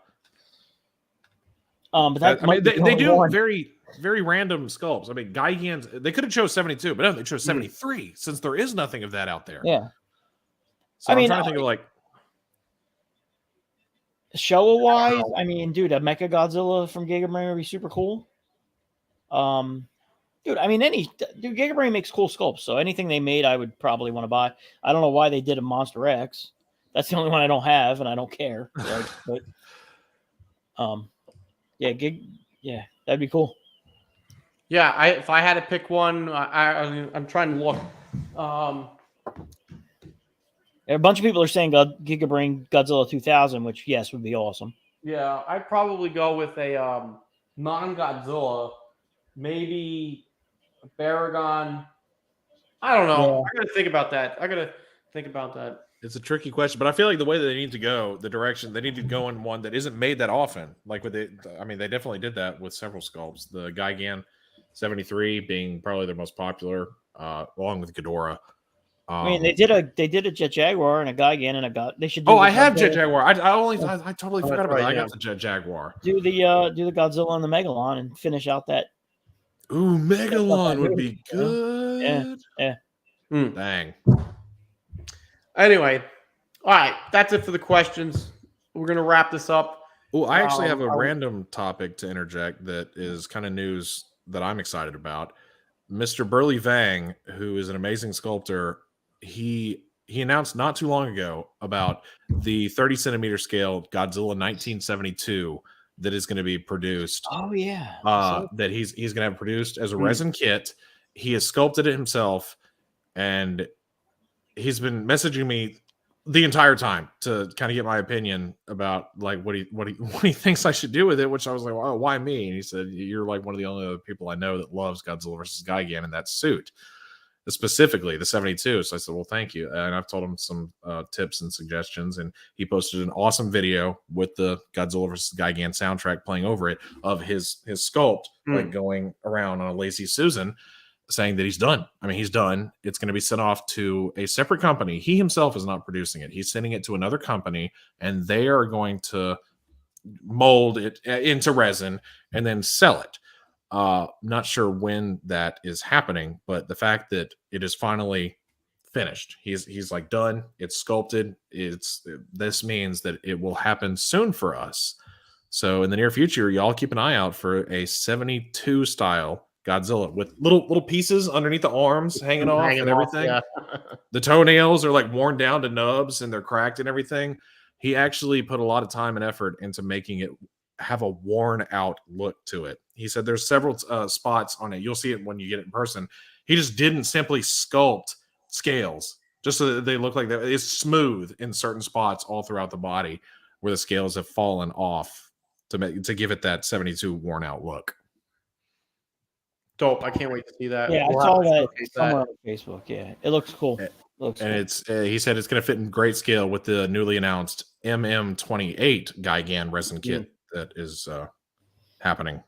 that they do very, very random sculpts. I mean, Gigan's, they could have chose 72, but no, they chose 73 since there is nothing of that out there. Yeah. So I'm trying to think of like show-wise, I mean, dude, a Mecha Godzilla from Gigabrain would be super cool. Dude, I mean, Gigabrain makes cool sculpts, so anything they made, I would probably want to buy. I don't know why they did a Monster X. That's the only one I don't have, and I don't care. Right? But, yeah, that'd be cool. Yeah, if I had to pick one, I'm trying to look. A bunch of people are saying Gigabrain Godzilla 2000, which, yes, would be awesome. Yeah, I'd probably go with a non-Godzilla, maybe a Baragon. I don't know. Yeah. I got to think about that. It's a tricky question, but I feel like the way that they need to go, the direction, they need to go in one that isn't made that often. Like they definitely did that with several sculpts. The Gigan 73 being probably their most popular, along with Hedorah. I mean, they did a Jet Jaguar and a Gigan and a God. They should. I have Jet Jaguar. I totally forgot about that. I got the Jet Jaguar. Do the Godzilla and the Megalon and finish out that. Ooh, Megalon would be good. Yeah. Dang. Anyway, all right, that's it for the questions. We're gonna wrap this up. Oh, I actually have a random topic to interject that is kind of news that I'm excited about. Mr. Burley Vang, who is an amazing sculptor, he announced not too long ago about the 30 centimeter scale Godzilla 1972 that is going to be produced. Oh yeah, that he's going to have produced as a resin kit. He has sculpted it himself, and he's been messaging me the entire time to kind of get my opinion about like what he thinks I should do with it, which I was like, well, why me? And he said, you're like one of the only other people I know that loves Godzilla versus Gigan in that suit, specifically the 72. So I said, well, thank you. And I've told him some tips and suggestions, and he posted an awesome video with the Godzilla versus Gigan soundtrack playing over it of his sculpt like going around on a Lazy Susan, saying that he's done. I mean, he's done. It's going to be sent off to a separate company. He himself is not producing it. He's sending it to another company, and they are going to mold it into resin and then sell it. Not sure when that is happening, but the fact that it is finally finished, he's like done. It's sculpted. This means that it will happen soon for us. So in the near future, y'all keep an eye out for a 72 style Godzilla with little pieces underneath the arms hanging off and everything. Yeah. The toenails are like worn down to nubs and they're cracked and everything. He actually put a lot of time and effort into making it have a worn out look to it. He said there's several spots on it. You'll see it when you get it in person. He just didn't simply sculpt scales just so that they look like that. It's smooth in certain spots all throughout the body where the scales have fallen off to give it that 72 worn out look. Dope. I can't wait to see that. Yeah, I saw that somewhere on Facebook. Yeah, it looks cool. It's he said it's going to fit in great scale with the newly announced MM28 Gigan resin kit that is happening.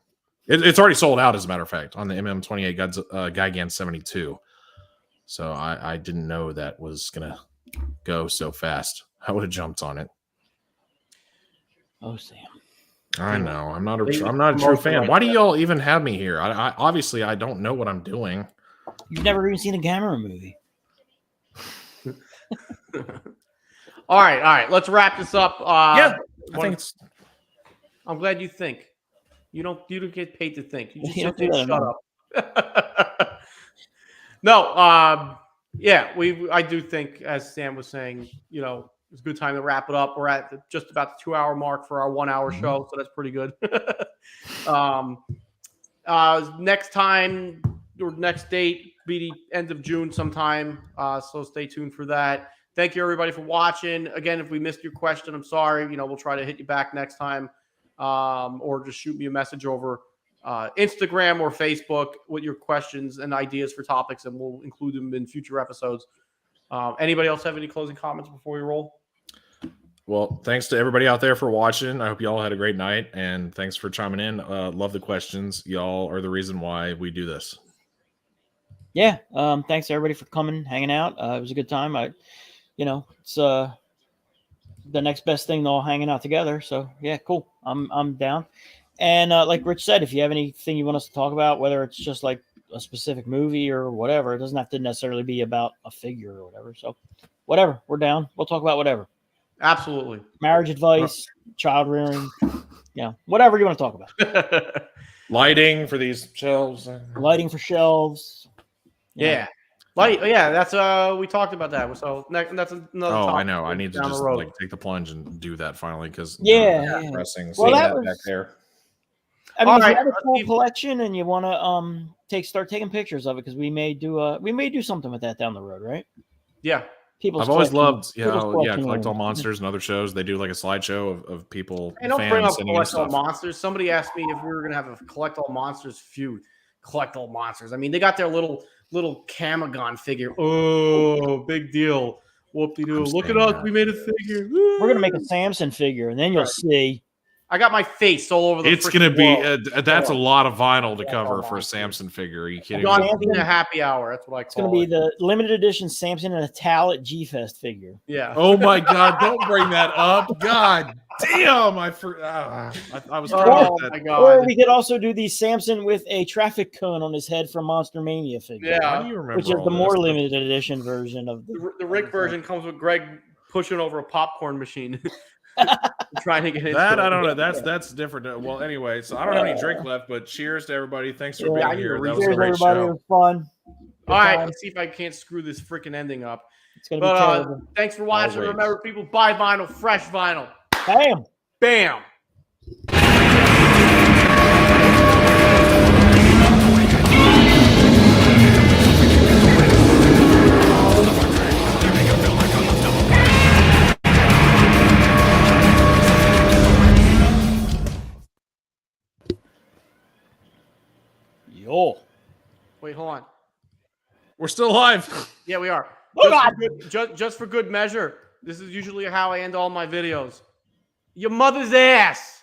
It's already sold out, as a matter of fact, on the MM28 Gigan 72. So I didn't know that was going to go so fast. I would have jumped on it. Oh, Sam. I know. I'm not a true fan. Why do y'all even have me here? I obviously I don't know what I'm doing. You've never even seen a Gamera movie. All right. Let's wrap this up. I think it's. I'm glad you think. You don't get paid to think. You just do shut up. No. I do think, as Sam was saying, it's a good time to wrap it up. We're at just about the 2-hour mark for our 1 hour show, so that's pretty good. Next time or next date be the end of June sometime. So stay tuned for that. Thank you everybody for watching. Again, if we missed your question, I'm sorry. We'll try to hit you back next time, or just shoot me a message over Instagram or Facebook with your questions and ideas for topics, and we'll include them in future episodes. Anybody else have any closing comments before we roll? Well, thanks to everybody out there for watching. I hope you all had a great night, and thanks for chiming in. Love the questions. Y'all are the reason why we do this. Yeah. Thanks everybody for coming, hanging out. It was a good time. It's the next best thing to all hanging out together. So yeah, cool. I'm down. And like Rich said, if you have anything you want us to talk about, whether it's just like a specific movie or whatever, it doesn't have to necessarily be about a figure or whatever. So whatever, we're down. We'll talk about whatever. Absolutely. Marriage advice, child rearing, whatever you want to talk about. Lighting for these shelves. Lighting for shelves. Yeah. Light. Yeah, that's we talked about that. So that's another. Oh, I know. I need to just take the plunge and do that finally because pressing. Well, that was back there. I mean, if you have a full collection and you want to start taking pictures of it, because we may do something with that down the road, right? Yeah. I've always loved, Collect All Monsters and other shows. They do like a slideshow of people. And don't bring up Collect All Monsters. Somebody asked me if we were gonna have a Collect All Monsters feud. Collect All Monsters. I mean, they got their little Kamagon figure. Oh, big deal. Whoop-de-doo. Look at us. We made a figure. We're going to make a Samson figure, and then you'll see. I got my face all over the It's going to be that's a lot of vinyl to cover for a Samson figure. Are you kidding me? Samson a happy hour. That's what I call it. It's going to be the limited edition Samson and a Tal at G-Fest figure. Yeah. Oh, my God. Don't bring that up. God damn. I was my God. Or we could also do the Samson with a traffic cone on his head from Monster Mania figure. Yeah. How do you remember which is the more limited edition version of the Rick version comes with Greg pushing over a popcorn machine. Trying to get into that. I don't know. That's different. Well, anyway, so I don't have any drink left, but cheers to everybody. Thanks for being here. That was a great show. It was fun. All right, let's see if I can't screw this freaking ending up. It's gonna be terrible. Thanks for watching. Remember, people, buy vinyl, fresh vinyl. Bam. Bam. Wait, hold on. We're still live. Yeah, we are. Hold Just on. for just for good measure, this is usually how I end all my videos. Your mother's ass.